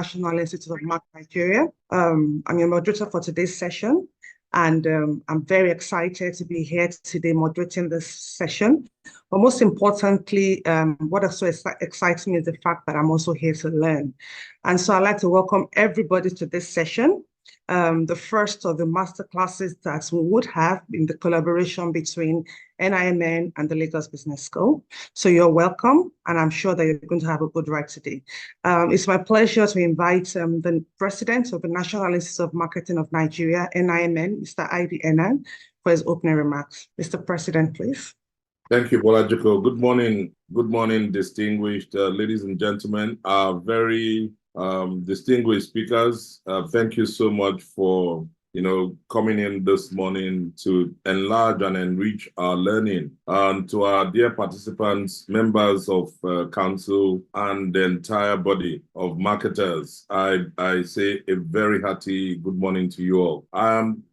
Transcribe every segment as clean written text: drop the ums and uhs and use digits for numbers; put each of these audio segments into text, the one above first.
National Institute of Marketing Nigeria. I'm your moderator for today's session, and I'm very excited to be here today moderating this session. But most importantly, what also excites me is the fact that I'm also here to learn. And so I'd like to welcome everybody to this session, the first of the masterclasses that we would have in the collaboration between NIMN and the Lagos Business School. So you're welcome, and I'm sure that you're going to have a good ride today. It's my pleasure to invite the President of the National Institute of Marketing of Nigeria, NIMN, Mr. Ide Enan, for his opening remarks. Mr. President, please. Thank you, Bolajiko. Good morning, distinguished ladies and gentlemen, very distinguished speakers. Thank you so much for coming in this morning to enlarge and enrich our learning. And to our dear participants, members of council, and the entire body of marketers, I say a very hearty good morning to you all.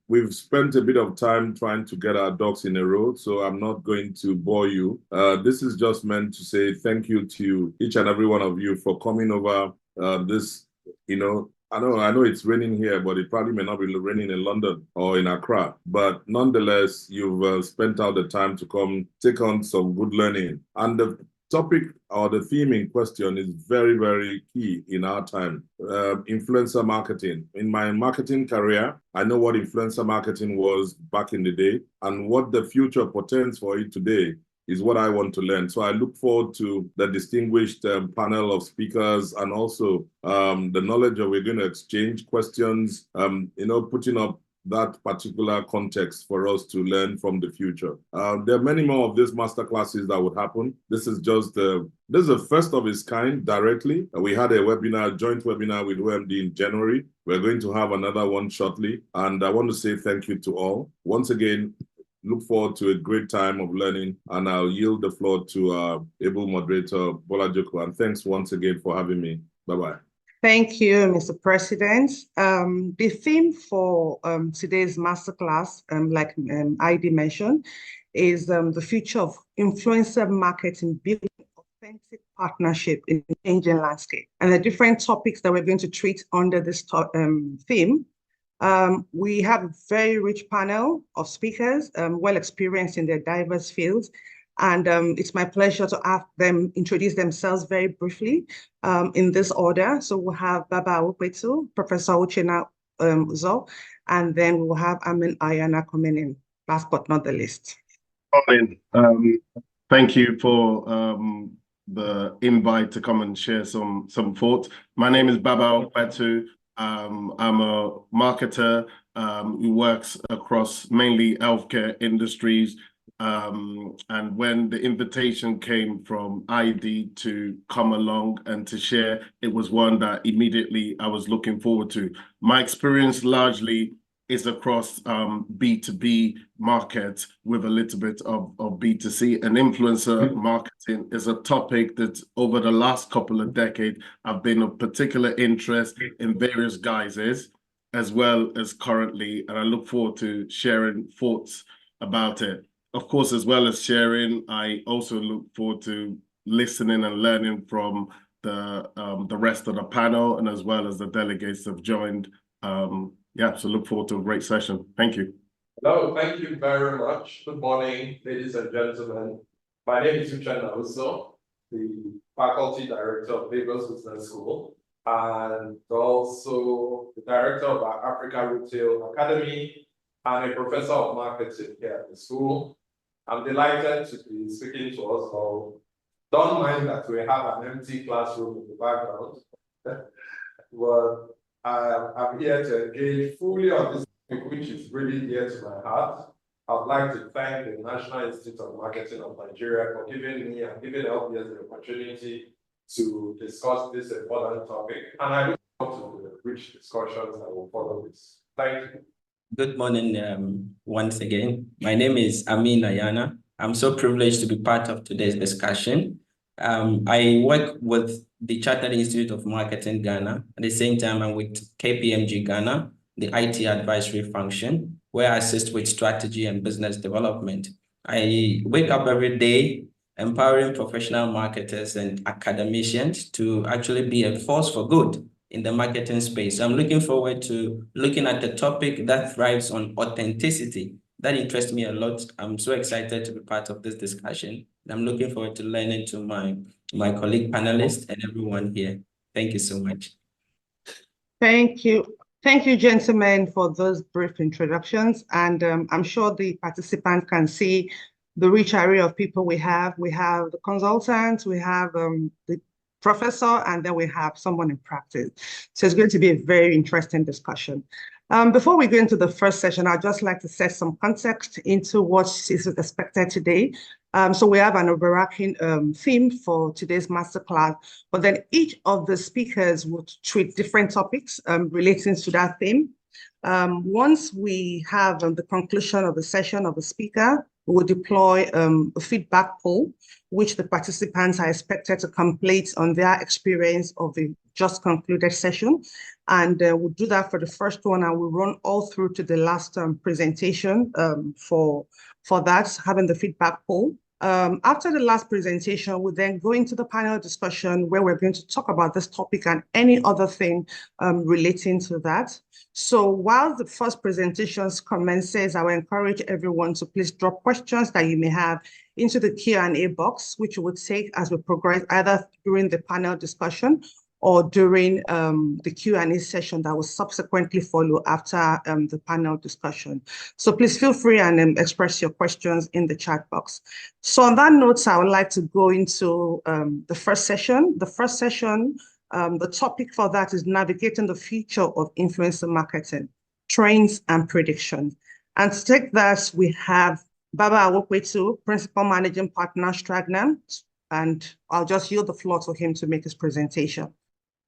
We've spent a bit of time trying to get our ducks in a row, so I'm not going to bore you. This is just meant to say thank you to each and every one of you for coming over this, I know it's raining here, but it probably may not be raining in London or in Accra. But nonetheless, you've spent out the time to come take on some good learning. And the topic or the theme in question is very, very key in our time. Influencer marketing. In my marketing career, I know what influencer marketing was back in the day, and what the future portends for it today is what I want to learn. So I look forward to the distinguished panel of speakers, and also the knowledge that we're going to exchange questions, putting up that particular context for us to learn from the future. There are many more of these master classes that would happen. This is the first of its kind directly. We had a joint webinar with OMD in January. We're going to have another one shortly. And I want to say thank you to all. Once again, look forward to a great time of learning, and I'll yield the floor to our able moderator, Bolajiko. And thanks once again for having me. Bye-bye. Thank you, Mr. President. The theme for today's masterclass, like Ide mentioned, is the future of influencer marketing, building authentic partnership in the changing landscape. And the different topics that we're going to treat under this theme. We have a very rich panel of speakers, well experienced in their diverse fields. And it's my pleasure to have them introduce themselves very briefly in this order. So we'll have Baba Ukwetu, Professor Uchenna Uzo, and then we'll have Amin Ayana coming in, last but not the least. Morning. Thank you for the invite to come and share some thoughts. My name is Baba Ukwetu. I'm a marketer who works across mainly healthcare industries. And when the invitation came from Ide to come along and to share, it was one that immediately I was looking forward to. My experience largely is across B2B markets with a little bit of B2C, and influencer marketing is a topic that over the last couple of decades have been of particular interest in various guises, as well as currently, and I look forward to sharing thoughts about it. Of course, as well as sharing, I also look forward to listening and learning from the rest of the panel, and as well as the delegates that have joined. So look forward to a great session. Thank you. Hello, thank you very much. Good morning, ladies and gentlemen. My name is Uchenna Uzo, the Faculty Director of Lagos Business School, and also the Director of our Africa Retail Academy, and a Professor of Marketing here at the school. I'm delighted to be speaking to us all. Don't mind that we have an empty classroom in the background, but I'm here to engage fully on this topic, which is really dear to my heart. I'd like to thank the National Institute of Marketing of Nigeria for giving me and giving LBS the opportunity to discuss this important topic. And I look forward to the rich discussions that will follow this. Thank you. Good morning once again. My name is Amin Ayana. I'm so privileged to be part of today's discussion. I work with the Chartered Institute of Marketing Ghana. At the same time, I'm with KPMG Ghana, the IT advisory function, where I assist with strategy and business development. I wake up every day empowering professional marketers and academicians to actually be a force for good in the marketing space. So I'm looking forward to looking at the topic that thrives on authenticity. That interests me a lot. I'm so excited to be part of this discussion. I'm looking forward to learning to my colleague panelists and everyone here. Thank you so much. Thank you. Thank you, gentlemen, for those brief introductions. And I'm sure the participants can see the rich array of people we have. We have the consultants, we have the professor, and then we have someone in practice. So it's going to be a very interesting discussion. Before we go into the first session, I'd just like to set some context into what is expected today. So we have an overarching theme for today's masterclass, but then each of the speakers would treat different topics relating to that theme. Once we have the conclusion of the session of the speaker, we will deploy a feedback poll, which the participants are expected to complete on their experience of the just concluded session. And we'll do that for the first one, and we'll run all through to the last presentation for that, having the feedback poll. After the last presentation, we'll then go into the panel discussion where we're going to talk about this topic and any other thing relating to that. So while the first presentations commences, I will encourage everyone to please drop questions that you may have into the Q&A box, which we will take as we progress either during the panel discussion or during the Q&A session that will subsequently follow after the panel discussion. So please feel free and express your questions in the chat box. So on that note, I would like to go into the first session. The first session, the topic for that is navigating the future of influencer marketing, trends and predictions. And to take that, we have Baba Awokwetu, Principal Managing Partner, Stragnam, and I'll just yield the floor to him to make his presentation.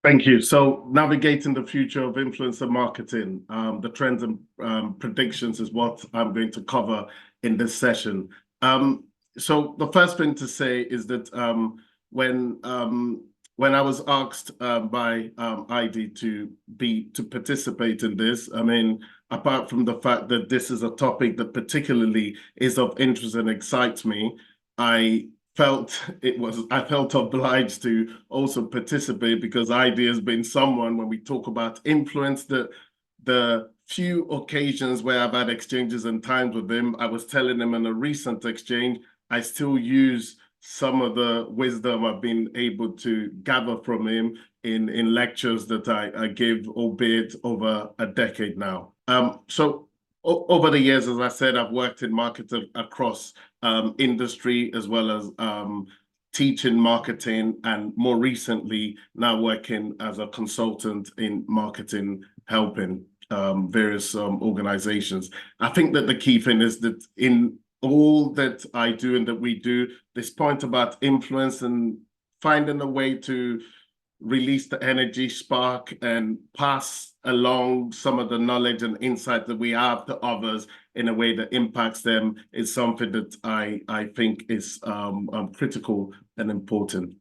Thank you. So navigating the future of influencer marketing, the trends and predictions is what I'm going to cover in this session. So the first thing to say is that when I was asked by ID to participate in this, I mean, apart from the fact that this is a topic that particularly is of interest and excites me, I felt obliged to also participate because ID has been someone, when we talk about influence, the few occasions where I've had exchanges and times with him, I was telling him in a recent exchange, I still use some of the wisdom I've been able to gather from him in lectures that I give, albeit over a decade now. So over the years, as I said, I've worked in marketing across industry as well as teaching marketing, and more recently now working as a consultant in marketing, helping various organizations. I think that the key thing is that in all that I do and that we do, this point about influence and finding a way to release the energy, spark, and pass along some of the knowledge and insight that we have to others in a way that impacts them is something that I think is critical and important.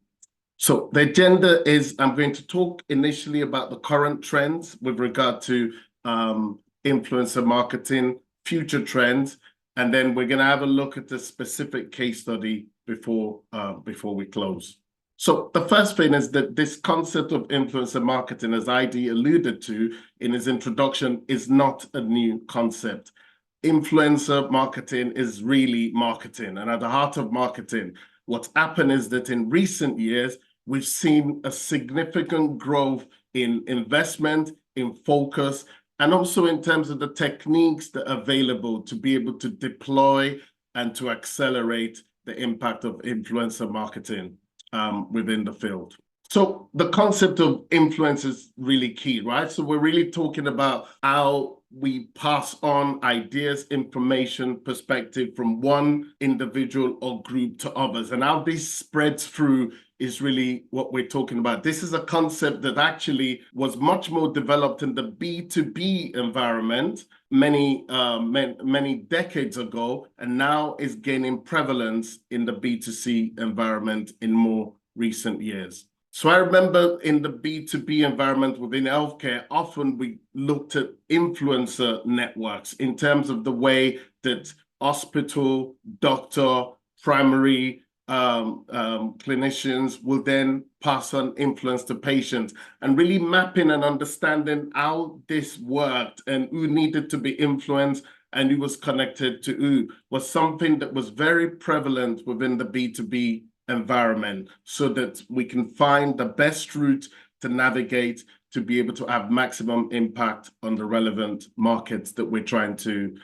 So the agenda is I'm going to talk initially about the current trends with regard to influencer marketing, future trends, and then we're going to have a look at the specific case study before we close. So the first thing is that this concept of influencer marketing, as ID alluded to in his introduction, is not a new concept. Influencer marketing is really marketing. And at the heart of marketing, what's happened is that in recent years, we've seen a significant growth in investment, in focus, and also in terms of the techniques that are available to be able to deploy and to accelerate the impact of influencer marketing within the field. So the concept of influence is really key, right? So we're really talking about how we pass on ideas, information, perspective from one individual or group to others, and how this spreads through is really what we're talking about. This is a concept that actually was much more developed in the B2B environment many decades ago, and now is gaining prevalence in the B2C environment in more recent years. So I remember in the B2B environment within healthcare, often we looked at influencer networks in terms of the way that hospital, doctor, primary clinicians will then pass on influence to patients, and really mapping and understanding how this worked and who needed to be influenced and who was connected to who was something that was very prevalent within the B2B environment, so that we can find the best route to navigate to be able to have maximum impact on the relevant markets that we're trying to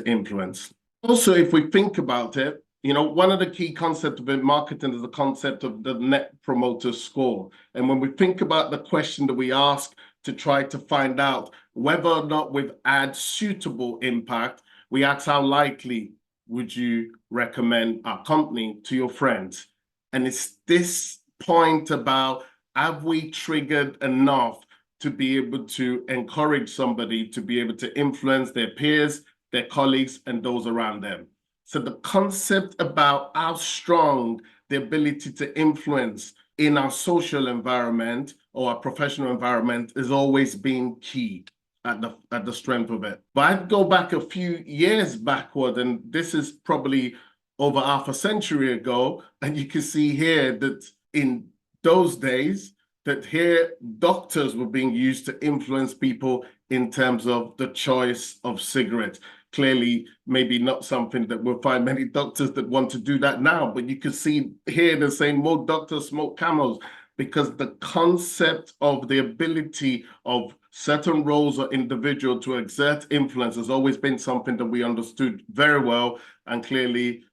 influence. Also, if we think about it, you know, one of the key concepts of marketing is the concept of the net promoter score. And when we think about the question that we ask to try to find out whether or not we've had suitable impact, we ask how likely would you recommend our company to your friends? And it's this point about, have we triggered enough to be able to encourage somebody to be able to influence their peers, their colleagues, and those around them? So the concept about how strong the ability to influence in our social environment or our professional environment is always been key at the strength of it. But I'd go back a few years backward, and this is probably over half a century ago, and you can see here that in those days, that here doctors were being used to influence people in terms of the choice of cigarettes. Clearly, maybe not something that we'll find many doctors that want to do that now, but you can see here they're saying more doctors smoke Camels, because the concept of the ability of certain roles or individual to exert influence has always been something that we understood very well, and clearly,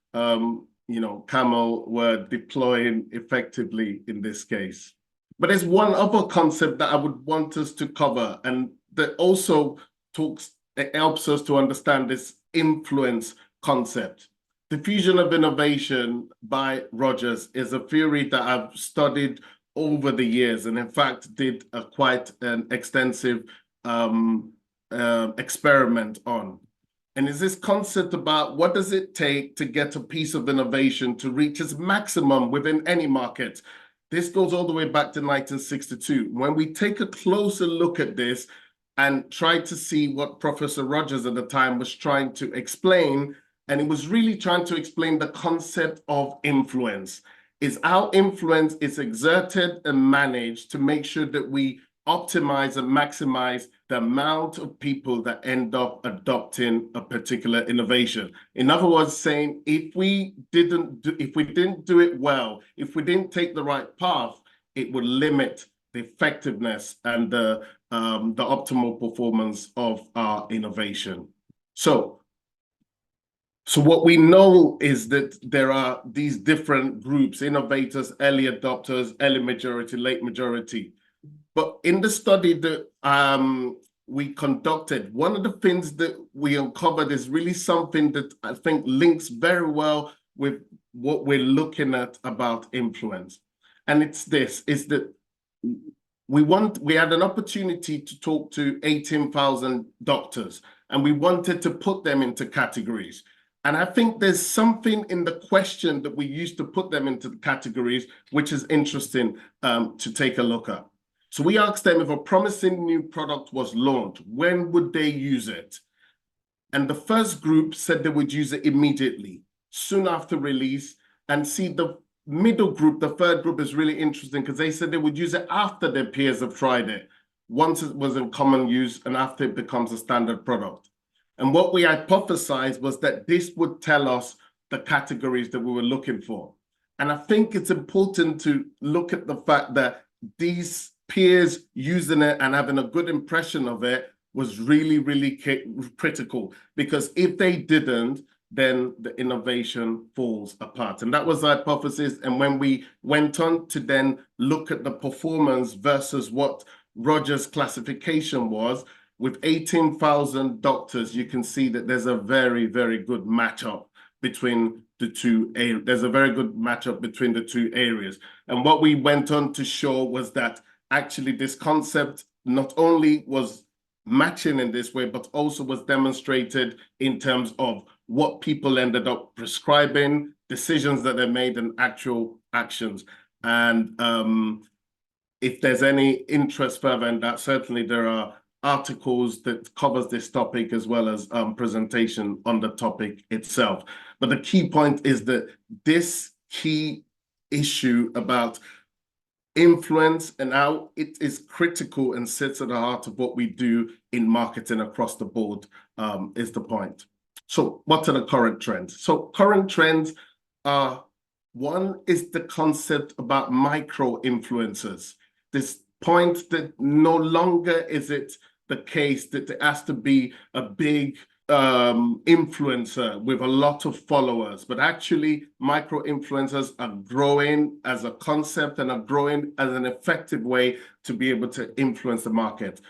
you know, Camel were deploying effectively in this case. But there's one other concept that I would want us to cover, and that also it helps us to understand this influence concept. Diffusion of innovation by Rogers is a theory that I've studied over the years, and in fact did quite an extensive experiment on. And is this concept about what does it take to get a piece of innovation to reach its maximum within any market? This goes all the way back to 1962. When we take a closer look at this and try to see what Professor Rogers at the time was trying to explain, and he was really trying to explain the concept of influence, is how influence is exerted and managed to make sure that we optimize and maximize the amount of people that end up adopting a particular innovation. In other words, saying if we didn't do it well, if we didn't take the right path, it would limit the effectiveness and the optimal performance of our innovation. So what we know is that there are these different groups: innovators, early adopters, early majority, late majority. But in the study that we conducted, one of the things that we uncovered is really something that I think links very well with what we're looking at about influence. And it's this, is that we had an opportunity to talk to 18,000 doctors, and we wanted to put them into categories. And I think there's something in the question that we used to put them into the categories, which is interesting to take a look at. So we asked them, if a promising new product was launched, when would they use it? And the first group said they would use it immediately, soon after release. And see, the middle group, the third group, is really interesting, because they said they would use it after their peers have tried it, once it was in common use and after it becomes a standard product. And what we hypothesized was that this would tell us the categories that we were looking for. And I think it's important to look at the fact that these peers using it and having a good impression of it was really, really critical, because if they didn't, then the innovation falls apart. And that was the hypothesis. And when we went on to then look at the performance versus what Rogers' classification was, with 18,000 doctors, you can see that there's a very, very good matchup between the two areas. There's a very good matchup between the two areas. And what we went on to show was that actually this concept not only was matching in this way, but also was demonstrated in terms of what people ended up prescribing, decisions that they made, and actual actions. And if there's any interest further in that, certainly there are articles that covers this topic, as well as presentation on the topic itself. But the key point is that this key issue about influence and how it is critical and sits at the heart of what we do in marketing across the board, is the point. So what are the current trends? So current trends are, one is the concept about micro influencers. This point that no longer is it the case that there has to be a big influencer with a lot of followers, but actually micro influencers are growing as a concept and are growing as an effective way to be able to influence the market.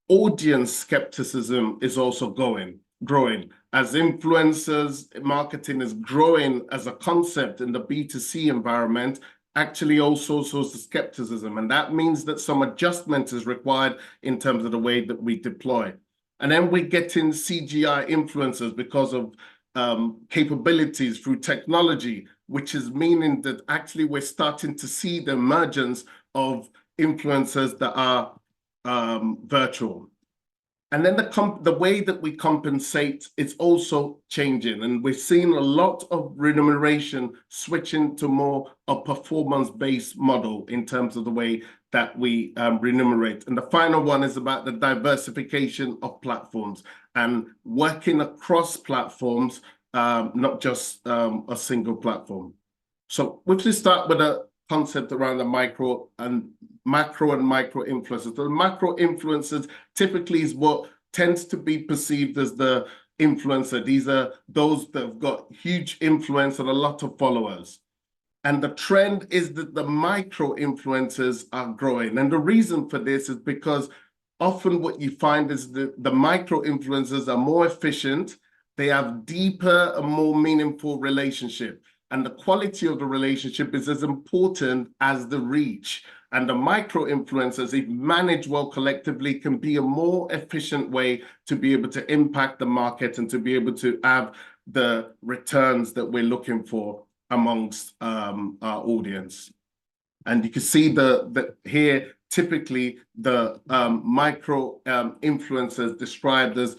Audience skepticism is also growing as influencers marketing is growing as a concept in the B2C environment. Actually also shows the skepticism, and that means that some adjustment is required in terms of the way that we deploy. And then we get in CGI influencers because of capabilities through technology, which is meaning that actually we're starting to see the emergence of influencers that are virtual. And then the way that we compensate is also changing. And we're seeing a lot of remuneration switching to more a performance-based model in terms of the way that we remunerate. And the final one is about the diversification of platforms and working across platforms, not just a single platform. So we'll just start with a concept around the macro and micro influencers. The macro influencers typically is what tends to be perceived as the influencer. These are those that have got huge influence and a lot of followers. And the trend is that the micro influencers are growing. And the reason for this is because often what you find is that the micro influencers are more efficient, they have deeper and more meaningful relationship. And the quality of the relationship is as important as the reach. And the micro influencers, if managed well collectively, can be a more efficient way to be able to impact the market and to be able to have the returns that we're looking for amongst our audience. And you can see the here, typically the micro influencers described as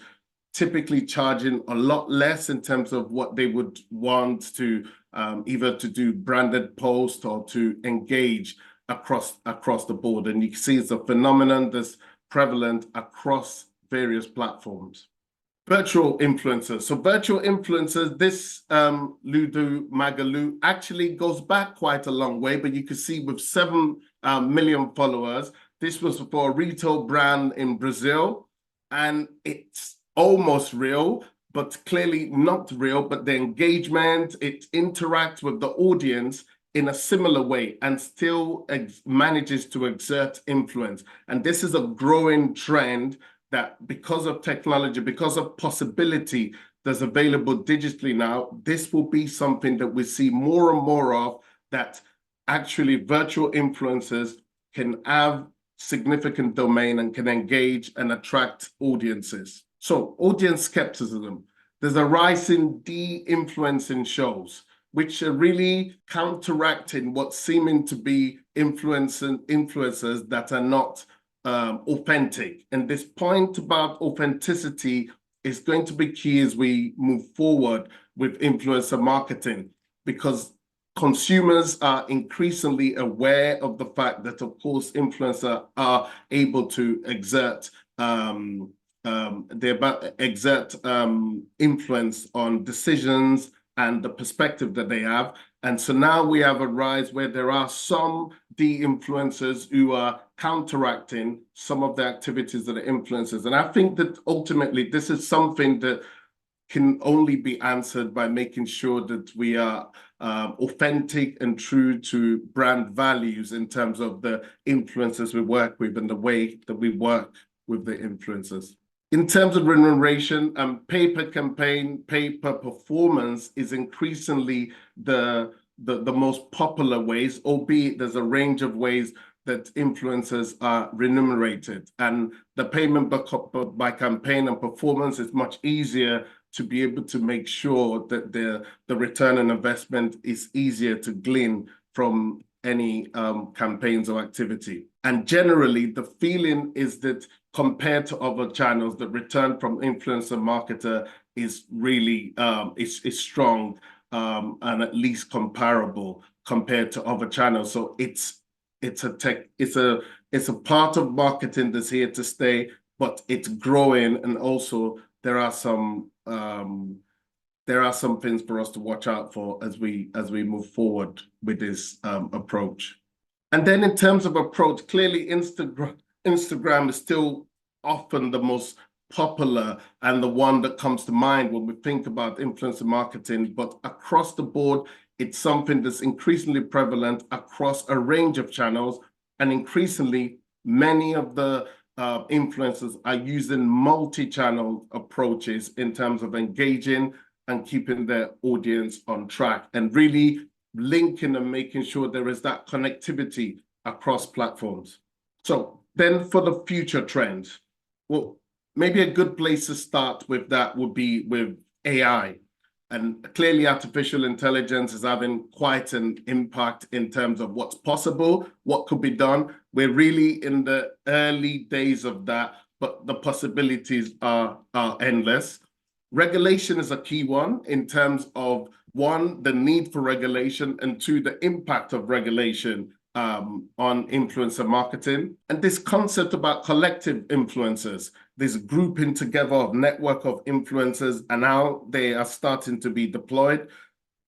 typically charging a lot less in terms of what they would want to either to do branded posts or to engage across the board. And you can see it's a phenomenon that's prevalent across various platforms. Virtual influencers. So virtual influencers, this Ludo Magalu actually goes back quite a long way, but you can see with 7 million followers, this was for a retail brand in Brazil, and it's almost real, but clearly not real, but the engagement, it interacts with the audience in a similar way and still manages to exert influence. And this is a growing trend that because of technology, because of possibility that's available digitally now, this will be something that we see more and more of, that actually virtual influencers can have significant domain and can engage and attract audiences. So audience skepticism. There's a rise in de-influencing shows, which are really counteracting what's seeming to be influencers that are not authentic. And this point about authenticity is going to be key as we move forward with influencer marketing, because consumers are increasingly aware of the fact that, of course, influencers are able to exert influence on decisions and the perspective that they have. And so now we have a rise where there are some de-influencers who are counteracting some of the activities of the influencers. And I think that ultimately this is something that can only be answered by making sure that we are authentic and true to brand values in terms of the influencers we work with and the way that we work with the influencers. In terms of remuneration, pay-per-campaign, pay-per-performance is increasingly the most popular ways, albeit there's a range of ways that influencers are remunerated. And the payment by campaign and performance is much easier to be able to make sure that the return on investment is easier to glean from any campaigns or activity. And generally, the feeling is that compared to other channels, the return from influencer marketer is really is strong and at least comparable compared to other channels. So it's it's a part of marketing that's here to stay, but it's growing, and also there are some things for us to watch out for as we move forward with this approach. And then in terms of approach, clearly Instagram is still often the most popular and the one that comes to mind when we think about influencer marketing, but across the board, it's something that's increasingly prevalent across a range of channels, and increasingly many of the influencers are using multi-channel approaches in terms of engaging and keeping their audience on track, and really linking and making sure there is that connectivity across platforms. So then for the future trends, well, maybe a good place to start with that would be with AI. And clearly artificial intelligence is having quite an impact in terms of what's possible, what could be done. We're really in the early days of that, but the possibilities are endless. Regulation is a key one in terms of, one, the need for regulation, and two, the impact of regulation on influencer marketing. And this concept about collective influencers, this grouping together of network of influencers and how they are starting to be deployed.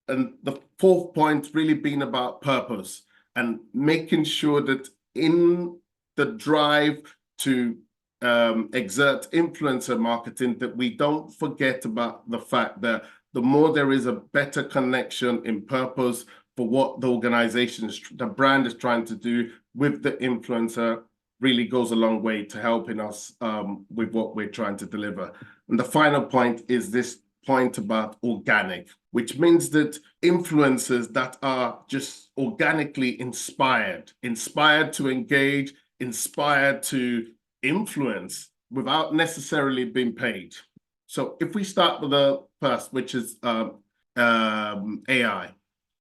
And the fourth point really being about purpose and making sure that in the drive to exert influencer marketing, that we don't forget about the fact that the more there is a better connection in purpose for what the organization, the brand is trying to do with the influencer, really goes a long way to helping us with what we're trying to deliver. And the final point is this point about organic, which means that influencers that are just organically inspired to engage, inspired to influence without necessarily being paid. So if we start with the first, which is AI.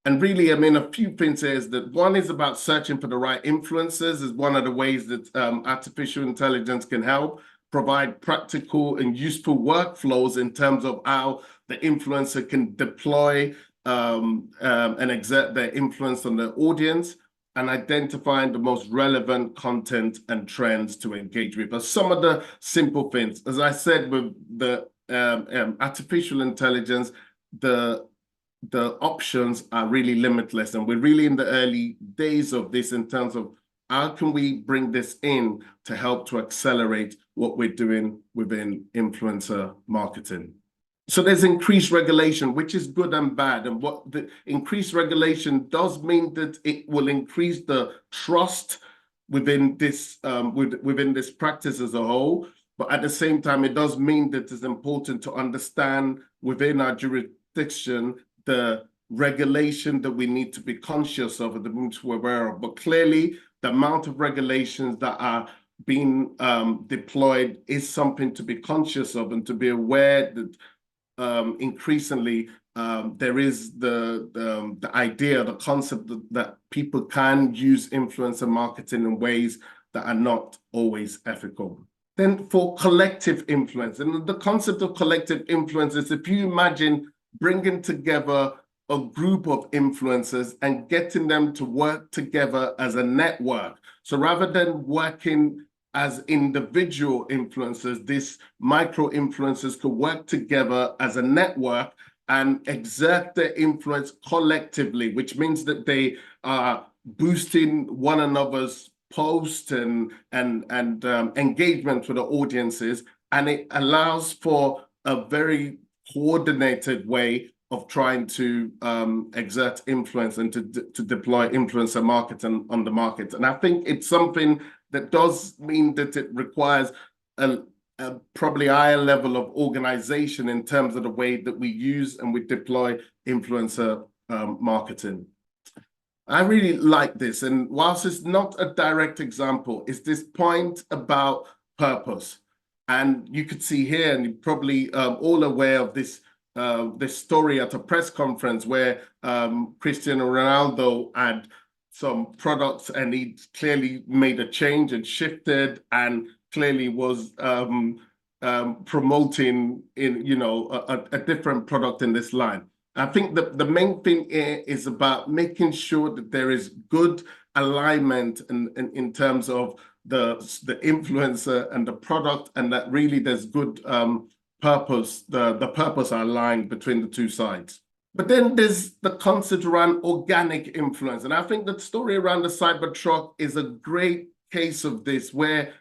And really, I mean, a few things is that one is about searching for the right influencers is one of the ways that artificial intelligence can help provide practical and useful workflows in terms of how the influencer can deploy and exert their influence on their audience, and identifying the most relevant content and trends to engage with. But some of the simple things, as I said, with the artificial intelligence, the options are really limitless, and we're really in the early days of this in terms of how can we bring this in to help to accelerate what we're doing within influencer marketing. So there's increased regulation, which is good and bad. And what the increased regulation does mean that it will increase the trust within this within this practice as a whole. But at the same time, it does mean that it's important to understand within our jurisdiction the regulation that we need to be conscious of and the need to be aware of. But clearly, the amount of regulations that are being deployed is something to be conscious of and to be aware that increasingly there is the idea, the concept that people can use influencer marketing in ways that are not always ethical. Then for collective influence, and the concept of collective influence is, if you imagine bringing together a group of influencers and getting them to work together as a network. So rather than working as individual influencers, these micro influencers could work together as a network and exert their influence collectively, which means that they are boosting one another's posts and engagement with the audiences, and it allows for a very coordinated way of trying to exert influence and to deploy influencer marketing on the market. And I think it's something that does mean that it requires a probably higher level of organization in terms of the way that we use and we deploy influencer marketing. I really like this, and whilst it's not a direct example, it's this point about purpose. And you could see here, and you're probably all aware of this this story at a press conference where Cristiano Ronaldo had some products and he clearly made a change and shifted and clearly was promoting a different product in this line. I think that the main thing here is about making sure that there is good alignment in terms of the influencer and the product, and that really there's good purpose. The purpose are aligned between the two sides. But then there's the concept around organic influence. And I think the story around the Cybertruck is a great case of this, where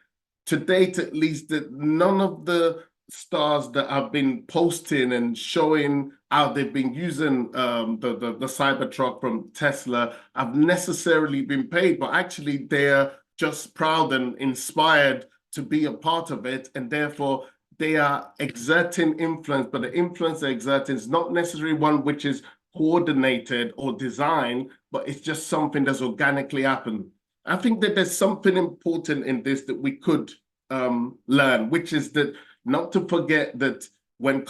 to date, at least, that none of the stars that have been posting and showing how they've been using the Cybertruck from Tesla have necessarily been paid, but actually they're just proud and inspired to be a part of it, and therefore they are exerting influence, but the influence they're exerting is not necessarily one which is coordinated or designed, but it's just something that's organically happened. I think that there's something important in this that we could learn, which is that not to forget that when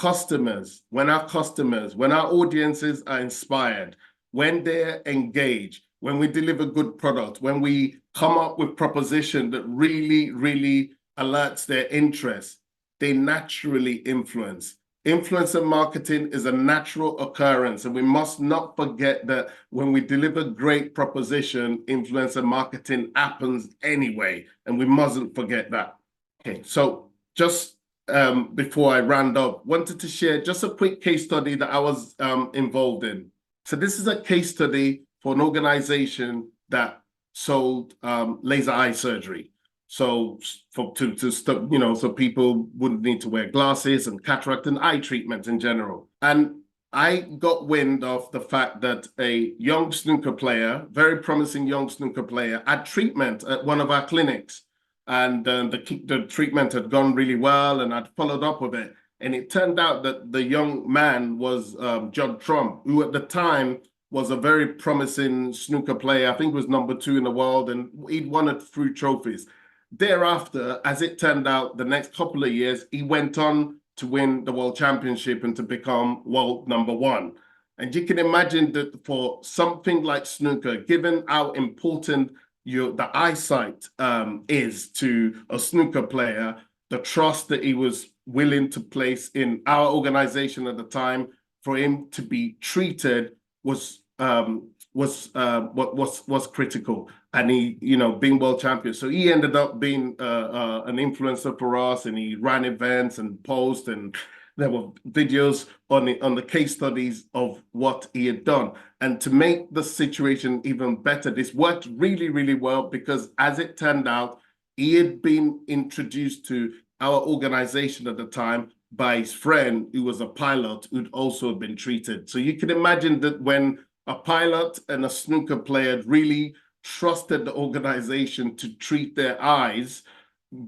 our audiences are inspired, when they're engaged, when we deliver good product, when we come up with proposition that really, really alerts their interest, they naturally influence. Influencer marketing is a natural occurrence, and we must not forget that when we deliver great proposition, influencer marketing happens anyway, and we mustn't forget that. Okay, so just before I round up, wanted to share just a quick case study that I was involved in. So this is a case study for an organization that sold laser eye surgery. So to stop, so people wouldn't need to wear glasses, and cataract and eye treatment in general. And I got wind of the fact that a young snooker player, very promising young snooker player, had treatment at one of our clinics. And the treatment had gone really well, and I'd followed up with it. And it turned out that the young man was Judd Trump, who at the time was a very promising snooker player. I think he was #2 in the world, and he'd won a few trophies. Thereafter, as it turned out, the next couple of years, he went on to win the world championship and to become world #1. And you can imagine that for something like snooker, given how important the eyesight is to a snooker player, the trust that he was willing to place in our organization at the time for him to be treated was critical. And he, being world champion, so he ended up being an influencer for us, and he ran events and posts, and there were videos on the case studies of what he had done. And to make the situation even better, this worked really, really well, because as it turned out, he had been introduced to our organization at the time by his friend, who was a pilot who'd also been treated. So you can imagine that when a pilot and a snooker player really trusted the organization to treat their eyes,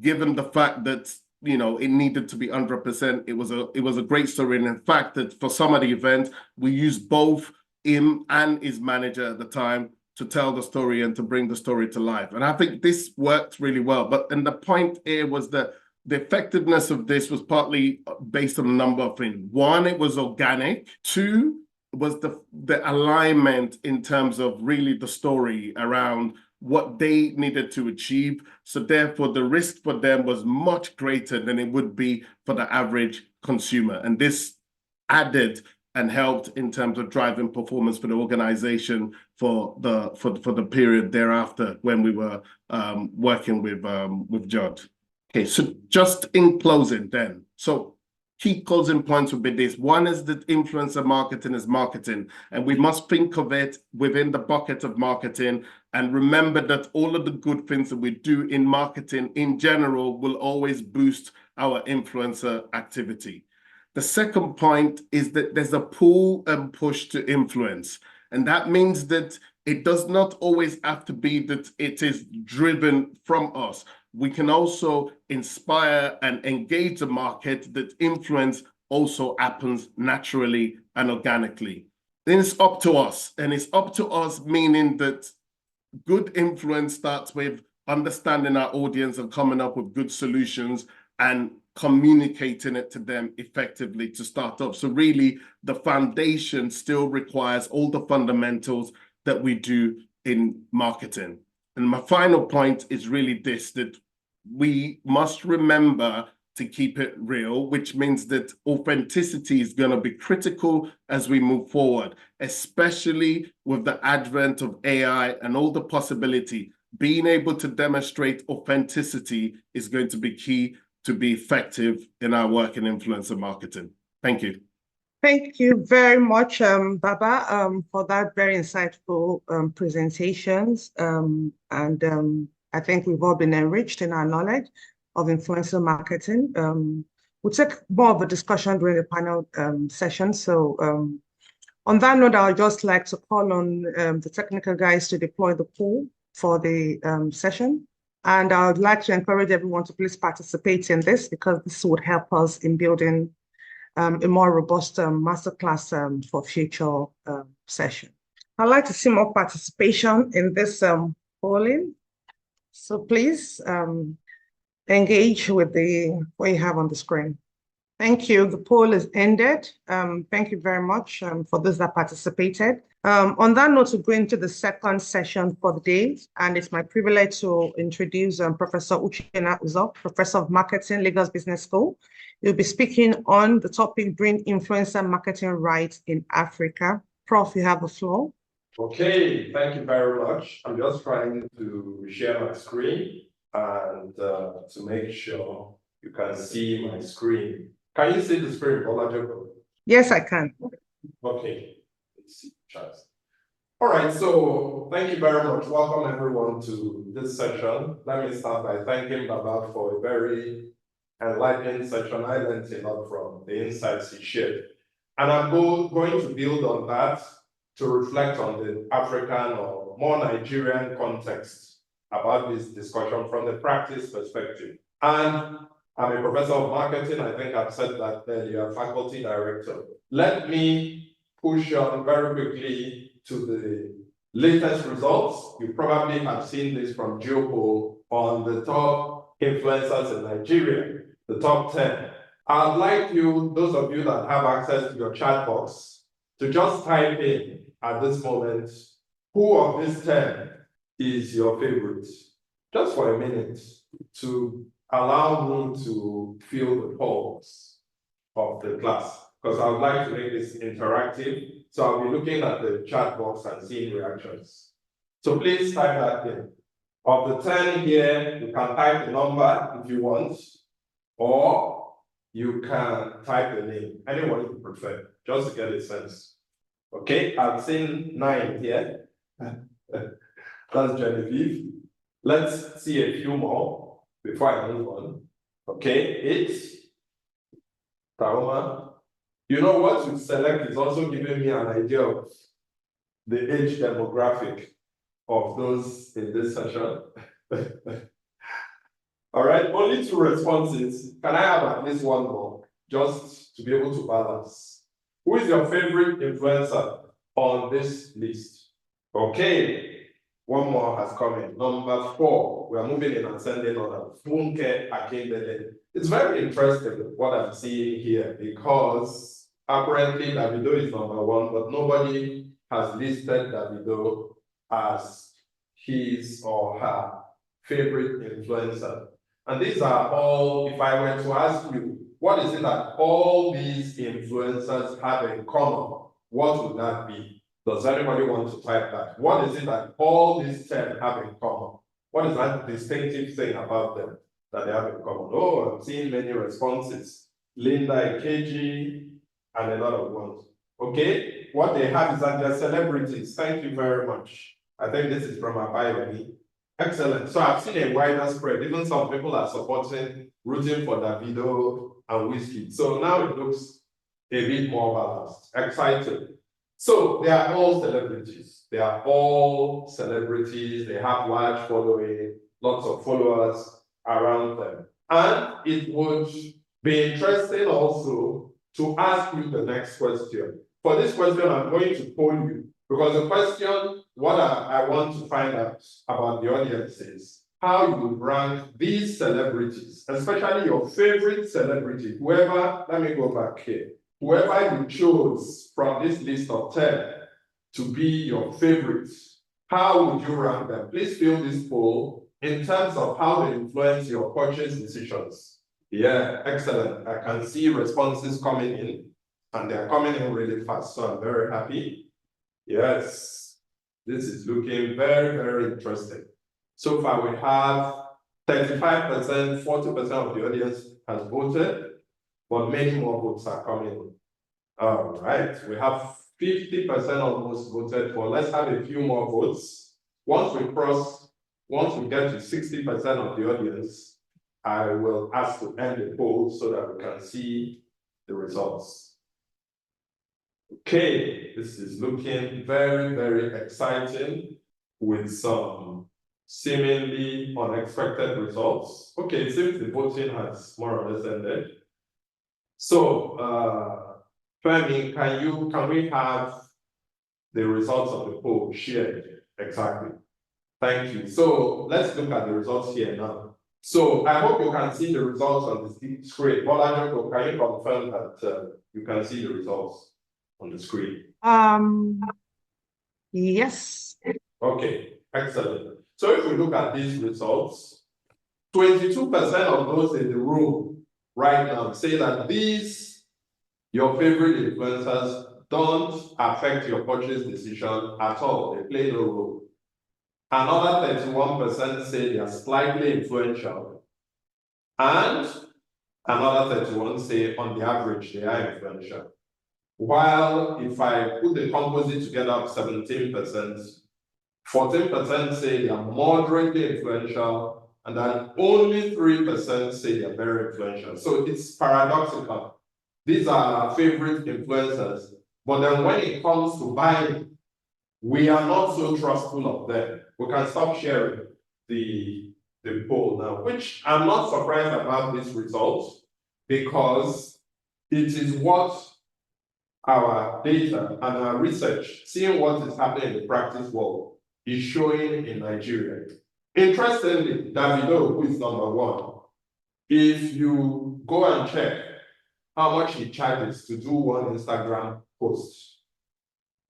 given the fact that it needed to be 100%. It was a great story. And in fact, that for some of the events, we used both him and his manager at the time to tell the story and to bring the story to life. And I think this worked really well. And the point here was that the effectiveness of this was partly based on a number of things. One, it was organic. Two, was the alignment in terms of really the story around what they needed to achieve. So therefore, the risk for them was much greater than it would be for the average consumer. And this added and helped in terms of driving performance for the organization for the period thereafter when we were working with Judd. Okay, so just in closing then. So key closing points would be this. One is that influencer marketing is marketing, and we must think of it within the bucket of marketing, and remember that all of the good things that we do in marketing in general will always boost our influencer activity. The second point is that there's a pull and push to influence, and that means that it does not always have to be that it is driven from us. We can also inspire and engage the market, that influence also happens naturally and organically. Then it's up to us, and it's up to us meaning that good influence starts with understanding our audience and coming up with good solutions and communicating it to them effectively to start up. So really, the foundation still requires all the fundamentals that we do in marketing. And my final point is really this, that we must remember to keep it real, which means that authenticity is going to be critical as we move forward, especially with the advent of AI and all the possibility. Being able to demonstrate authenticity is going to be key to be effective in our work in influencer marketing. Thank you. Thank you very much, Baba, for that very insightful presentations. I think we've all been enriched in our knowledge of influencer marketing. We'll take more of a discussion during the panel session. So on that note, I would just like to call on the technical guys to deploy the poll for the session. And I would like to encourage everyone to please participate in this, because this would help us in building a more robust masterclass for future session. I'd like to see more participation in this polling. So please engage with what you have on the screen. Thank you. The poll is ended. Thank you very much for those that participated. On that note, we're going to the second session for the day, and it's my privilege to introduce Professor Uchenna Uzo, Professor of Marketing, Lagos Business School. You'll be speaking on the topic, Bring Influencer Marketing Right in Africa. Prof, you have the floor. Okay, thank you very much. I'm just trying to share my screen and to make sure you can see my screen. Can you see the screen, Olajuwon? Yes, I can. Okay, let's see. All right, so thank you very much. Welcome everyone to this session. Let me start by thanking Baba for a very enlightening session. I learned a lot from the insights he shared. And I'm going to build on that to reflect on the African or more Nigerian context about this discussion from the practice perspective. And I'm a professor of marketing. I think I've said that earlier, faculty director. Let me push on very quickly to the latest results. You probably have seen this from Geopoll on the top influencers in Nigeria, the top 10. I'd like you, those of you that have access to your chat box, to just type in at this moment, who of these 10 is your favorite? Just for a minute to allow me to feel the pulse of the class, because I would like to make this interactive. So I'll be looking at the chat box and seeing reactions. So please type that in. Of the 10 here, you can type the number if you want, or you can type the name, anyone you prefer, just to get a sense. Okay, I've seen 9 here. That's Genevieve. Let's see a few more before I move on. Okay, 8. Taoma. You know what you select is also giving me an idea of the age demographic of those in this session. All right, only 2 responses. Can I have at least one more, just to be able to balance? Who is your favorite influencer on this list? Okay, one more has come in. Number 4, we are moving in ascending order. Funke Akindele. It's very interesting what I'm seeing here, because apparently Davido is number 1, but nobody has listed Davido as his or her favorite influencer. And these are all, if I were to ask you, what is it that all these influencers have in common? What would that be? Does anybody want to type that? What is it that all these 10 have in common? What is that distinctive thing about them that they have in common? Oh, I'm seeing many responses. Linda Ikeji, and a lot of ones. Okay, what they have is that they're celebrities. Thank you very much. I think this is from Abayoni. Excellent. So I've seen a wider spread. Even some people are supporting, rooting for Davido and Whiskey. So now it looks a bit more balanced. Exciting. So they are all celebrities. They are all celebrities. They have large following, lots of followers around them. And it would be interesting also to ask you the next question. For this question, I'm going to poll you, because the question, what I want to find out about the audience is how you rank these celebrities, especially your favorite celebrity, whoever, let me go back here, whoever you chose from this list of 10 to be your favorites, how would you rank them? Please fill this poll in terms of how they influence your purchase decisions. Yeah, excellent. I can see responses coming in, and they're coming in really fast, so I'm very happy. Yes, this is looking very, very interesting. So far, we have 35%, 40% of the audience has voted, but many more votes are coming in. All right, we have 50% almost voted for. Let's have a few more votes. Once we get to 60% of the audience, I will ask to end the poll so that we can see the results. Okay, this is looking very, very exciting with some seemingly unexpected results. Okay, it seems the voting has more or less ended. So, Femi, can we have the results of the poll shared? Exactly. Thank you. So let's look at the results here now. So I hope you can see the results on the screen. Bola, can you confirm that you can see the results on the screen? Yes. Okay, excellent. So if we look at these results, 22% of those in the room right now say that your favorite influencers don't affect your purchase decision at all. They play no role. Another 31% say they are slightly influential. And another 31% say on the average they are influential. While if I put the composite together of 17%, 14% say they are moderately influential, and then only 3% say they are very influential. So it's paradoxical. These are our favorite influencers, but then when it comes to buying, we are not so trustful of them. We can stop sharing the poll now, which I'm not surprised about this result, because it is what our data and our research, seeing what is happening in the practice world, is showing in Nigeria. Interestingly, Davido, who is number one, if you go and check how much he charges to do one Instagram post,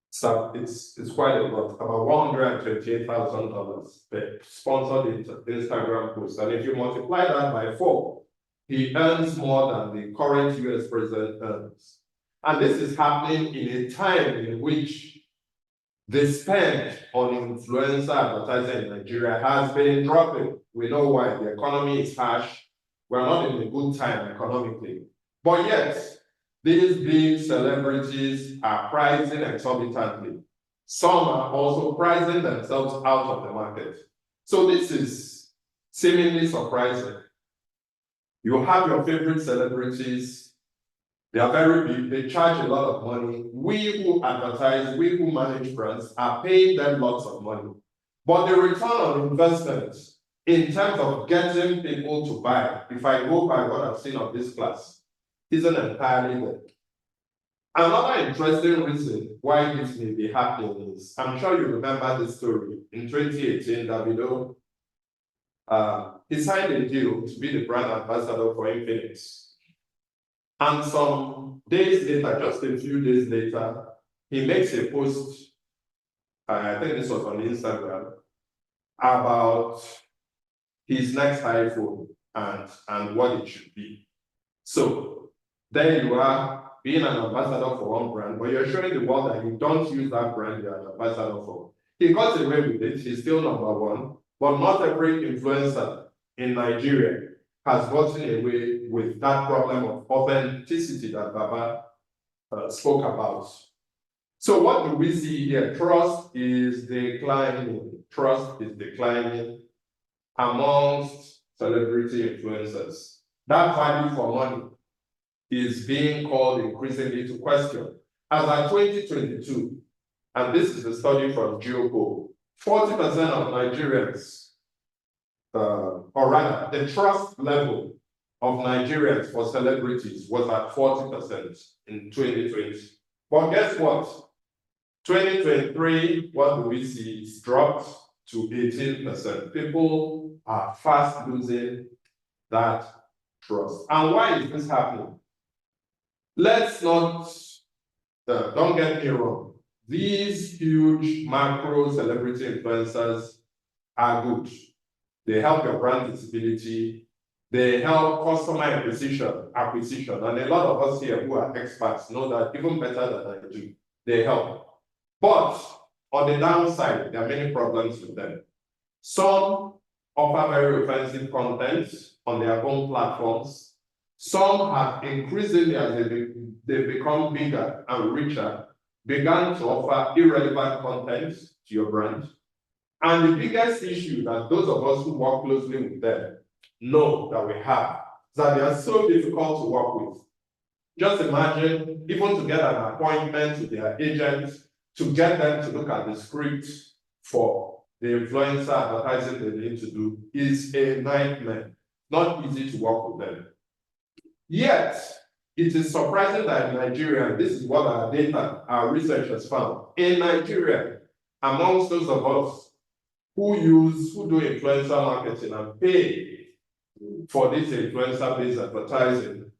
so it's quite a lot, about $128,000 per sponsored Instagram post. And if you multiply that by 4, he earns more than the current US president earns. And this is happening in a time in which the spend on influencer advertising in Nigeria has been dropping. We know why. The economy is harsh. We're not in a good time economically. But yet, these big celebrities are pricing exorbitantly. Some are also pricing themselves out of the market. So this is seemingly surprising. You have your favorite celebrities. They are very big. They charge a lot of money. We who advertise, we who manage brands are paying them lots of money. But the return on investment in terms of getting people to buy, if I go by what I've seen of this class, isn't entirely there. Another interesting reason why this may be happening is, I'm sure you remember this story. In 2018, Davido, he signed a deal to be the brand ambassador for Infinix. And some days later, just a few days later, he makes a post, I think this was on Instagram, about his next iPhone and what it should be. So there you are, being an ambassador for one brand, but you're showing the world that you don't use that brand you're an ambassador for. He got away with it, he's still number one, but not every influencer in Nigeria has gotten away with that problem of authenticity that Baba spoke about. So what do we see here? Trust is declining. Trust is declining amongst celebrity influencers. That value for money is being called increasingly to question. As at 2022, and this is a study from Geopoll, 40% of Nigerians, or rather, the trust level of Nigerians for celebrities was at 40% in 2020. But guess what? 2023, what do we see? It's dropped to 18%. People are fast losing that trust. And why is this happening? Let's not, don't get me wrong. These huge macro celebrity influencers are good. They help your brand visibility. They help customer acquisition, and a lot of us here who are experts know that even better than I do. They help. But on the downside, there are many problems with them. Some offer very offensive content on their own platforms. Some have increasingly, as they become bigger and richer, began to offer irrelevant content to your brand. And the biggest issue that those of us who work closely with them know that we have is that they are so difficult to work with. Just imagine, even to get an appointment with their agent, to get them to look at the script for the influencer advertising they need to do is a nightmare. Not easy to work with them. Yet, it is surprising that in Nigeria, this is what our data, our research has found. In Nigeria, amongst those of us who do influencer marketing and pay for this influencer-based advertising,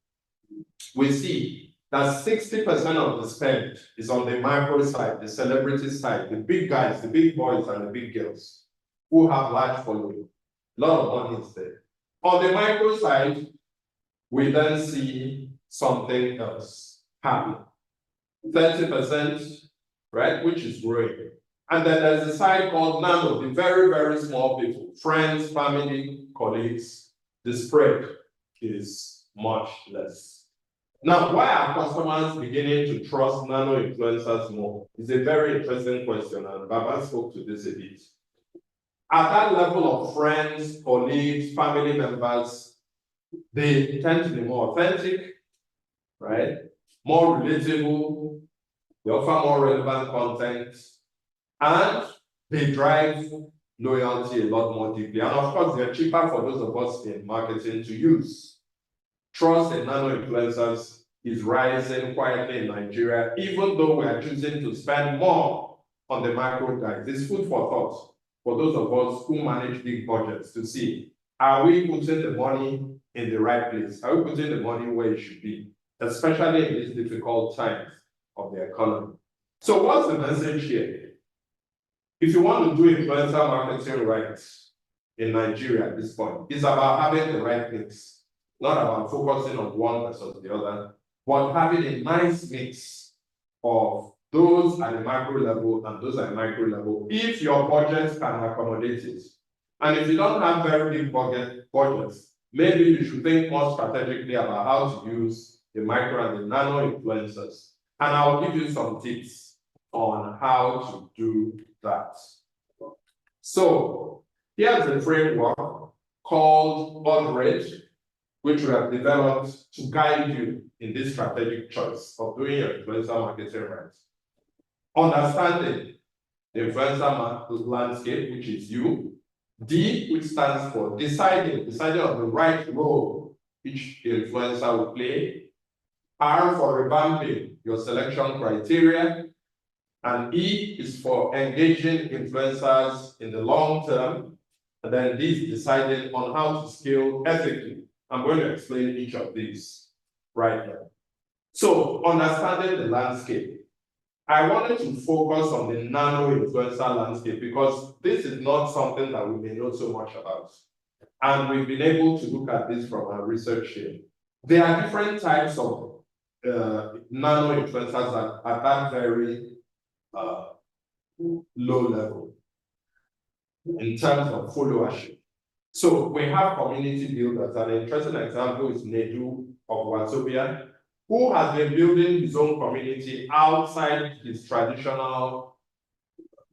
we see that 60% of the spend is on the micro side, the celebrity side, the big guys, the big boys, and the big girls who have large following. A lot of money is there. On the micro side, we then see something else happen. 30%, right, which is growing. And then there's a side called nano, the very, very small people, friends, family, colleagues. The spread is much less. Now, why are customers beginning to trust nano influencers more? It's a very interesting question, and Baba spoke to this a bit. At that level of friends, colleagues, family members, they tend to be more authentic, right? More relatable, they offer more relevant content, and they drive loyalty a lot more deeply. And of course, they're cheaper for those of us in marketing to use. Trust in nano influencers is rising quietly in Nigeria, even though we are choosing to spend more on the macro guys. It's food for thought for those of us who manage big budgets to see, are we putting the money in the right place? Are we putting the money where it should be, especially in these difficult times of the economy? So what's the message here? If you want to do influencer marketing right in Nigeria at this point, it's about having the right mix, not about focusing on one versus the other, but having a nice mix of those at the macro level and those at the micro level, if your budget can accommodate it. And if you don't have very big budgets, maybe you should think more strategically about how to use the micro and the nano influencers. And I'll give you some tips on how to do that. So here's a framework called Budred, which we have developed to guide you in this strategic choice of doing your influencer marketing right. Understanding the influencer landscape, which is you. D, which stands for deciding on the right role each influencer will play. R for revamping your selection criteria. And E is for engaging influencers in the long term. And then D is deciding on how to scale ethically. I'm going to explain each of these right now. So, understanding the landscape. I wanted to focus on the nano influencer landscape because this is not something that we may know so much about. And we've been able to look at this from our research here. There are different types of nano influencers at that very low level in terms of followership. So we have community builders. An interesting example is Nedu of Wazobia, who has been building his own community outside his traditional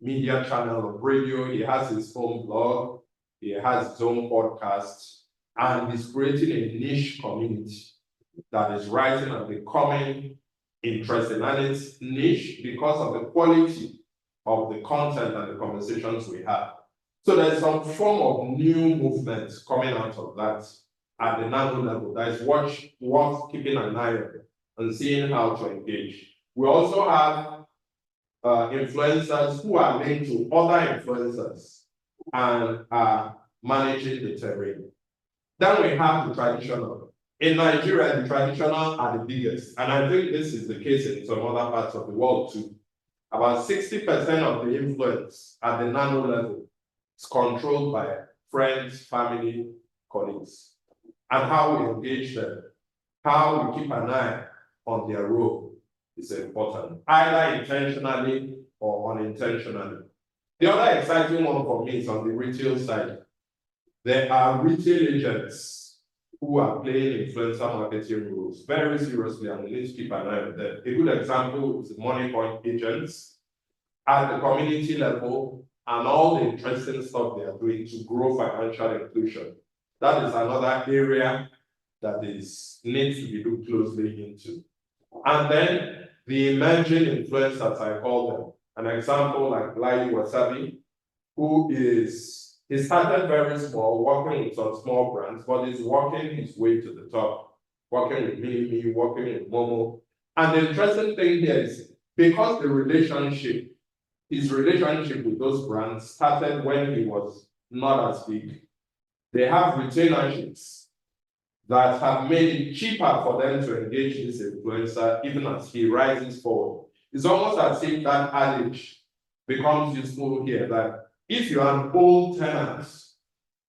media channel of radio. He has his own blog, he has his own podcast, and he's creating a niche community that is rising and becoming interesting. And it's niche because of the quality of the content and the conversations we have. So there's some form of new movement coming out of that at the nano level that is worth keeping an eye on and seeing how to engage. We also have influencers who are linked to other influencers and are managing the terrain. Then we have the traditional. In Nigeria, the traditional are the biggest, and I think this is the case in some other parts of the world too. About 60% of the influence at the nano level is controlled by friends, family, colleagues. and how we engage them, how we keep an eye on their role is important, either intentionally or unintentionally. The other exciting one for me is on the retail side. There are retail agents who are playing influencer marketing roles very seriously, and we need to keep an eye on them. A good example is the money point agents at the community level and all the interesting stuff they are doing to grow financial inclusion. That is another area that needs to be looked closely into. And then the emerging influencers, I call them. An example like Lai Wasabi, he started very small, working with some small brands, but he's working his way to the top, working with Mimi, working with Momo. And the interesting thing here is because his relationship with those brands started when he was not as big, they have retainerships that have made it cheaper for them to engage this influencer even as he rises forward. It's almost as if that adage becomes useful here, that if you are an old tenant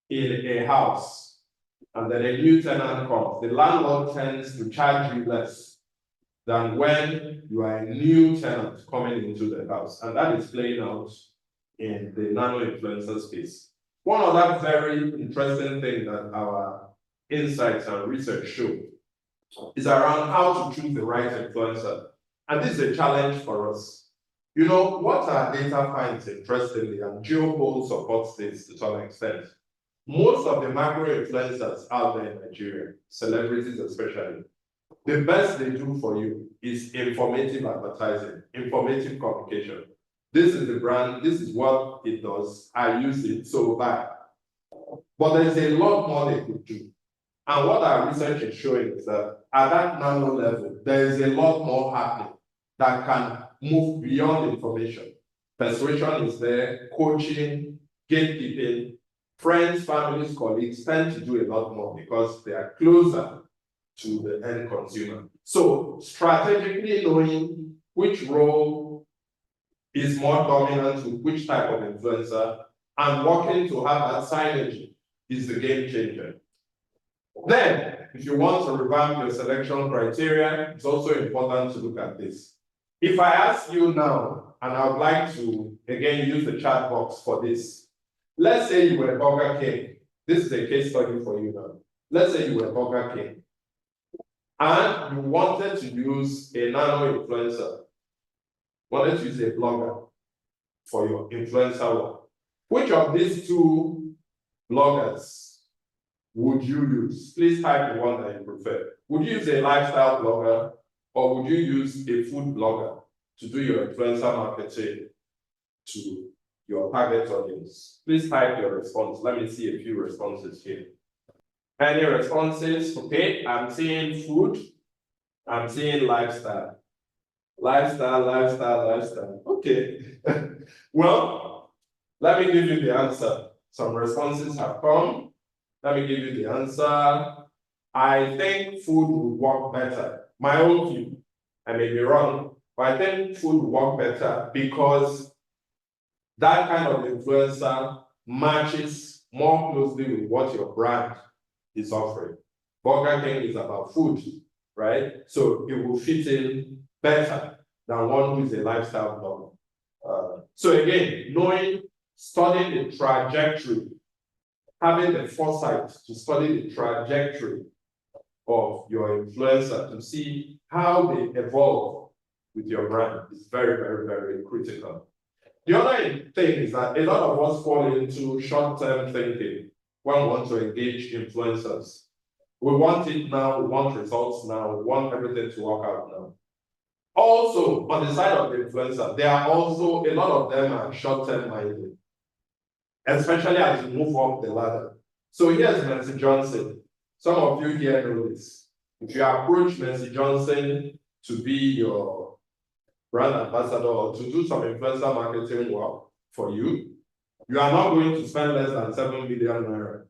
in a house and then a new tenant comes, the landlord tends to charge you less than when you are a new tenant coming into the house. And that is playing out in the nano-influencer space. One other very interesting thing that our insights and research show is around how to choose the right influencer. And this is a challenge for us. You know, what our data finds interestingly, and GeoPoll supports this to some extent, most of the macro influencers out there in Nigeria, celebrities especially, the best they do for you is informative advertising, informative communication. This is the brand, this is what it does, I use it, so buy. But there's a lot more they could do. And what our research is showing is that at that nano level, there is a lot more happening that can move beyond information. Persuasion is there, coaching, gatekeeping, friends, families, colleagues tend to do a lot more because they are closer to the end consumer. So strategically knowing which role is more dominant with which type of influencer and working to have that synergy is the game changer. Then, if you want to revamp your selection criteria, it's also important to look at this. If I ask you now, and I would like to, again, use the chat box for this. Let's say you were Burger King. This is a case study for you now. Let's say you were Burger King. And you wanted to use a nano influencer, wanted to use a blogger for your influencer work. Which of these two bloggers would you use? Please type the one that you prefer. Would you use a lifestyle blogger or would you use a food blogger to do your influencer marketing to your target audience? Please type your response. Let me see a few responses here. Any responses? Okay, I'm seeing food. I'm seeing lifestyle. Lifestyle. Okay. Well, let me give you the answer. Some responses have come. Let me give you the answer. I think food would work better. My own view. I may be wrong, but I think food would work better because that kind of influencer matches more closely with what your brand is offering. Burger King is about food, right? So it will fit in better than one who is a lifestyle blogger. So again, studying the trajectory, having the foresight to study the trajectory of your influencer to see how they evolve with your brand is very, very, very critical. The other thing is that a lot of us fall into short-term thinking when we want to engage influencers. We want it now, we want results now, we want everything to work out now. Also, on the side of the influencer, there are also, a lot of them are short-term minded, especially as you move up the ladder. So here's Mercy Johnson. Some of you here know this. If you approach Mercy Johnson to be your brand ambassador or to do some influencer marketing work for you, you are not going to spend less than 7 million naira.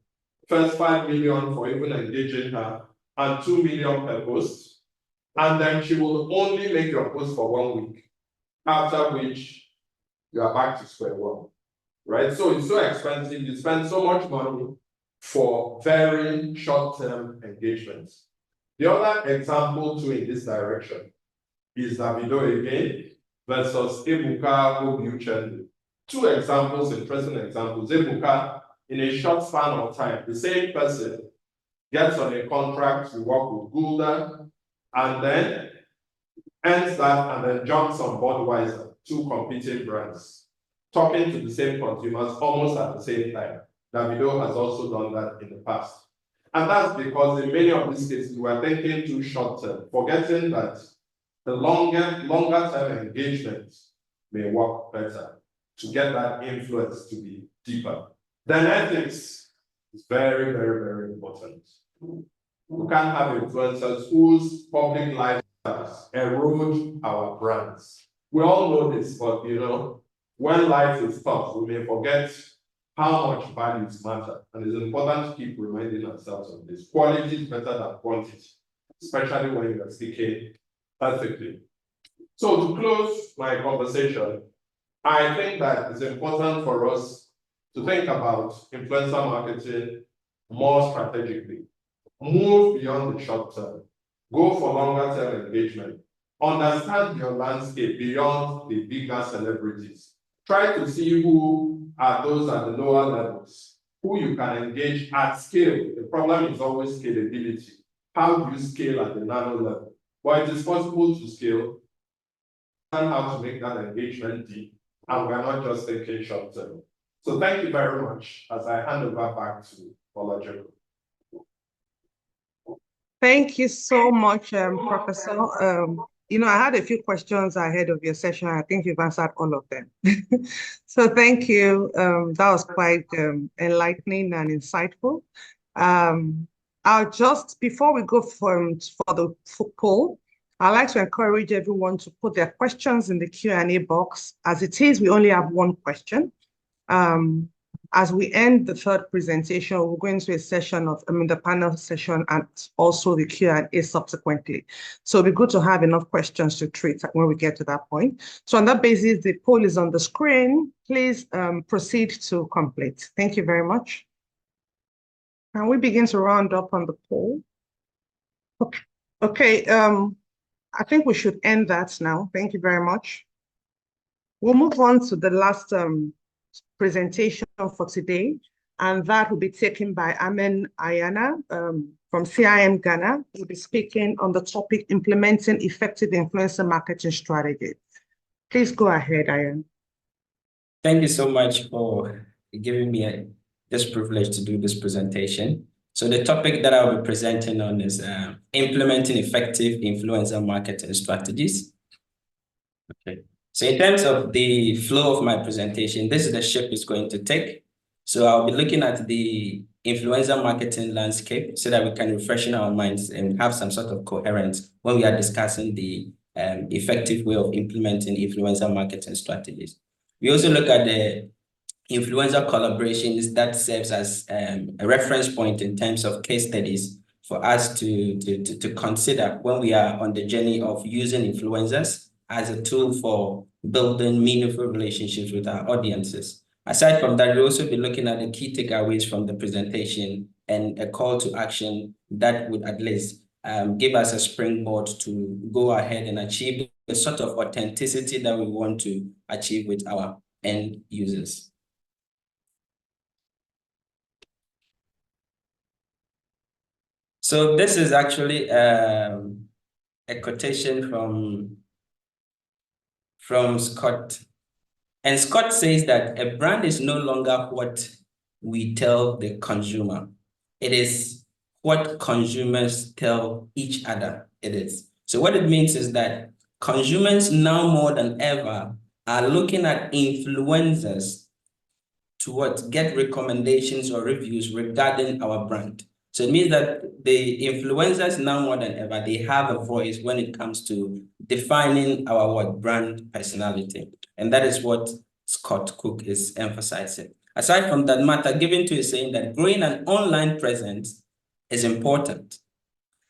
First 5 million for even engaging her and 2 million per post. And then she will only make your post for 1 week, after which you are back to square one, right? So it's so expensive, you spend so much money for very short-term engagements. The other example too in this direction is Davido again versus Ebuka Obiuchendu. Two examples, interesting examples. Ebuka, in a short span of time, the same person gets on a contract to work with Gulda and then ends that and then jumps on Budweiser, two competing brands, talking to the same consumers almost at the same time. Davido has also done that in the past. And that's because in many of these cases, we're thinking too short term, forgetting that the longer term engagement may work better to get that influence to be deeper. Then ethics is very, very, very important. We can't have influencers whose public lifestyles erode our brands. We all know this, but when life is tough, we may forget how much values matter. And it's important to keep reminding ourselves of this. Quality is better than quantity, especially when you're speaking ethically. So to close my conversation, I think that it's important for us to think about influencer marketing more strategically. Move beyond the short term. Go for longer term engagement. Understand your landscape beyond the bigger celebrities. Try to see who are those at the lower levels, who you can engage at scale. The problem is always scalability. How do you scale at the nano level? But it is possible to scale and how to make that engagement deep. And we're not just thinking short term. So thank you very much as I hand over back to Olajuwon. Thank you so much, Professor. I had a few questions ahead of your session. I think you've answered all of them. So thank you. That was quite enlightening and insightful. I'll just, before we go for the poll, I'd like to encourage everyone to put their questions in the Q&A box. As it is, we only have one question. As we end the third presentation, we'll go into a session of, the panel session and also the Q&A subsequently. So it'll be good to have enough questions to treat when we get to that point. So on that basis, the poll is on the screen. Please proceed to complete. Thank you very much. Can we begin to round up on the poll? Okay. I think we should end that now. Thank you very much. We'll move on to the last presentation for today, and that will be taken by Amen Ayana from CIM Ghana. We'll be speaking on the topic implementing effective influencer marketing strategy. Please go ahead, Ayana. Thank you so much for giving me this privilege to do this presentation. So the topic that I'll be presenting on is implementing effective influencer marketing strategies. Okay. So in terms of the flow of my presentation, this is the shape it's going to take. So I'll be looking at the influencer marketing landscape so that we can refresh our minds and have some sort of coherence when we are discussing the effective way of implementing influencer marketing strategies. We also look at the influencer collaborations that serves as a reference point in terms of case studies for us to consider when we are on the journey of using influencers as a tool for building meaningful relationships with our audiences. Aside from that, we'll also be looking at the key takeaways from the presentation and a call to action that would at least give us a springboard to go ahead and achieve the sort of authenticity that we want to achieve with our end users. So this is actually a quotation from Scott. And Scott says that a brand is no longer what we tell the consumer. It is what consumers tell each other it is. So what it means is that consumers now more than ever are looking at influencers to get recommendations or reviews regarding our brand. So it means that the influencers now more than ever, they have a voice when it comes to defining our brand personality. And that is what Scott Cook is emphasizing. Aside from that matter, given to is saying that growing an online presence is important,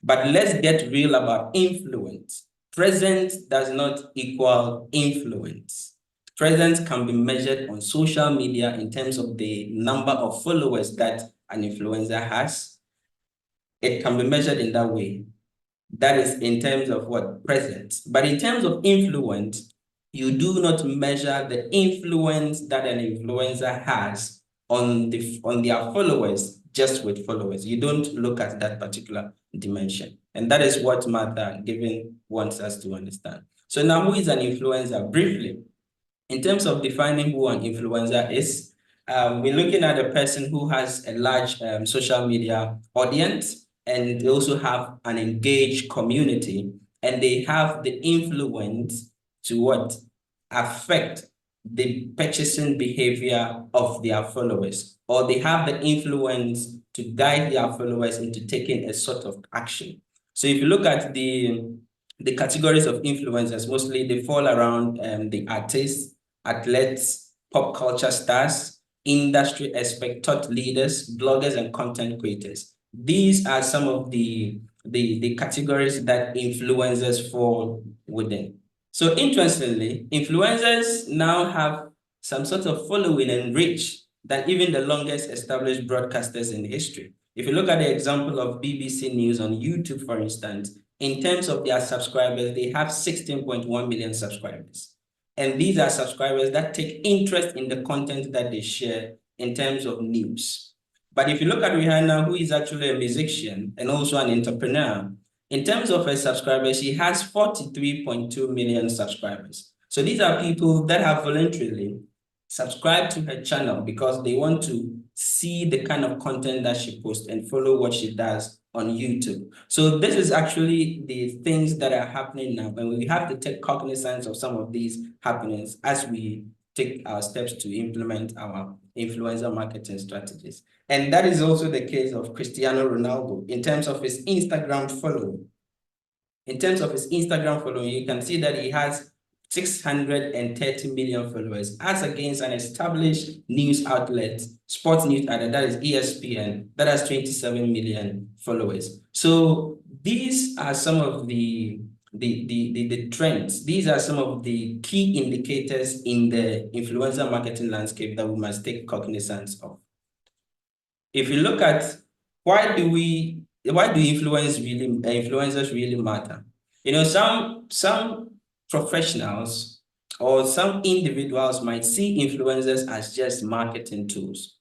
but let's get real about influence. Presence does not equal influence. Presence can be measured on social media in terms of the number of followers that an influencer has, it can be measured in that way. That is in terms of what? Presence. But in terms of influence, you do not measure the influence that an influencer has on their followers just with followers. You don't look at that particular dimension. And that is what Martha Given wants us to understand. So now, who is an influencer? Briefly, in terms of defining who an influencer is, we're looking at a person who has a large social media audience, and they also have an engaged community, and they have the influence to what? Affect the purchasing behavior of their followers, or they have the influence to guide their followers into taking a sort of action. So if you look at the categories of influencers, mostly they fall around the artists, athletes, pop culture stars, industry expert, thought leaders, bloggers, and content creators. These are some of the categories that influencers fall within. So interestingly, influencers now have some sort of following and reach than even the longest established broadcasters in history. If you look at the example of BBC News on YouTube, for instance, in terms of their subscribers, they have 16.1 million subscribers. And these are subscribers that take interest in the content that they share in terms of news. But if you look at Rihanna, who is actually a musician and also an entrepreneur, in terms of her subscribers, she has 43.2 million subscribers. So these are people that have voluntarily subscribed to her channel because they want to see the kind of content that she posts and follow what she does on YouTube. So this is actually the things that are happening now, and we have to take cognizance of some of these happenings as we take our steps to implement our influencer marketing strategies. And that is also the case of Cristiano Ronaldo in terms of his Instagram following. In terms of his Instagram following, you can see that he has 630 million followers, as against an established news outlet, sports news outlet, that is ESPN, that has 27 million followers. So these are some of the trends. These are some of the key indicators in the influencer marketing landscape that we must take cognizance of. If you look at why do influencers really matter? You know, some professionals or some individuals might see influencers as just marketing tools.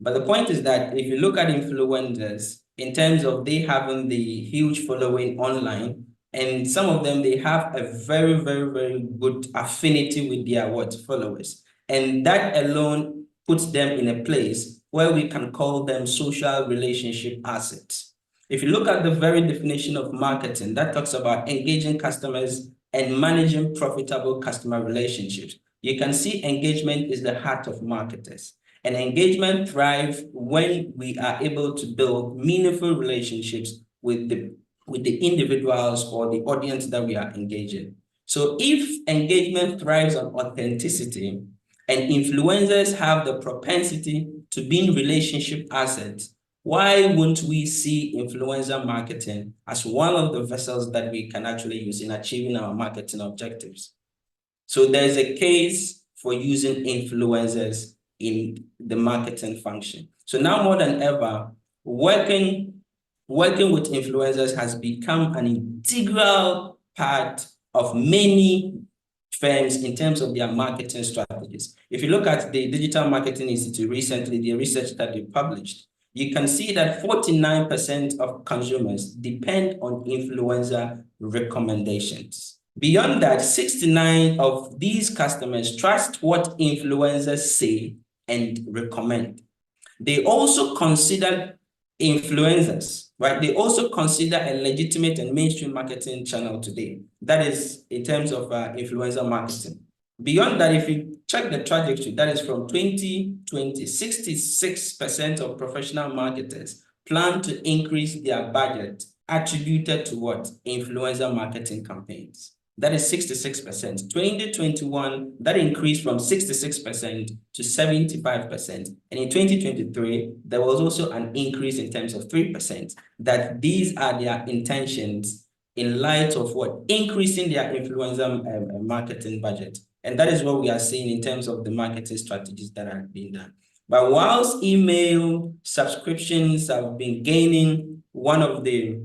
But the point is that if you look at influencers in terms of they having the huge following online, and some of them, they have a very, very, very good affinity with their followers. And that alone puts them in a place where we can call them social relationship assets. If you look at the very definition of marketing, that talks about engaging customers and managing profitable customer relationships, you can see engagement is the heart of marketers. And engagement thrives when we are able to build meaningful relationships with the individuals or the audience that we are engaging. So if engagement thrives on authenticity and influencers have the propensity to be relationship assets, why won't we see influencer marketing as one of the vessels that we can actually use in achieving our marketing objectives? So there's a case for using influencers in the marketing function. So now more than ever, working with influencers has become an integral part of many firms in terms of their marketing strategies. If you look at the Digital Marketing Institute recently, the research that they published, you can see that 49% of consumers depend on influencer recommendations. Beyond that, 69% of these customers trust what influencers say and recommend. They also consider influencers, right? They also consider a legitimate and mainstream marketing channel today. That is in terms of influencer marketing. Beyond that, if you check the trajectory, that is from 2020, 66% of professional marketers plan to increase their budget attributed to what? Influencer marketing campaigns. That is 66%. 2021, that increased from 66% to 75%. And in 2023, there was also an increase in terms of 3%. That these are their intentions in light of what? Increasing their influencer marketing budget. And that is what we are seeing in terms of the marketing strategies that are being done. But whilst email subscriptions have been gaining one of the,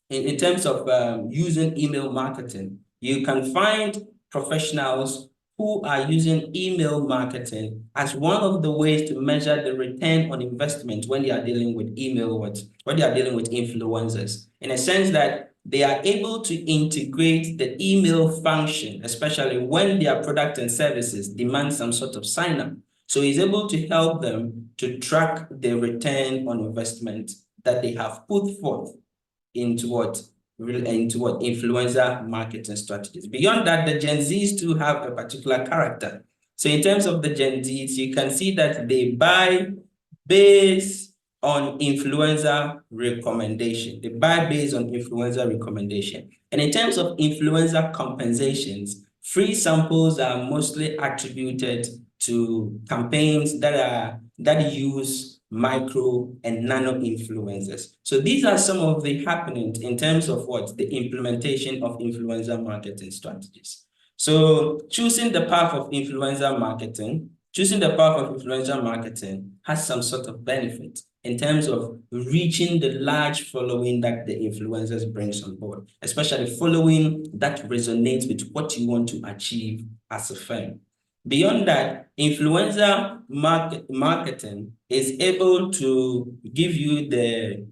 in terms of using email marketing, you can find professionals who are using email marketing as one of the ways to measure the return on investment when they are dealing with when they are dealing with influencers, in a sense that they are able to integrate the email function, especially when their product and services demand some sort of sign-up. So it's able to help them to track the return on investment that they have put forth into influencer marketing strategies. Beyond that, the Gen Zs too have a particular character. So in terms of the Gen Zs, you can see that they buy based on influencer recommendation. They buy based on influencer recommendation. And in terms of influencer compensations, free samples are mostly attributed to campaigns that use micro and nano influencers. So these are some of the happenings in terms of the implementation of influencer marketing strategies. So choosing the path of influencer marketing has some sort of benefit in terms of reaching the large following that the influencers brings on board, especially following that resonates with what you want to achieve as a firm. Beyond that, influencer marketing is able to give you the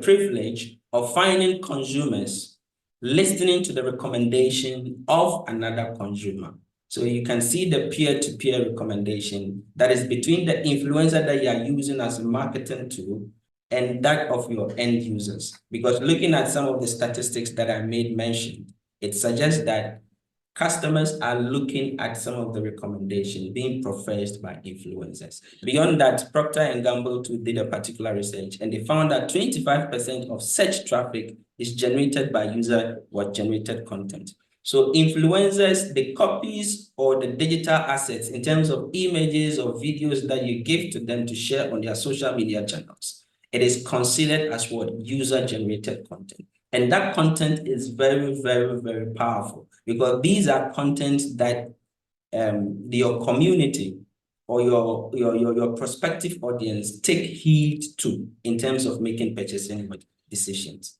privilege of finding consumers listening to the recommendation of another consumer. So you can see the peer-to-peer recommendation that is between the influencer that you are using as a marketing tool and that of your end users. Because looking at some of the statistics that I made mention, it suggests that customers are looking at some of the recommendations being professed by influencers. Beyond that, Procter & Gamble too did a particular research, and they found that 25% of search traffic is generated by user-generated content. So influencers, the copies or the digital assets in terms of images or videos that you give to them to share on their social media channels, it is considered as user-generated content. And that content is very, very, very powerful because these are content that your community or your prospective audience take heed to in terms of making purchasing decisions.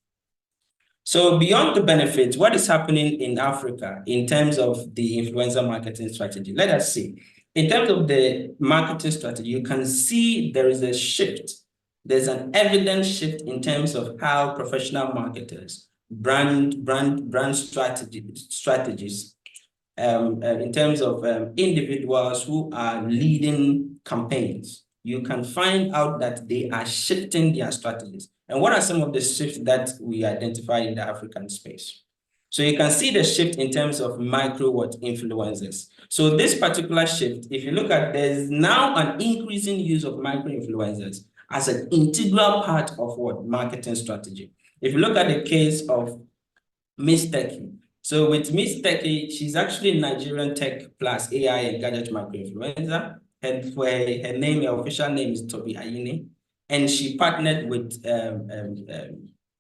So beyond the benefits, what is happening in Africa in terms of the influencer marketing strategy? Let us see. In terms of the marketing strategy, you can see there is a shift. There's an evident shift in terms of how professional marketers brand strategies in terms of individuals who are leading campaigns. You can find out that they are shifting their strategies. And what are some of the shifts that we identify in the African space? So you can see the shift in terms of micro influencers. So this particular shift, if you look at, there's now an increasing use of micro influencers as an integral part of marketing strategy. If you look at the case of Miss Techie, so with Miss Techie, she's actually a Nigerian tech plus AI and gadget micro influencer. And for her name, her official name is Toby Ayine. And she partnered with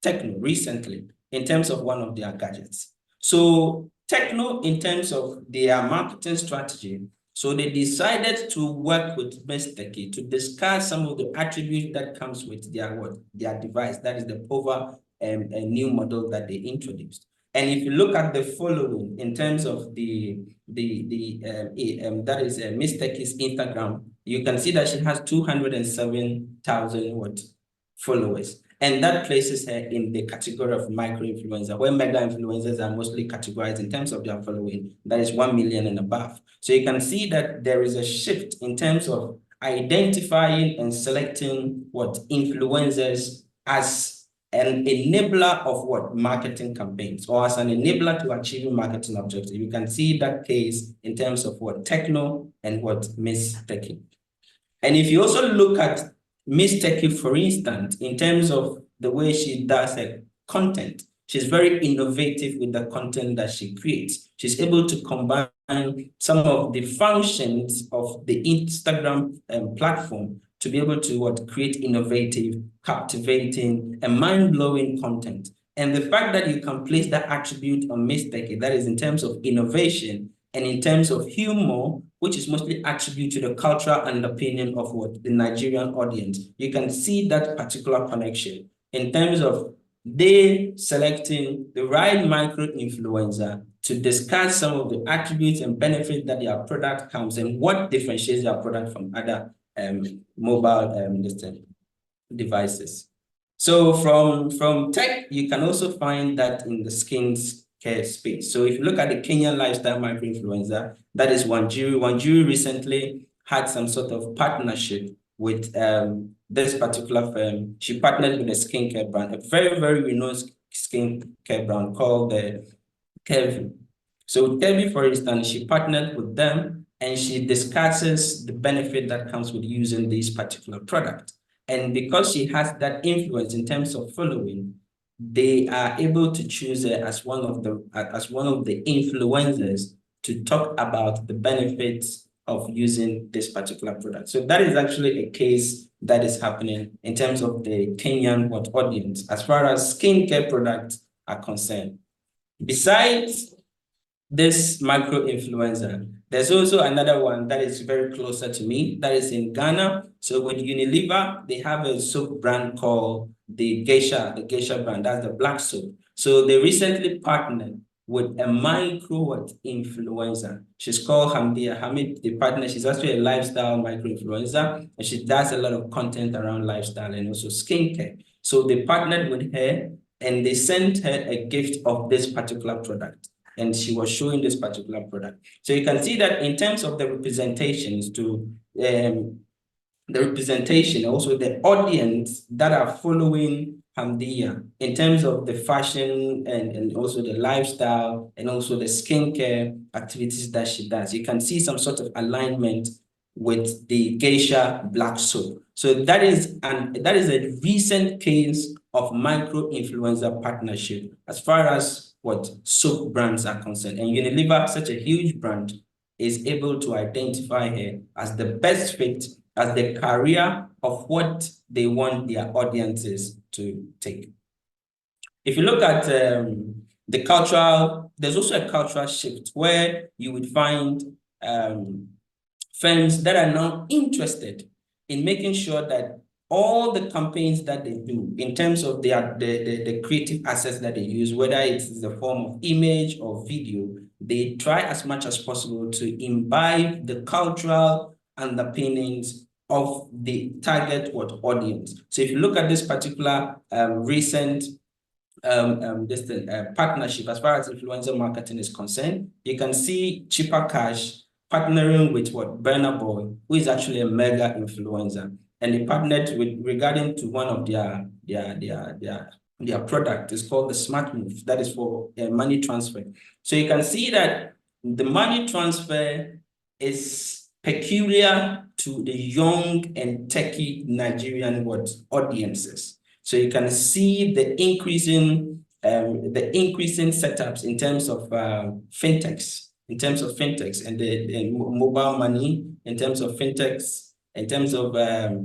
Techno recently in terms of one of their gadgets. So Techno, in terms of their marketing strategy, so they decided to work with Miss Techie to discuss some of the attributes that comes with their device. That is the POVA new model that they introduced. And if you look at the following in terms of that is Miss Techie's Instagram, you can see that she has 207,000 followers. And that places her in the category of micro-influencer, where mega-influencers are mostly categorized in terms of their following. That is 1 million and above. So you can see that there is a shift in terms of identifying and selecting influencers as an enabler of marketing campaigns, or as an enabler to achieving marketing objectives. You can see that case in terms of Techno and Miss Techie. And if you also look at Miss Techie, for instance, in terms of the way she does her content, she's very innovative with the content that she creates. She's able to combine some of the functions of the Instagram platform to be able to create innovative, captivating, and mind-blowing content. And the fact that you can place that attribute on Miss Techie, that is in terms of innovation, and in terms of humor, which is mostly attributed to the cultural underpinning of what the Nigerian audience. You can see that particular connection in terms of they selecting the right micro-influencer to discuss some of the attributes and benefits that their product comes and what differentiates their product from other mobile devices. So from tech, you can also find that in the skincare space. So if you look at the Kenyan lifestyle micro-influencer, that is Wanjiru. Wanjiru recently had some sort of partnership with this particular firm. She partnered with a skincare brand, a very, very renowned skincare brand called Kevin. So Kevin, for instance, she partnered with them and she discusses the benefit that comes with using this particular product. And because she has that influence in terms of following, they are able to choose her as one of the influencers to talk about the benefits of using this particular product. So that is actually a case that is happening in terms of the Kenyan audience as far as skincare products are concerned. Besides this micro-influencer, there's also another one that is very closer to me, that is in Ghana. So with Unilever, they have a soap brand called the Geisha brand, that's the black soap. So they recently partnered with a micro-influencer. She's called Hamid, the partner. She's actually a lifestyle micro-influencer, and she does a lot of content around lifestyle and also skincare. So they partnered with her and they sent her a gift of this particular product. And she was showing this particular product. So you can see that in terms of the representations to the representation, also the audience that are following Hamdia in terms of the fashion and also the lifestyle and also the skincare activities that she does. You can see some sort of alignment with the Geisha black soap. So that is a recent case of micro-influencer partnership as far as what soap brands are concerned. And Unilever, such a huge brand, is able to identify her as the best fit, as the carrier of what they want their audiences to take. If you look at the cultural, there's also a cultural shift where you would find firms that are now interested in making sure that all the campaigns that they do in terms of the creative assets that they use, whether it's the form of image or video, they try as much as possible to imbibe the cultural underpinnings of the target audience. So if you look at this particular recent partnership as far as influencer marketing is concerned, you can see Cheaper Cash partnering with Burna Boy, who is actually a mega influencer. And they partnered with regarding to one of their product. It's called the Smart Move. That is for money transfer. So you can see that the money transfer is peculiar to the young and techie Nigerian audiences. So you can see the increasing setups in terms of fintechs, and the mobile money, in terms of fintechs, in terms of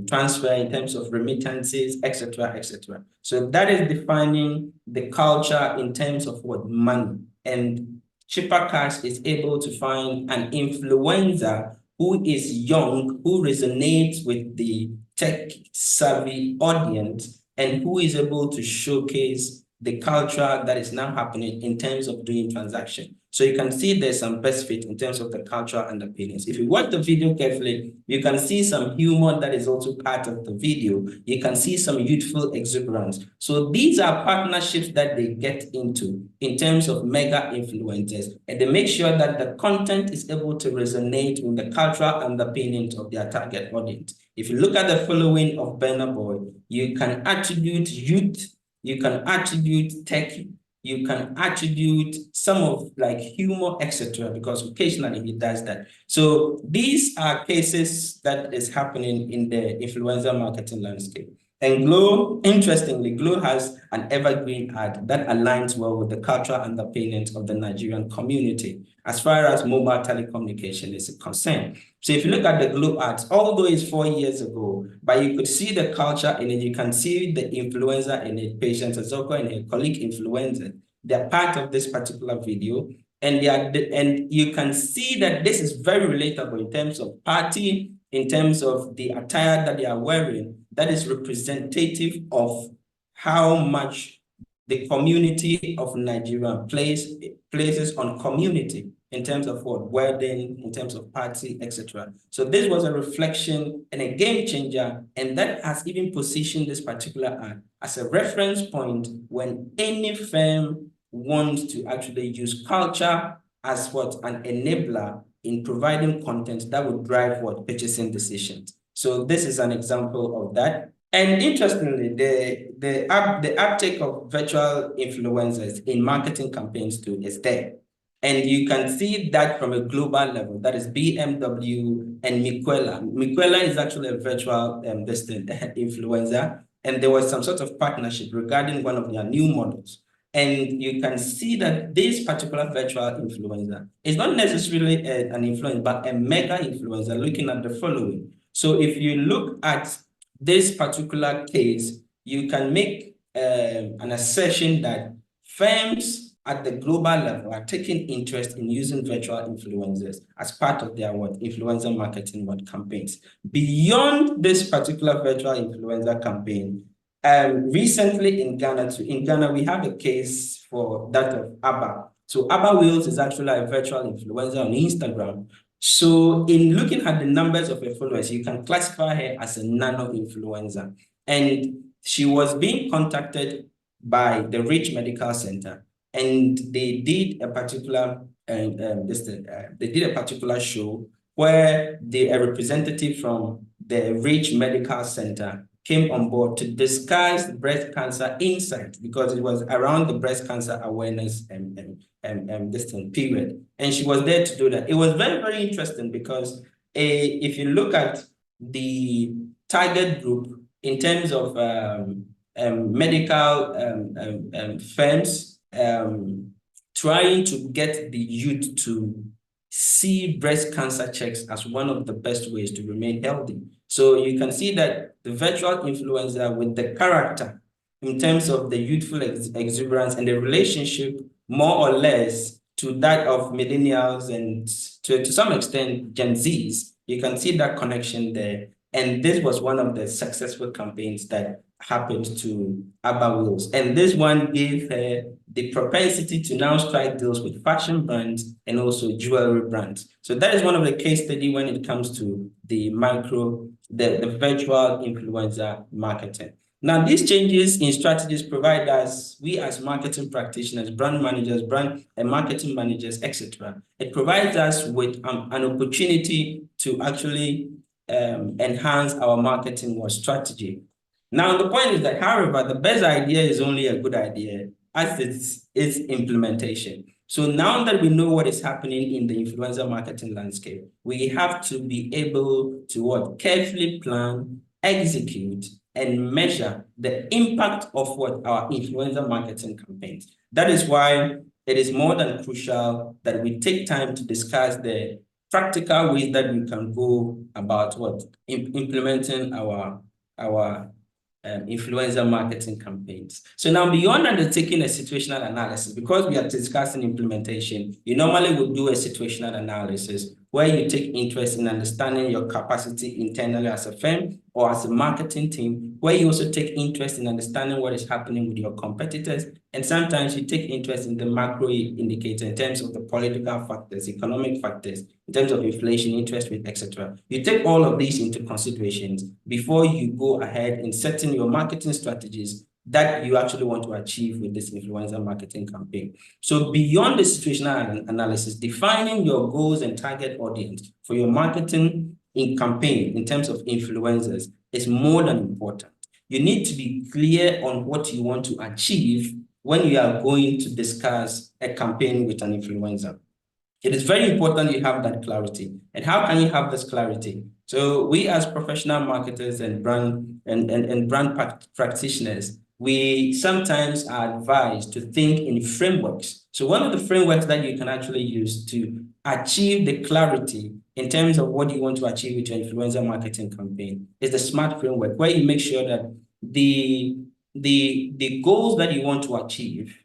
transfer, in terms of remittances, etc., etc. So that is defining the culture in terms of money. And Cheaper Cash is able to find an influencer who is young, who resonates with the tech-savvy audience, and who is able to showcase the culture that is now happening in terms of doing transaction. So you can see there's some best fit in terms of the culture and opinions. If you watch the video carefully, you can see some humor that is also part of the video. You can see some youthful exuberance. So these are partnerships that they get into in terms of mega influencers, and they make sure that the content is able to resonate with the cultural underpinnings of their target audience. If you look at the following of Burna Boy, you can attribute youth, you can attribute tech, you can attribute some of humor, etc., because occasionally he does that. So these are cases that is happening in the influencer marketing landscape. And Glow, interestingly, Glow has an evergreen ad that aligns well with the cultural underpinnings of the Nigerian community as far as mobile telecommunication is concerned. So if you look at the Glow ads, although it's 4 years ago, but you could see the culture in it, you can see the influencer in it, Patience Azoko and her colleague influencer. They're part of this particular video. And and you can see that this is very relatable in terms of party, in terms of the attire that they are wearing, that is representative of how much the community of Nigeria places on community in terms of what wedding, in terms of party, etc. So this was a reflection and a game changer, and that has even positioned this particular ad as a reference point when any firm wants to actually use culture as what an enabler in providing content that would drive what purchasing decisions. So this is an example of that. And interestingly, the uptake of virtual influencers in marketing campaigns too is there. And you can see that from a global level. That is BMW and Miquela. Miquela is actually a virtual influencer. And there was some sort of partnership regarding one of their new models. And you can see that this particular virtual influencer is not necessarily an influencer, but a mega influencer, looking at the following. So if you look at this particular case, you can make an assertion that firms at the global level are taking interest in using virtual influencers as part of their influencer marketing campaigns. Beyond this particular virtual influencer campaign, recently in Ghana, we have a case for that of Abba. So Abba Wheels is actually a virtual influencer on Instagram. So in looking at the numbers of her followers, you can classify her as a nano influencer. And she was being contacted by the Rich Medical Center, and they did a particular show where a representative from the Rich Medical Center came on board to discuss breast cancer insight, because it was around the breast cancer awareness period. And she was there to do that. It was very, very interesting because if you look at the target group in terms of medical firms trying to get the youth to see breast cancer checks as one of the best ways to remain healthy. So you can see that the virtual influencer with the character in terms of the youthful exuberance and the relationship more or less to that of millennials and to some extent Gen Zs, you can see that connection there. And this was one of the successful campaigns that happened to Abba Wheels. And this one gave her the propensity to now strike deals with fashion brands and also jewelry brands. So that is one of the case studies when it comes to the virtual influencer marketing. Now, these changes in strategies provide us, we as marketing practitioners, brand managers, brand and marketing managers, etc. It provides us with an opportunity to actually enhance our marketing strategy. Now, the point is that, however, the best idea is only a good idea as its implementation. So now that we know what is happening in the influencer marketing landscape, we have to be able to carefully plan, execute, and measure the impact of our influencer marketing campaigns. That is why it is more than crucial that we take time to discuss the practical ways that we can go about implementing our influencer marketing campaigns. So now, beyond undertaking a situational analysis, because we are discussing implementation, you normally would do a situational analysis where you take interest in understanding your capacity internally as a firm or as a marketing team, where you also take interest in understanding what is happening with your competitors. And sometimes you take interest in the macro indicator in terms of the political factors, economic factors, in terms of inflation, interest rate, etc. You take all of these into considerations before you go ahead in setting your marketing strategies that you actually want to achieve with this influencer marketing campaign. So beyond the situational analysis, defining your goals and target audience for your marketing campaign in terms of influencers is more than important. You need to be clear on what you want to achieve when you are going to discuss a campaign with an influencer. It is very important you have that clarity. And how can you have this clarity? So we as professional marketers and brand practitioners, we sometimes are advised to think in frameworks. So one of the frameworks that you can actually use to achieve the clarity in terms of what you want to achieve with your influencer marketing campaign is the SMART framework, where you make sure that the goals that you want to achieve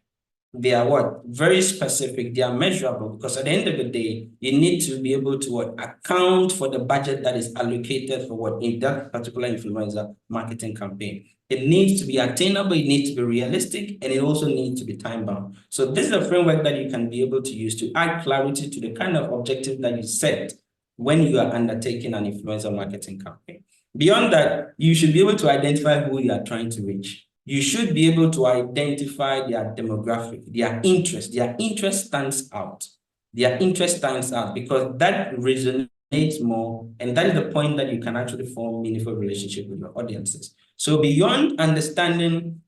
They are what? Very specific. They are measurable, because at the end of the day, you need to be able to account for the budget that is allocated for what in that particular influencer marketing campaign. It needs to be attainable, it needs to be realistic, and it also needs to be time-bound. So this is a framework that you can be able to use to add clarity to the kind of objective that you set when you are undertaking an influencer marketing campaign. Beyond that, you should be able to identify who you are trying to reach. You should be able to identify their demographic, their interest. Their interest stands out. Their interest stands out because that resonates more, and that is the point that you can actually form meaningful relationship with your audiences. So beyond understanding,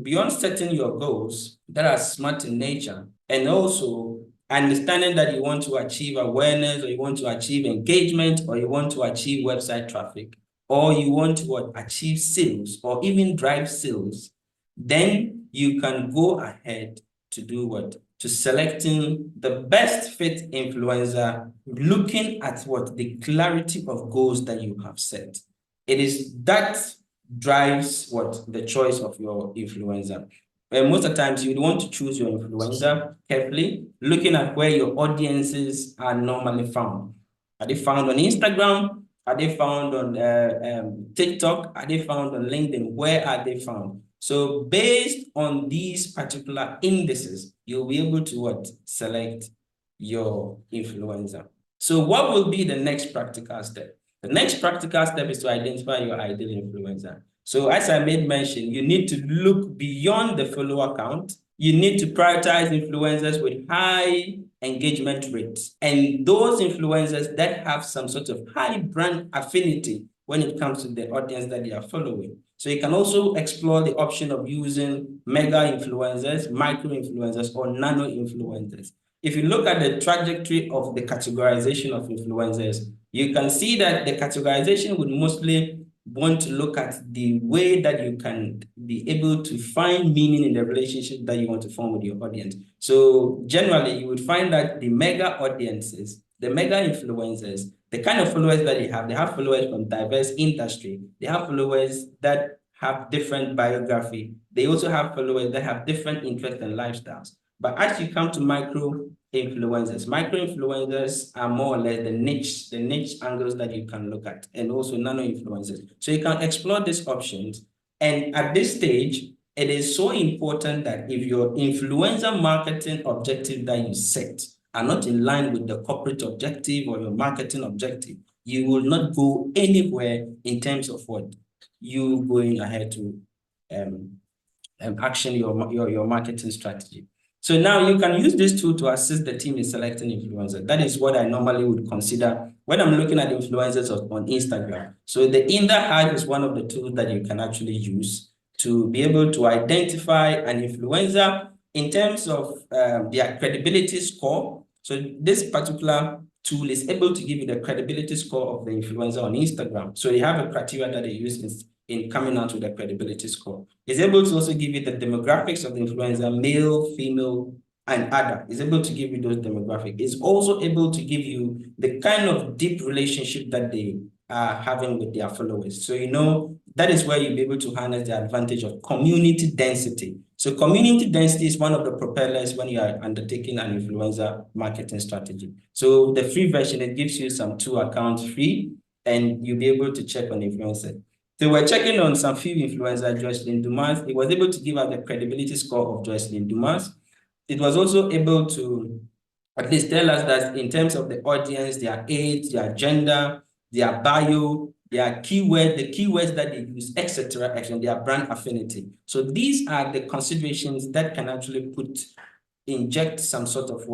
beyond setting your goals that are smart in nature, and also understanding that you want to achieve awareness, or you want to achieve engagement, or you want to achieve website traffic, or you want to achieve sales or even drive sales, then you can go ahead to do what? To selecting the best fit influencer, looking at what? The clarity of goals that you have set. It is that drives what? The choice of your influencer. And most of the times you want to choose your influencer carefully, looking at where your audiences are normally found. Are they found on Instagram? Are they found on TikTok? Are they found on LinkedIn? Where are they found? So based on these particular indices, you'll be able to what? Select your influencer. So what will be the next practical step? The next practical step is to identify your ideal influencer. So as I made mention, you need to look beyond the follower count. You need to prioritize influencers with high engagement rates, and those influencers that have some sort of high brand affinity when it comes to the audience that they are following. So you can also explore the option of using mega influencers, micro influencers, or nano influencers. If you look at the trajectory of the categorization of influencers, you can see that the categorization would mostly want to look at the way that you can be able to find meaning in the relationship that you want to form with your audience. So generally, you would find that the mega audiences, the mega influencers, the kind of followers that they have followers from diverse industry. They have followers that have different biography. They also have followers that have different interests and lifestyles. But as you come to micro influencers are more or less the niche angles that you can look at, and also nano influencers. So you can explore these options. And at this stage, it is so important that if your influencer marketing objective that you set are not in line with the corporate objective or your marketing objective, you will not go anywhere in terms of what you going ahead to action your marketing strategy. So now you can use this tool to assist the team in selecting influencers. That is what I normally would consider when I'm looking at influencers on Instagram. So the IndaHive is one of the tools that you can actually use to be able to identify an influencer in terms of their credibility score. So this particular tool is able to give you the credibility score of the influencer on Instagram. So they have a criteria that they use in coming out with a credibility score. It's able to also give you the demographics of the influencer, male, female, and other. It's able to give you those demographics. It's also able to give you the kind of deep relationship that they are having with their followers. So, that is where you'll be able to harness the advantage of community density. So community density is one of the propellers when you are undertaking an influencer marketing strategy. So the free version, it gives you some 2 accounts free, and you'll be able to check on influencer. So we're checking on some few influencers, Jocelyn Dumas. It was able to give us the credibility score of Jocelyn Dumas. It was also able to at least tell us that in terms of the audience, their age, their gender, their bio, their keyword, the keywords that they use, etc., and their brand affinity. So these are the considerations that can actually inject some sort of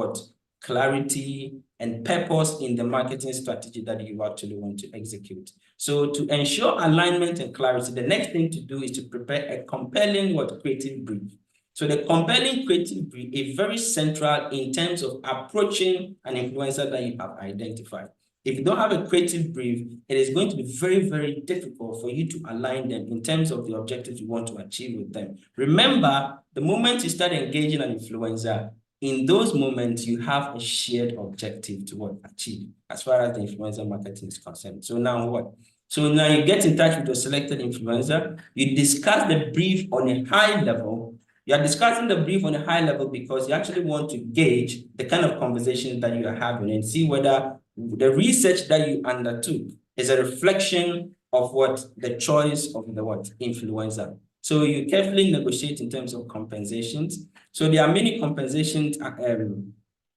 clarity and purpose in the marketing strategy that you actually want to execute. So to ensure alignment and clarity, the next thing to do is to prepare a compelling creative brief. So the compelling creative brief is very central in terms of approaching an influencer that you have identified. If you don't have a creative brief, it is going to be very, very difficult for you to align them in terms of the objectives you want to achieve with them. Remember, the moment you start engaging an influencer, in those moments, you have a shared objective to achieve as far as the influencer marketing is concerned. So now what? So now you get in touch with your selected influencer, you discuss the brief on a high level, You are discussing the brief on a high level because you actually want to gauge the kind of conversation that you are having and see whether the research that you undertook is a reflection of what the choice of the influencer. So you carefully negotiate in terms of compensations. So there are many compensation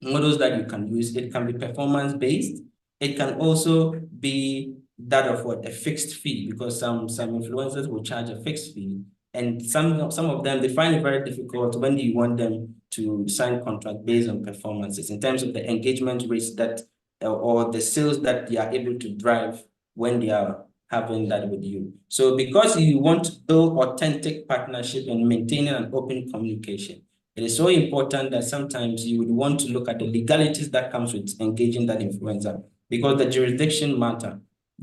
models that you can use. It can be performance-based. It can also be that of a fixed fee, because some influencers will charge a fixed fee. And some of them, they find it very difficult when you want them to sign contract based on performances in terms of the engagement rates that or the sales that they are able to drive when they are having that with you. So because you want to build authentic partnership and maintaining an open communication, it is so important that sometimes you would want to look at the legalities that comes with engaging that influencer, because the jurisdiction matter.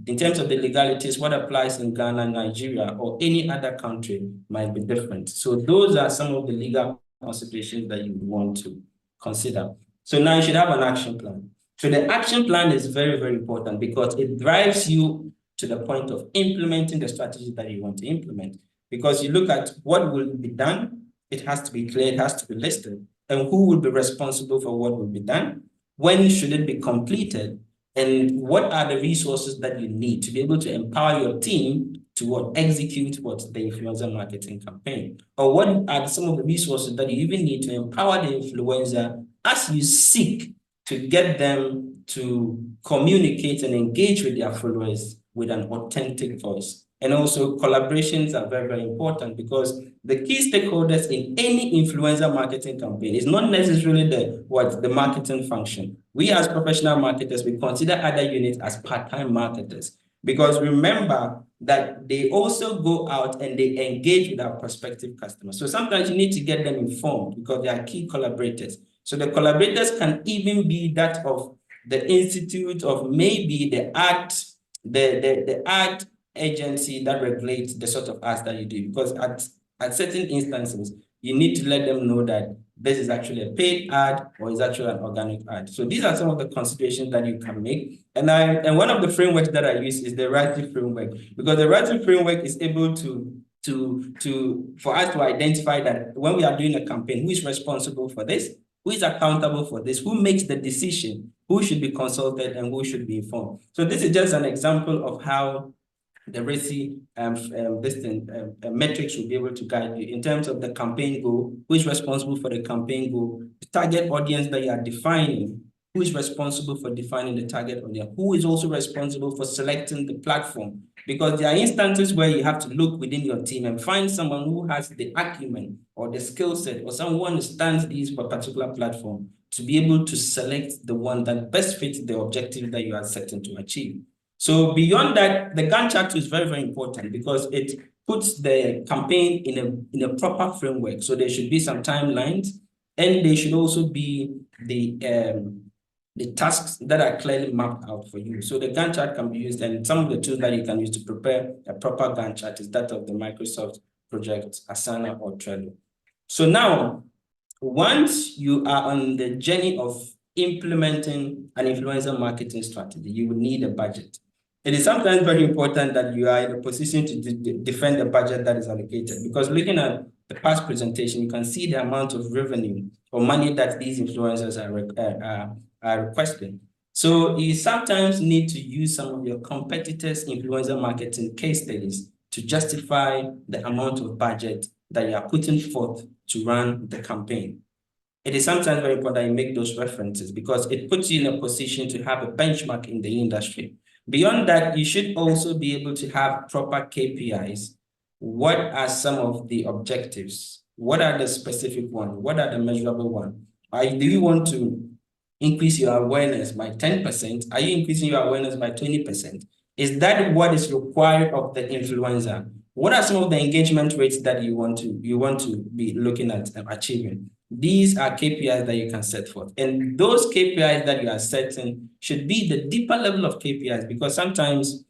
In terms of the legalities, what applies in Ghana, Nigeria, or any other country might be different. So those are some of the legal considerations that you want to consider. So now you should have an action plan. So the action plan is very, very important because it drives you to the point of implementing the strategy that you want to implement. Because you look at what will be done, it has to be clear, it has to be listed, and who will be responsible for what will be done, when should it be completed, and what are the resources that you need to be able to empower your team to execute the influencer marketing campaign? Or what are some of the resources that you even need to empower the influencer as you seek to get them to communicate and engage with their followers with an authentic voice? And also collaborations are very, very important, because the key stakeholders in any influencer marketing campaign is not necessarily the marketing function. We as professional marketers, we consider other units as part-time marketers, because remember that they also go out and they engage with our prospective customers. So sometimes you need to get them informed because they are key collaborators. So the collaborators can even be that of the institute, of maybe the art agency that regulates the sort of ads that you do, because at certain instances, you need to let them know that this is actually a paid ad or is actually an organic ad. So these are some of the considerations that you can make. And one of the frameworks that I use is the RATI framework, because the RATI framework is able for us to identify that when we are doing a campaign, who is responsible for this, who is accountable for this, who makes the decision, who should be consulted, and who should be informed. So this is just an example of how the RACI metrics will be able to guide you in terms of the campaign goal, who is responsible for the campaign goal, the target audience that you are defining, who is responsible for defining the target audience, who is also responsible for selecting the platform, because there are instances where you have to look within your team and find someone who has the acumen or the skill set, or someone who understands these for a particular platform to be able to select the one that best fits the objective that you are setting to achieve. So beyond that, the Gantt chart is very, very important because it puts the campaign in a proper framework. So there should be some timelines, and there should also be the tasks that are clearly mapped out for you. So the Gantt chart can be used, and some of the tools that you can use to prepare a proper Gantt chart is that of the Microsoft Project, Asana, or Trello. So now, once you are on the journey of implementing an influencer marketing strategy, you will need a budget. It is sometimes very important that you are in a position to defend the budget that is allocated, because looking at the past presentation, you can see the amount of revenue or money that these influencers are requesting. So you sometimes need to use some of your competitors' influencer marketing case studies to justify the amount of budget that you are putting forth to run the campaign. It is sometimes very important that you make those references because it puts you in a position to have a benchmark in the industry. Beyond that, you should also be able to have proper KPIs. What are some of the objectives? What are the specific ones? What are the measurable ones? Do you want to increase your awareness by 10%? Are you increasing your awareness by 20%? Is that what is required of the influencer? What are some of the engagement rates that you want to be looking at achieving? These are KPIs that you can set forth. And those KPIs that you are setting should be the deeper level of KPIs, because sometimes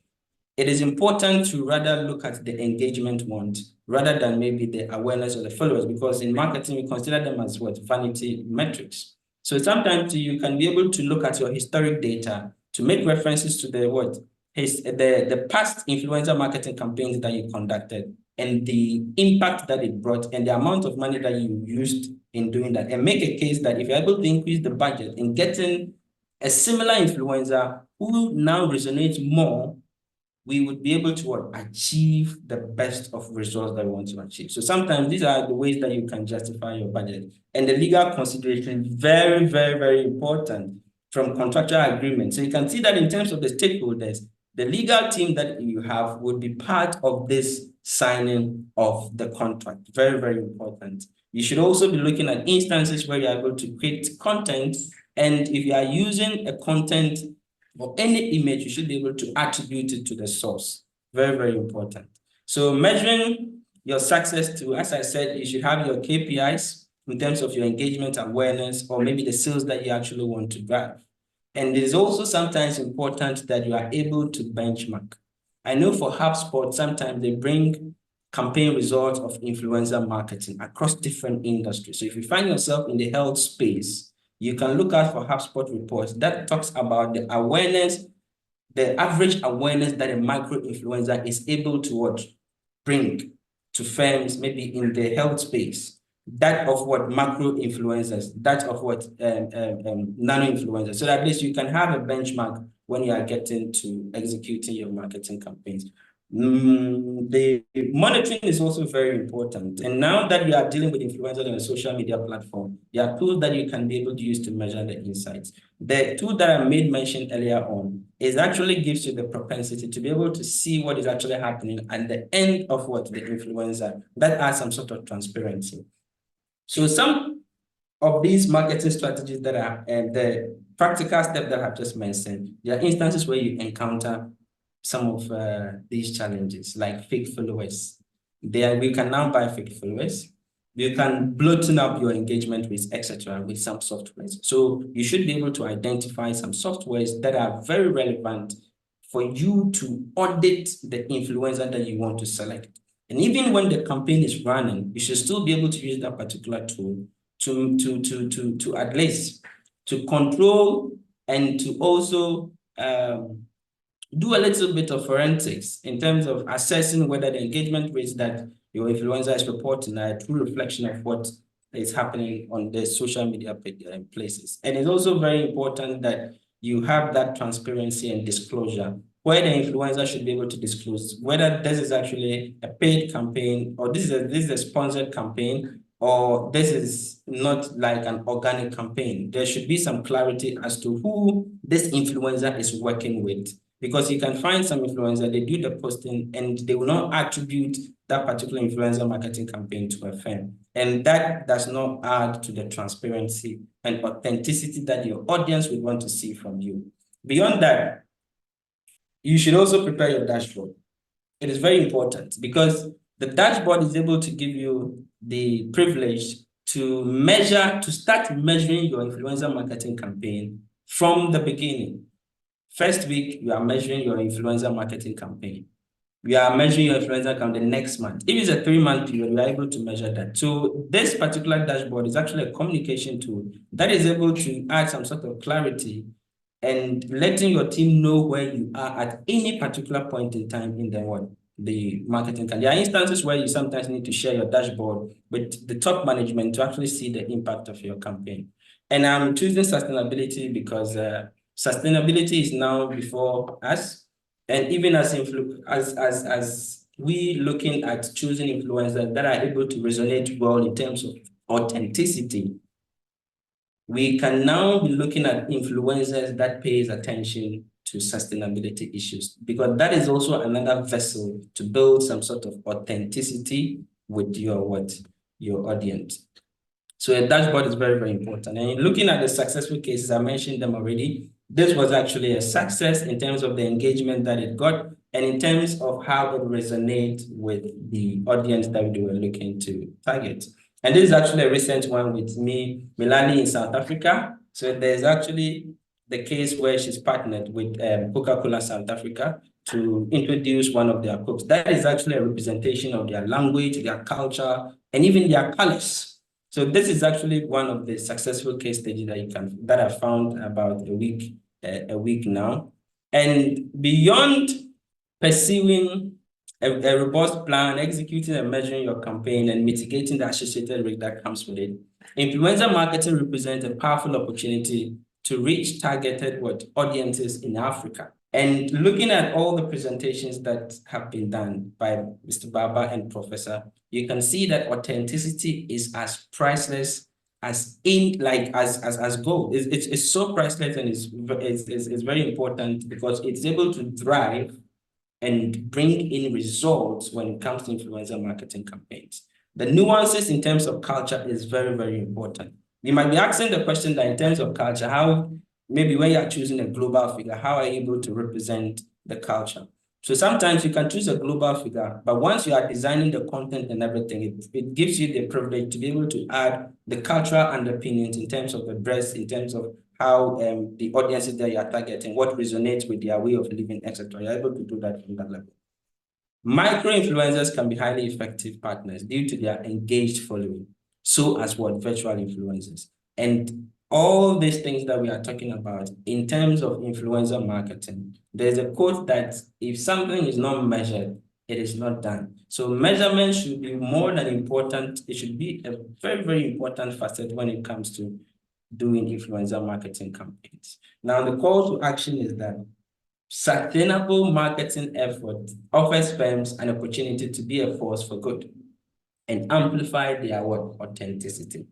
it is important to rather look at the engagement ones rather than maybe the awareness of the followers, because in marketing, we consider them as vanity metrics. So sometimes you can be able to look at your historic data to make references to the past influencer marketing campaigns that you conducted and the impact that it brought and the amount of money that you used in doing that, and make a case that if you're able to increase the budget in getting a similar influencer who now resonates more, we would be able to achieve the best of results that we want to achieve. So sometimes these are the ways that you can justify your budget. And the legal consideration is very, very, very important from contractual agreement. So you can see that in terms of the stakeholders, the legal team that you have would be part of this signing of the contract. Very, very important. You should also be looking at instances where you're able to create content. And if you are using a content or any image, you should be able to attribute it to the source. Very, very important. So measuring your success to, as I said, you should have your KPIs in terms of your engagement awareness, or maybe the sales that you actually want to drive. And it is also sometimes important that you are able to benchmark. I know for HubSpot, sometimes they bring campaign results of influencer marketing across different industries. So if you find yourself in the health space, you can look out for HubSpot reports that talks about the awareness, the average awareness that a micro influencer is able to bring to firms, maybe in the health space. That of what macro influencers, that of what nano influencers. So that at least you can have a benchmark when you are getting to executing your marketing campaigns. The monitoring is also very important. And now that you are dealing with influencers on a social media platform, there are tools that you can be able to use to measure the insights. The tool that I made mention earlier on is actually gives you the propensity to be able to see what is actually happening at the end of what the influencer, that adds some sort of transparency. So some of these marketing strategies that are the practical steps that I've just mentioned, there are instances where you encounter some of these challenges, like fake followers. We can now buy fake followers. You can bloating up your engagement with, etc., with some softwares. So you should be able to identify some softwares that are very relevant for you to audit the influencer that you want to select. And even when the campaign is running, you should still be able to use that particular tool to at least to control and to also do a little bit of forensics in terms of assessing whether the engagement rates that your influencer is reporting are a true reflection of what is happening on the social media places. And it's also very important that you have that transparency and disclosure, where the influencer should be able to disclose whether this is actually a paid campaign, or this is a sponsored campaign, or this is not like an organic campaign. There should be some clarity as to who this influencer is working with. Because you can find some influencers, they do the posting and they will not attribute that particular influencer marketing campaign to a firm. And that does not add to the transparency and authenticity that your audience would want to see from you. Beyond that, you should also prepare your dashboard. It is very important because the dashboard is able to give you the privilege to measure, to start measuring your influencer marketing campaign from the beginning. First week, you are measuring your influencer marketing campaign. We are measuring your influencer campaign the next month. If it's a 3-month period, we are able to measure that. So this particular dashboard is actually a communication tool that is able to add some sort of clarity and letting your team know where you are at any particular point in time in the marketing campaign. There are instances where you sometimes need to share your dashboard with the top management to actually see the impact of your campaign. And I'm choosing sustainability because sustainability is now before us, and even as we looking at choosing influencers that are able to resonate well in terms of authenticity, we can now be looking at influencers that pays attention to sustainability issues, because that is also another vessel to build some sort of authenticity with your audience. So a dashboard is very, very important. And looking at the successful cases, I mentioned them already. This was actually a success in terms of the engagement that it got and in terms of how it resonates with the audience that we were looking to target. And this is actually a recent one with Milani in South Africa. So there's actually the case where she's partnered with Coca-Cola South Africa to introduce one of their cooks. That is actually a representation of their language, their culture, and even their colors. So this is actually one of the successful case studies that I found about a week now. And beyond pursuing a robust plan, executing and measuring your campaign, and mitigating the associated risk that comes with it. Influencer marketing represents a powerful opportunity to reach targeted audiences in Africa. And looking at all the presentations that have been done by Mr. Baba and Professor, you can see that authenticity is as priceless as gold. It's so priceless, and it's very important because it's able to drive and bring in results when it comes to influencer marketing campaigns. The nuances in terms of culture is very, very important. You might be asking the question that in terms of culture, how maybe when you're choosing a global figure, how are you able to represent the culture? So sometimes you can choose a global figure, but once you are designing the content and everything, it gives you the privilege to be able to add the cultural underpinnings in terms of the dress, in terms of how the audiences that you are targeting, what resonates with their way of living, etc. You're able to do that from that level. Micro-influencers can be highly effective partners due to their engaged following, so as virtual influencers. And all these things that we are talking about in terms of influencer marketing, there's a quote that if something is not measured, it is not done. So measurement should be more than important. It should be a very, very important facet when it comes to doing influencer marketing campaigns. Now, the call to action is that sustainable marketing effort offers firms an opportunity to be a force for good and amplify their authenticity.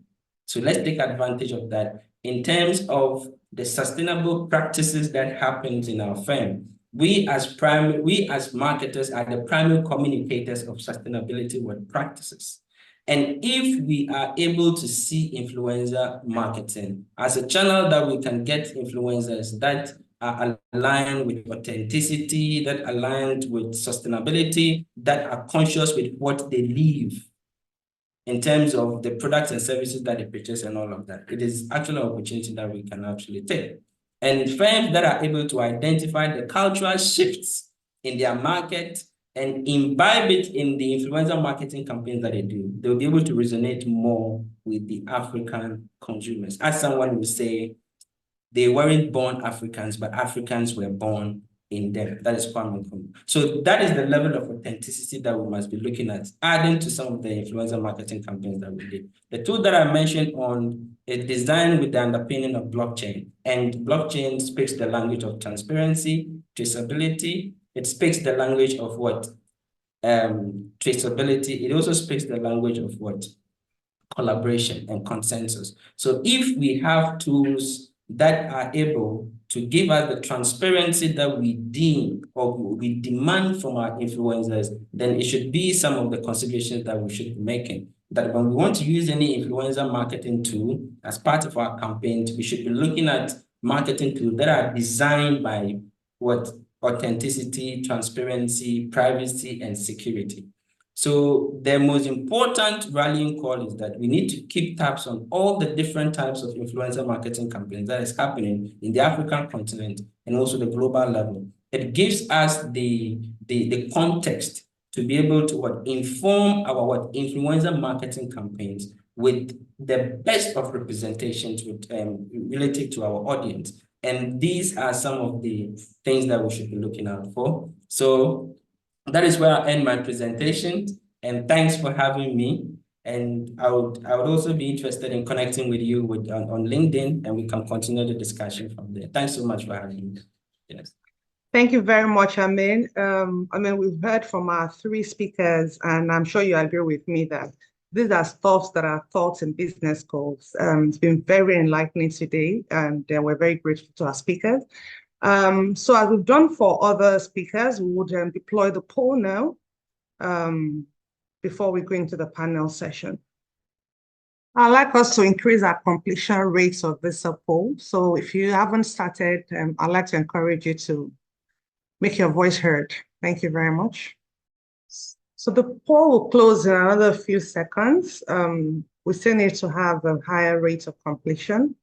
So let's take advantage of that in terms of the sustainable practices that happens in our firm. We as marketers are the primary communicators of sustainability practices. And if we are able to see influencer marketing as a channel that we can get influencers that are aligned with authenticity, that aligned with sustainability, that are conscious with what they live in terms of the products and services that they purchase and all of that, it is actually an opportunity that we can actually take. And firms that are able to identify the cultural shifts in their market and imbibe it in the influencer marketing campaigns that they do, they'll be able to resonate more with the African consumers. As someone would say, they weren't born Africans, but Africans were born in them. That is Kwame Nkrumah. So that is the level of authenticity that we must be looking at, adding to some of the influencer marketing campaigns that we did. The tool that I mentioned on is designed with the underpinning of blockchain, and blockchain speaks the language of transparency, traceability. It speaks the language of traceability. It also speaks the language of collaboration and consensus. So if we have tools that are able to give us the transparency that we deem or we demand from our influencers, then it should be some of the considerations that we should be making. That when we want to use any influencer marketing tool as part of our campaigns, we should be looking at marketing tools that are designed by authenticity, transparency, privacy, and security. So the most important rallying call is that we need to keep tabs on all the different types of influencer marketing campaigns that is happening in the African continent and also the global level. It gives us the context to be able to inform our influencer marketing campaigns with the best of representations related to our audience. And these are some of the things that we should be looking out for. So that is where I end my presentation, and thanks for having me. And I would also be interested in connecting with you on LinkedIn, and we can continue the discussion from there. Thanks so much for having me. Yes. Thank you very much, Amin. We've heard from our three speakers, and I'm sure you agree with me that these are stuffs that are taught in business schools. It's been very enlightening today, and we're very grateful to our speakers. So as we've done for other speakers, we would deploy the poll now before we go into the panel session. I'd like us to increase our completion rates of this poll. So if you haven't started, I'd like to encourage you to make your voice heard. Thank you very much. So the poll will close in another few seconds. We still need to have a higher rate of completion.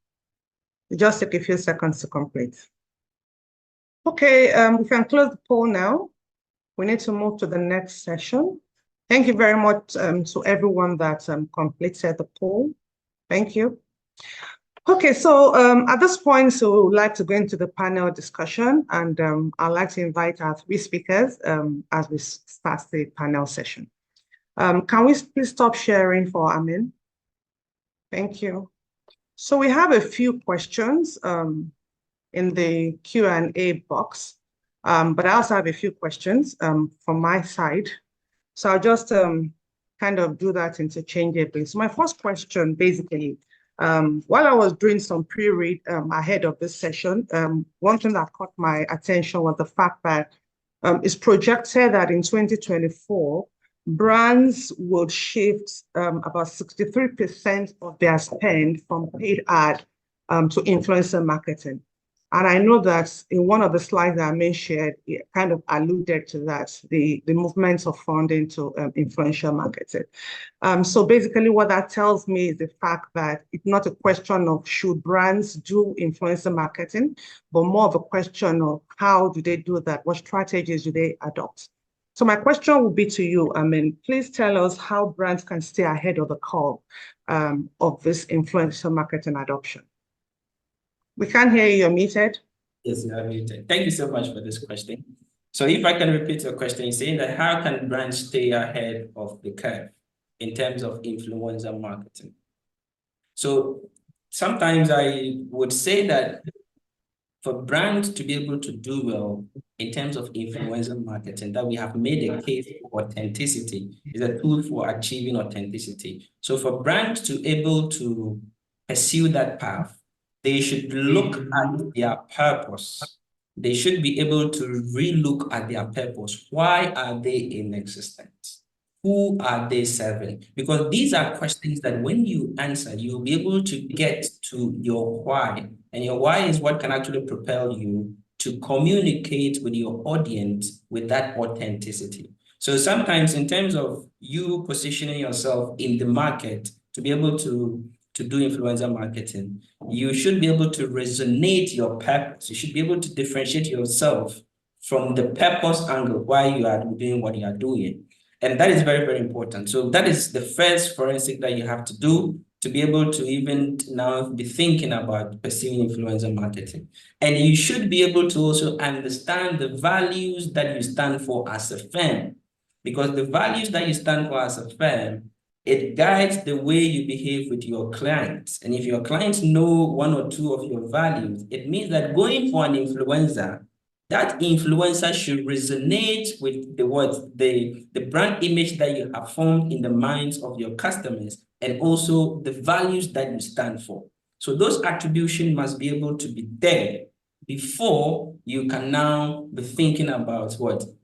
It just take a few seconds to complete. Okay, we can close the poll now. We need to move to the next session. Thank you very much to everyone that completed the poll. Thank you. Okay, so at this point, so we'd like to go into the panel discussion, and I'd like to invite our three speakers as we start the panel session. Can we please stop sharing for Amin? Thank you. So we have a few questions in the Q&A box, but I also have a few questions from my side. So I'll just kind of do that interchangeably. So my first question, basically, while I was doing some pre-read ahead of this session, one thing that caught my attention was the fact that it's projected that in 2024, brands would shift about 63% of their spend from paid ad to influencer marketing. And I know that in one of the slides that I shared, it kind of alluded to that, the movement of funding to influential marketing. So basically what that tells me is the fact that it's not a question of should brands do influencer marketing, but more of a question of how do they do that? What strategies do they adopt? So my question will be to you, Amin. Please tell us how brands can stay ahead of the curve of this influencer marketing adoption. We can't hear you, you're muted. Yes, you are muted. Thank you so much for this question. So if I can repeat your question, you're saying that how can brands stay ahead of the curve in terms of influencer marketing? So sometimes I would say that for brands to be able to do well in terms of influencer marketing, that we have made a case for authenticity is a tool for achieving authenticity. So for brands to be able to pursue that path, they should look at their purpose. They should be able to relook at their purpose. Why are they in existence? Who are they serving? Because these are questions that when you answer, you'll be able to get to your why. And your why is what can actually propel you to communicate with your audience with that authenticity. So sometimes in terms of you positioning yourself in the market to be able to do influencer marketing, you should be able to resonate your purpose. You should be able to differentiate yourself from the purpose angle why you are doing what you are doing. And that is very, very important. So that is the first forensic that you have to do to be able to even now be thinking about pursuing influencer marketing. And you should be able to also understand the values that you stand for as a firm, because the values that you stand for as a firm, it guides the way you behave with your clients. And if your clients know one or two of your values, it means that going for an influencer, that influencer should resonate with the brand image that you have formed in the minds of your customers, and also the values that you stand for. So those attributions must be able to be there before you can now be thinking about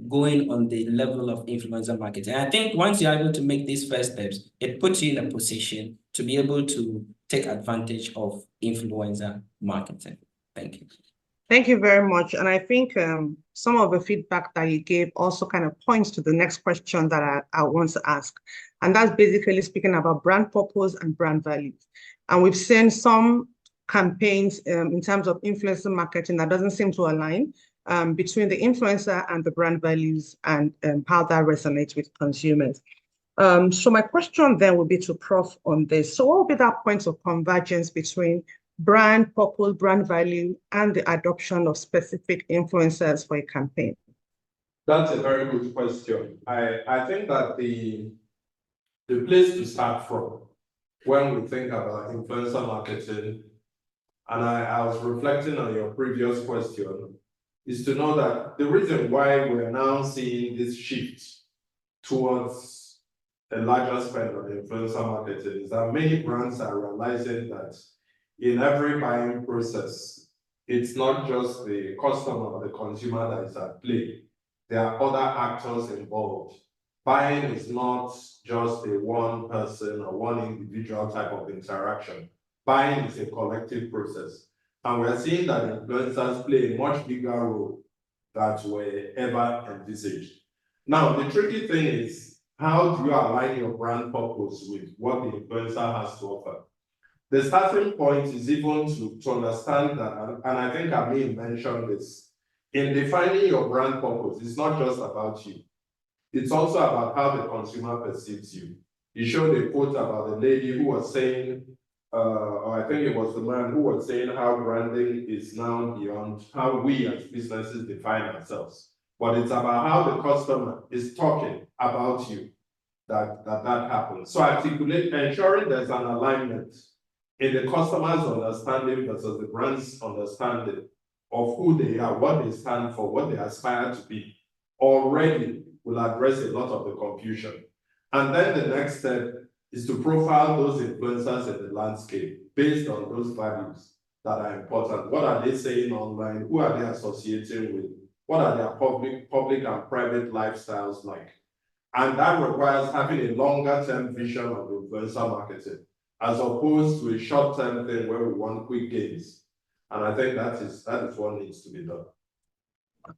going on the level of influencer marketing. And I think once you're able to make these first steps, it puts you in a position to be able to take advantage of influencer marketing. Thank you. Thank you very much. And I think some of the feedback that you gave also kind of points to the next question that I want to ask. And that's basically speaking about brand purpose and brand values. And we've seen some campaigns in terms of influencer marketing that doesn't seem to align between the influencer and the brand values and how that resonates with consumers. So my question then would be to Prof on this. So what would be that point of convergence between brand purpose, brand value, and the adoption of specific influencers for a campaign? That's a very good question. I think that the place to start from when we think about influencer marketing, and I was reflecting on your previous question, is to know that the reason why we're now seeing this shift towards a larger spend on influencer marketing is that many brands are realizing that in every buying process, it's not just the customer or the consumer that is at play. There are other actors involved. Buying is not just a one person or one individual type of interaction. Buying is a collective process. And we're seeing that influencers play a much bigger role than were ever envisaged. Now, the tricky thing is, how do you align your brand purpose with what the influencer has to offer? The starting point is even to understand that, and I think Amin mentioned this, in defining your brand purpose, it's not just about you. It's also about how the consumer perceives you. You showed a quote about the lady who was saying, or I think it was the man who was saying how branding is now beyond how we as businesses define ourselves. But it's about how the customer is talking about you that happens. So ensuring there's an alignment in the customer's understanding versus the brand's understanding of who they are, what they stand for, what they aspire to be, already will address a lot of the confusion. And then the next step is to profile those influencers in the landscape based on those values that are important. What are they saying online? Who are they associating with? What are their public and private lifestyles like? And that requires having a longer-term vision of influencer marketing, as opposed to a short-term thing where we want quick gains. And I think that is what needs to be done.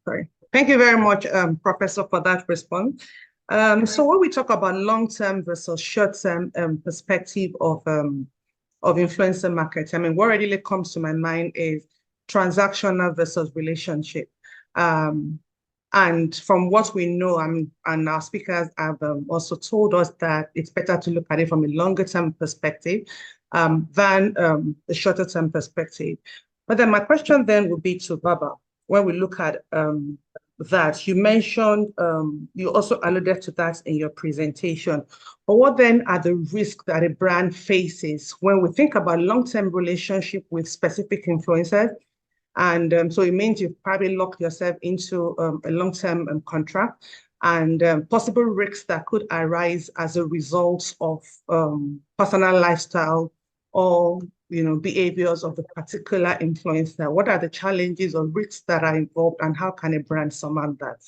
Okay. Thank you very much, Professor, for that response. So when we talk about long-term versus short-term perspective of influencer marketing, I mean, what really comes to my mind is transactional versus relationship. And from what we know, and our speakers have also told us that it's better to look at it from a longer-term perspective than the shorter-term perspective. But then my question then would be to Baba, when we look at that, you mentioned, you also alluded to that in your presentation. But what then are the risks that a brand faces when we think about long-term relationship with specific influencers? And so it means you've probably locked yourself into a long-term contract, and possible risks that could arise as a result of personal lifestyle or behaviors of the particular influencer. What are the challenges or risks that are involved, and how can a brand surmount that?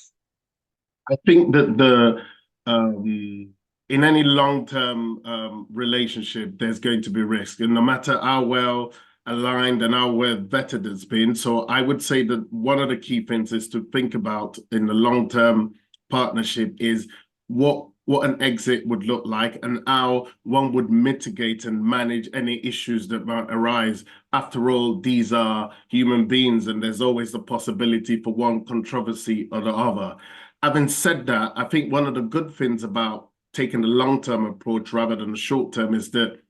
I think that in any long-term relationship, there's going to be risk, and no matter how well aligned and how well vetted it's been. So I would say that one of the key things is to think about in the long-term partnership is what an exit would look like and how one would mitigate and manage any issues that might arise. After all, these are human beings, and there's always the possibility for one controversy or the other. Having said that, I think one of the good things about taking the long-term approach rather than the short-term is that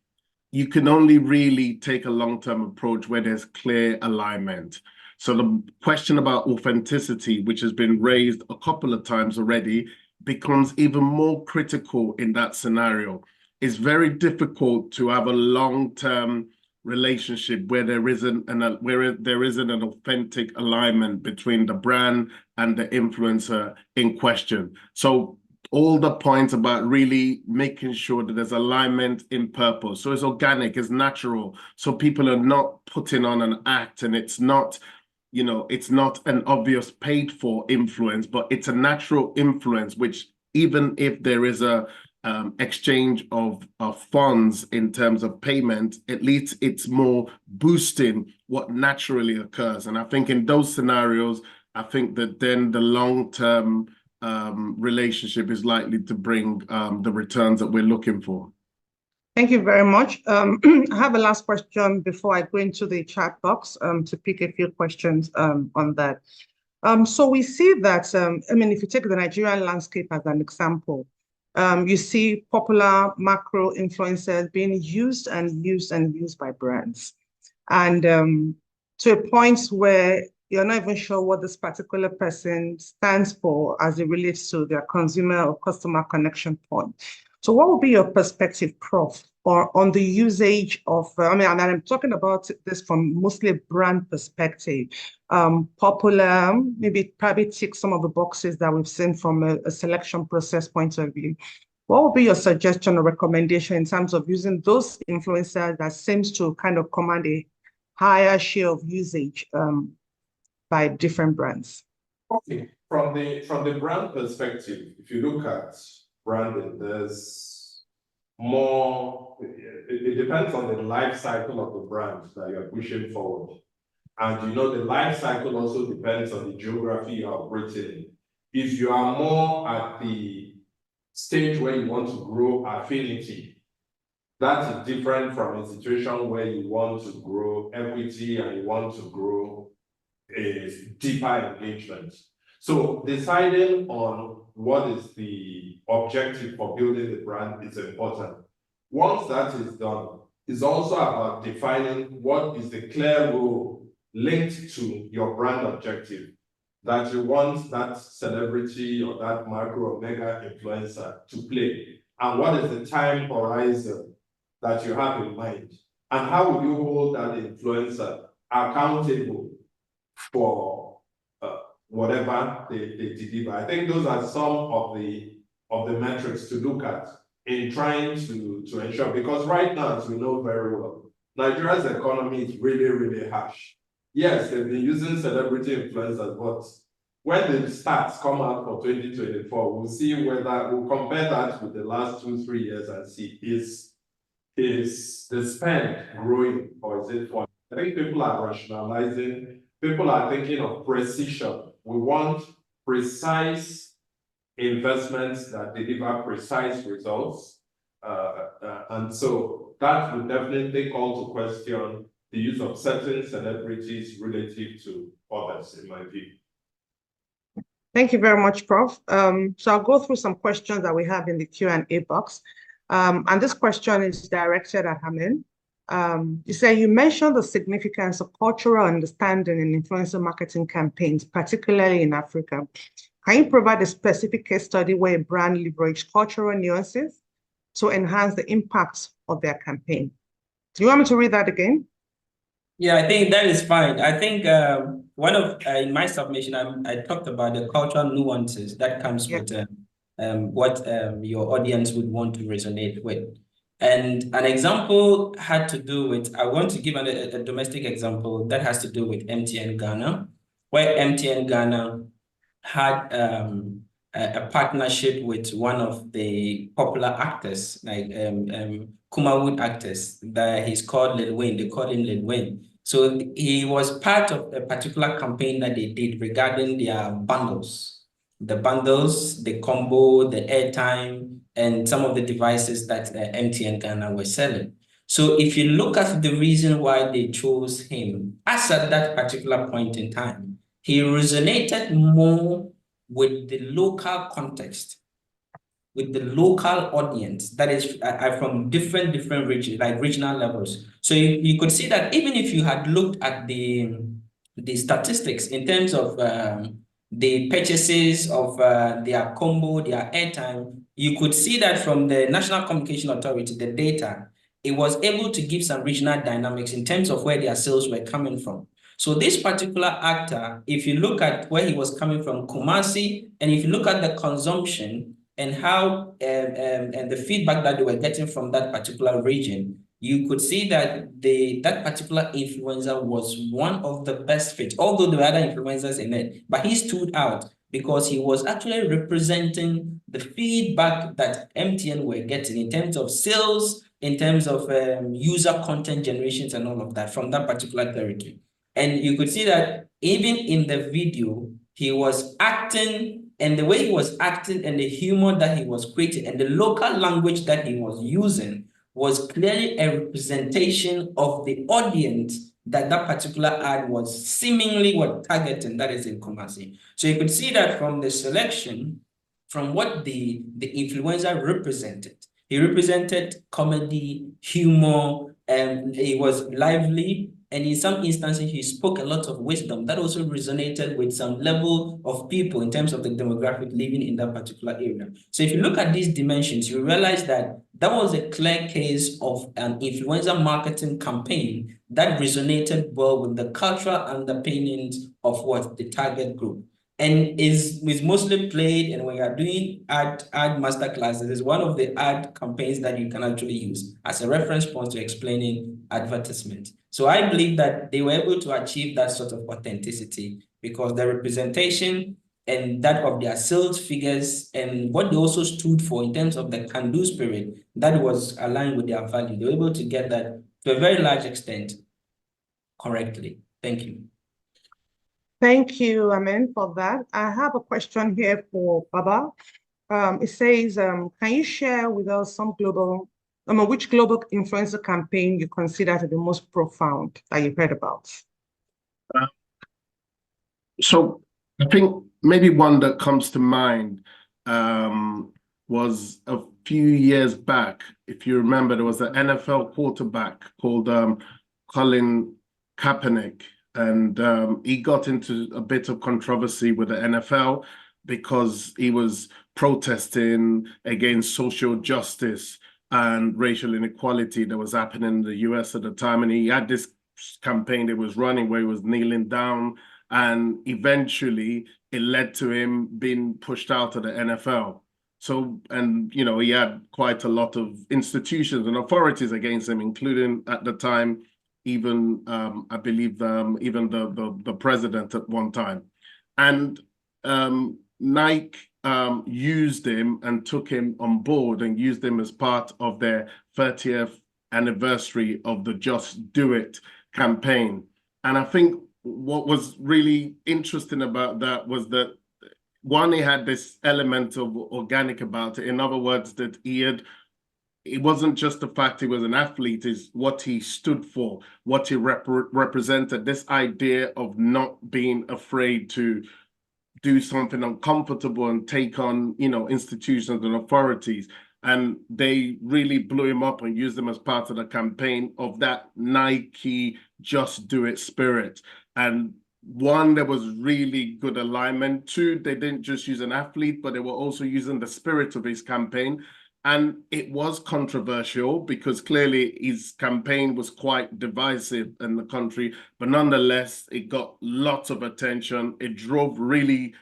you can only really take a long-term approach where there's clear alignment. So the question about authenticity, which has been raised a couple of times already, becomes even more critical in that scenario. It's very difficult to have a long-term relationship where there isn't an authentic alignment between the brand and the influencer in question. So all the points about really making sure that there's alignment in purpose. So it's organic, it's natural. So people are not putting on an act, and it's not, it's not an obvious paid for influence, but it's a natural influence, which even if there is a exchange of funds in terms of payment, at least it's more boosting what naturally occurs. And I think in those scenarios, I think that then the long-term relationship is likely to bring the returns that we're looking for. Thank you very much. I have a last question before I go into the chat box to pick a few questions on that. So we see that, if you take the Nigerian landscape as an example, you see popular macro influencers being used and used and used by brands. And to a point where you're not even sure what this particular person stands for as it relates to their consumer or customer connection point. So what would be your perspective, Prof, or on the usage of, I'm talking about this from mostly a brand perspective, popular, maybe probably tick some of the boxes that we've seen from a selection process point of view. What would be your suggestion or recommendation in terms of using those influencers that seems to kind of command a higher share of usage by different brands? Okay, from the brand perspective, if you look at branding, there's more, it depends on the life cycle of the brand that you're pushing forward. And the life cycle also depends on the geography you're operating in. If you are more at the stage where you want to grow affinity, that is different from a situation where you want to grow equity and you want to grow a deeper engagement. So deciding on what is the objective for building the brand is important. Once that is done, is also about defining what is the clear role linked to your brand objective that you want that celebrity or that macro or mega influencer to play, and what is the time horizon that you have in mind, and how will you hold that influencer accountable for whatever they deliver. I think those are some of the metrics to look at in trying to ensure, because right now, as we know very well, Nigeria's economy is really, really harsh. Yes, they've been using celebrity influencers, but when the stats come out for 2024, we'll see whether we'll compare that with the last 2-3 years and see is the spend growing or is it falling? I think people are rationalizing, people are thinking of precision. We want precise investments that deliver precise results. And so that would definitely call to question the use of certain celebrities relative to others, in my view. Thank you very much, Prof. So I'll go through some questions that we have in the Q&A box. And this question is directed at Amin. You say you mentioned the significance of cultural understanding in influencer marketing campaigns, particularly in Africa. Can you provide a specific case study where a brand leveraged cultural nuances to enhance the impact of their campaign? Do you want me to read that again? Yeah, I think that is fine. I think one of in my submission, I talked about the cultural nuances that comes with what your audience would want to resonate with. And an example had to do with, I want to give a domestic example that has to do with MTN Ghana, where MTN Ghana had a partnership with one of the popular actors, like Kumawood actors, that he's called Lil Wayne. They call him Lil Wayne. So he was part of a particular campaign that they did regarding their bundles. The bundles, the combo, the airtime, and some of the devices that MTN Ghana were selling. So if you look at the reason why they chose him, as at that particular point in time, he resonated more with the local context, with the local audience that is from different regions, like regional levels. So you could see that even if you had looked at the statistics in terms of the purchases of their combo, their airtime, you could see that from the National Communication Authority, the data, it was able to give some regional dynamics in terms of where their sales were coming from. So this particular actor, if you look at where he was coming from, Kumasi, and if you look at the consumption and how and the feedback that they were getting from that particular region, you could see that that particular influencer was one of the best fit, although there were other influencers in it, but he stood out because he was actually representing the feedback that MTN were getting in terms of sales, in terms of user content generations and all of that from that particular territory. And you could see that even in the video, he was acting, and the way he was acting and the humor that he was creating and the local language that he was using was clearly a representation of the audience that particular ad was seemingly targeting, that is in Kumasi. So you could see that from the selection, from what the influencer represented. He represented comedy, humor, and he was lively. And in some instances, he spoke a lot of wisdom that also resonated with some level of people in terms of the demographic living in that particular area. So if you look at these dimensions, you realize that was a clear case of an influencer marketing campaign that resonated well with the cultural underpinnings of what the target group. And is mostly played, and when you are doing ad masterclasses, is one of the ad campaigns that you can actually use as a reference point to explaining advertisement. So I believe that they were able to achieve that sort of authenticity because the representation and that of their sales figures and what they also stood for in terms of the can-do spirit that was aligned with their value. They were able to get that to a very large extent correctly. Thank you. Thank you, Amin, for that. I have a question here for Baba. It says, can you share with us some which global influencer campaign you consider to be most profound that you've heard about? So I think maybe one that comes to mind was a few years back. If you remember, there was an NFL quarterback called Colin Kaepernick, and he got into a bit of controversy with the NFL because he was protesting against social justice and racial inequality that was happening in the US at the time. And he had this campaign that was running where he was kneeling down, and eventually it led to him being pushed out of the NFL. So, and you know, he had quite a lot of institutions and authorities against him, including at the time, even I believe even the president at one time. And Nike used him and took him on board and used him as part of their 30th anniversary of the Just Do It campaign. And I think what was really interesting about that was that, one, he had this element of organic about it. In other words, that it wasn't just the fact he was an athlete, is what he stood for, what he represented, this idea of not being afraid to do something uncomfortable and take on, you know, institutions and authorities. And they really blew him up and used him as part of the campaign of that Nike Just Do It spirit. And one, there was really good alignment. Two, they didn't just use an athlete, but they were also using the spirit of his campaign. And it was controversial because clearly his campaign was quite divisive in the country, but nonetheless, it got lots of attention. It drove really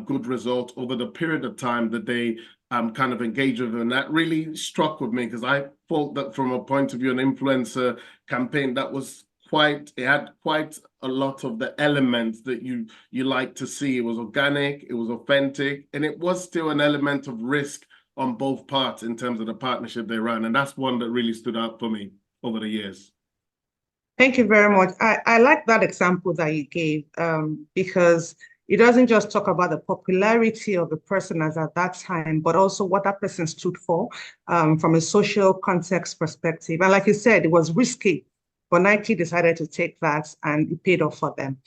good results over the period of time that they kind of engaged with. And that really struck with me because I thought that from a point of view, an influencer campaign, that was it had quite a lot of the elements that you like to see. It was organic, it was authentic, and it was still an element of risk on both parts in terms of the partnership they ran. And that's one that really stood out for me over the years. Thank you very much. I like that example that you gave because it doesn't just talk about the popularity of the person as at that time, but also what that person stood for from a social context perspective. And like you said, it was risky, but Nike decided to take that and it paid off for them.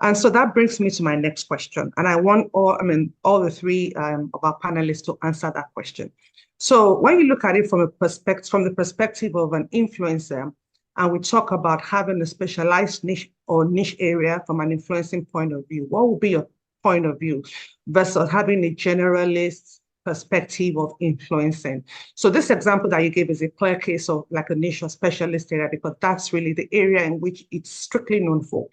And so that brings me to my next question. And I want all the three of our panelists to answer that question. So when you look at it from the perspective of an influencer, and we talk about having a specialized niche area from an influencing point of view, what would be your point of view versus having a generalist perspective of influencing? So this example that you gave is a clear case of like a niche or specialist area, because that's really the area in which it's strictly known for.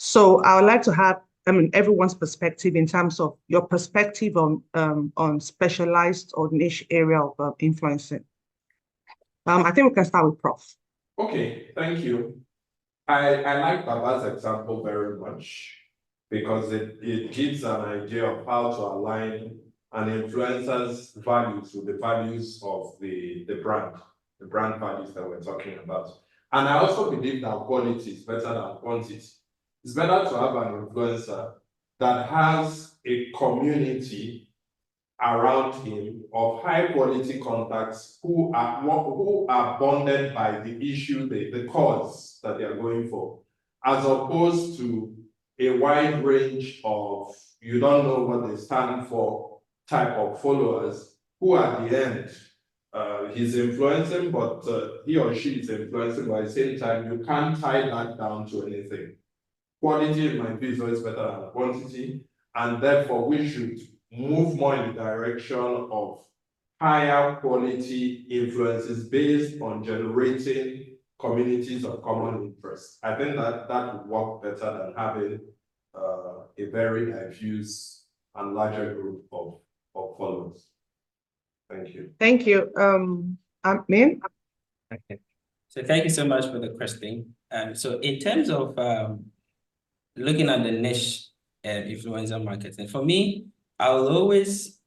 So I would like to have, everyone's perspective in terms of your perspective on specialized or niche area of influencing. I think we can start with Prof. Okay, thank you. I like Baba's example very much because it gives an idea of how to align an influencer's values with the values of the brand values that we're talking about. And I also believe that quality is better than quantity. It's better to have an influencer that has a community around him of high quality contacts who are bonded by the issue, the cause that they are going for, as opposed to a wide range of you don't know what they stand for type of followers who at the end he's influencing, but he or she is influencing, but at the same time you can't tie that down to anything. Quality, in my view, is always better than quantity, and therefore we should move more in the direction of higher quality influences based on generating communities of common interest. I think that would work better than having a very diffuse and larger group of followers. Thank you. Thank you. Amin? Okay. So thank you so much for the question. So in terms of looking at the niche influencer marketing, for me, I would always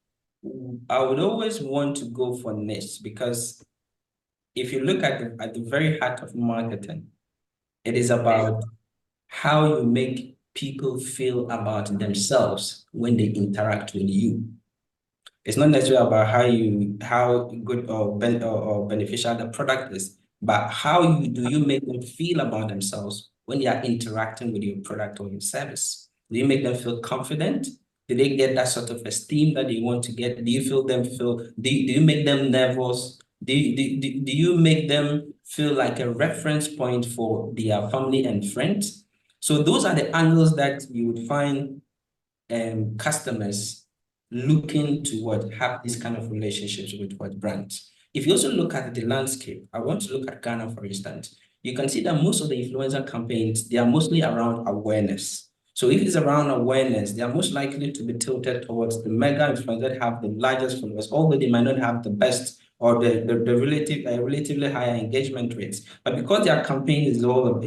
want to go for niche, because if you look at the very heart of marketing, it is about how you make people feel about themselves when they interact with you. It's not necessarily about how good or beneficial the product is, but how do you make them feel about themselves when they are interacting with your product or your service? Do you make them feel confident? Do Do they get that sort of esteem that they want to get? Do you do you make them nervous? Do you make them feel like a reference point for their family and friends? So those are the angles that you would find customers looking to have these kind of relationships with brands. If you also look at the landscape, I want to look at Ghana, for instance. You can see that most of the influencer campaigns, they are mostly around awareness. So if it's around awareness, they are most likely to be tilted towards the mega influencers that have the largest followers, although they might not have the best or the relatively higher engagement rates. But because their campaign is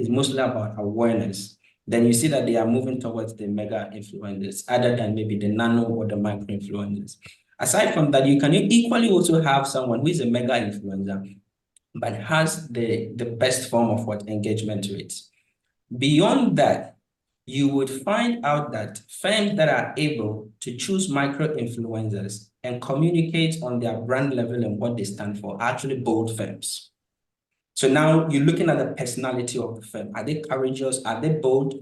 mostly about awareness, then you see that they are moving towards the mega influencers other than maybe the nano or the micro influencers. Aside from that, you can equally also have someone who is a mega influencer, but has the best form of engagement rates. Beyond that, you would find out that firms that are able to choose micro influencers and communicate on their brand level and what they stand for are actually bold firms. So now you're looking at the personality of the firm. Are they courageous? Are they bold?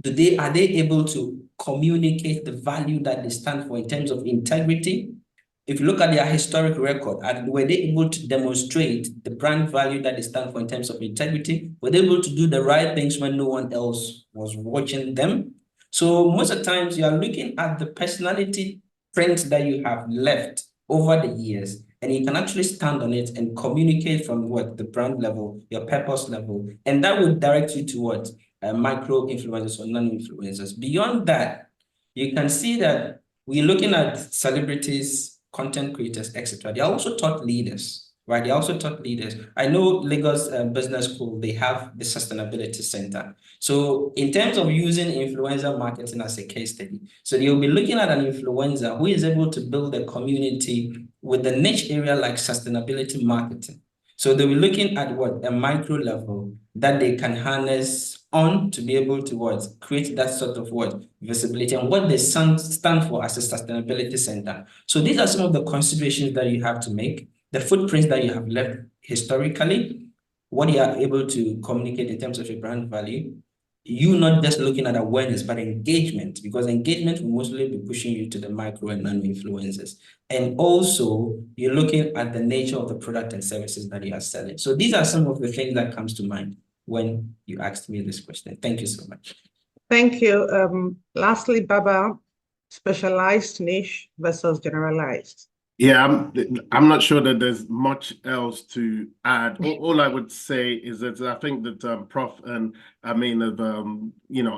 Are they able to communicate the value that they stand for in terms of integrity? If you look at their historic record, were they able to demonstrate the brand value that they stand for in terms of integrity? Were they able to do the right things when no one else was watching them? So most of the times you are looking at the personality print that you have left over the years, and you can actually stand on it and communicate from the brand level, your purpose level, and that will direct you towards micro influencers or non-influencers. Beyond that, you can see that we're looking at celebrities, content creators, etc. They are also thought leaders, right? They are also thought leaders. I know Lagos Business School, they have the Sustainability Center. So in terms of using influencer marketing as a case study, so you'll be looking at an influencer who is able to build a community with a niche area like sustainability marketing. So they'll be looking at a micro level that they can harness on to be able to create that sort of visibility and what they stand for as a sustainability center. So these are some of the considerations that you have to make, the footprints that you have left historically, what you are able to communicate in terms of your brand value. You not just looking at awareness, but engagement, because engagement will mostly be pushing you to the micro and nano influencers. And also, you're looking at the nature of the product and services that you are selling. So these are some of the things that comes to mind when you asked me this question. Thank you so much. Thank you. Lastly, Baba, specialized niche versus generalized. Yeah, I'm not sure that there's much else to add. All I would say is that I think that Prof and Amin have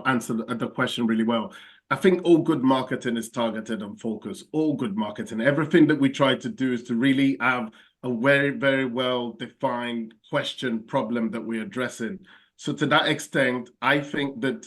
answered the question really well. I think all good marketing is targeted and focused. All good marketing. Everything that we try to do is to really have a very, very well defined question problem that we're addressing. So to that extent, I think that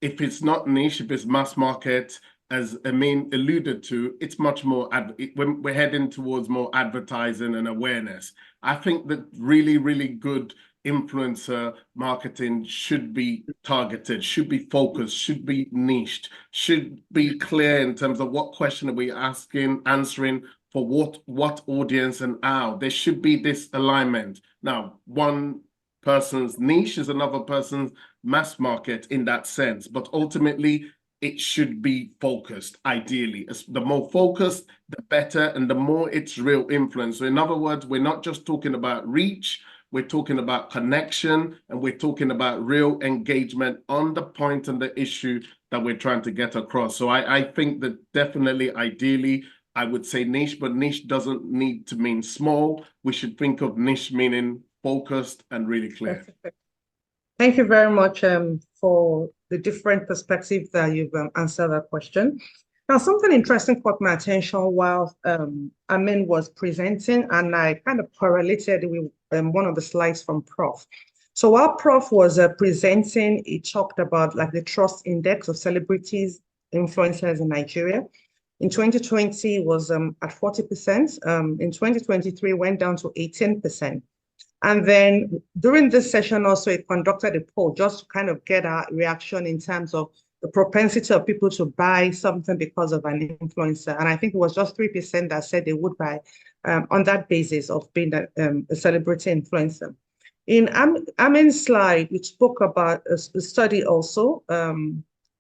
if it's not niche, if it's mass market, as Amin alluded to, it's much more, when we're heading towards more advertising and awareness. I think that really, really good influencer marketing should be targeted, should be focused, should be niched, should be clear in terms of what question are we answering for what audience and how. There should be this alignment. Now, one person's niche is another person's mass market in that sense, but ultimately, it should be focused, ideally. The more focused, the better, and the more it's real influence. So in other words, we're not just talking about reach, we're talking about connection, and we're talking about real engagement on the point and the issue that we're trying to get across. So I think that definitely, ideally, I would say niche, but niche doesn't need to mean small. We should think of niche meaning focused and really clear. Thank you very much for the different perspectives that you've answered that question. Now, something interesting caught my attention while Amin was presenting, and I kind of correlated with one of the slides from Prof. So while Prof was presenting, he talked about the trust index of celebrities, influencers in Nigeria. In 2020, it was at 40%. In 2023, went down to 18%. And then during this session also, it conducted a poll just to kind of get a reaction in terms of the propensity of people to buy something because of an influencer. And I think it was just 3% that said they would buy on that basis of being a celebrity influencer. In Amin's slide, which spoke about a study also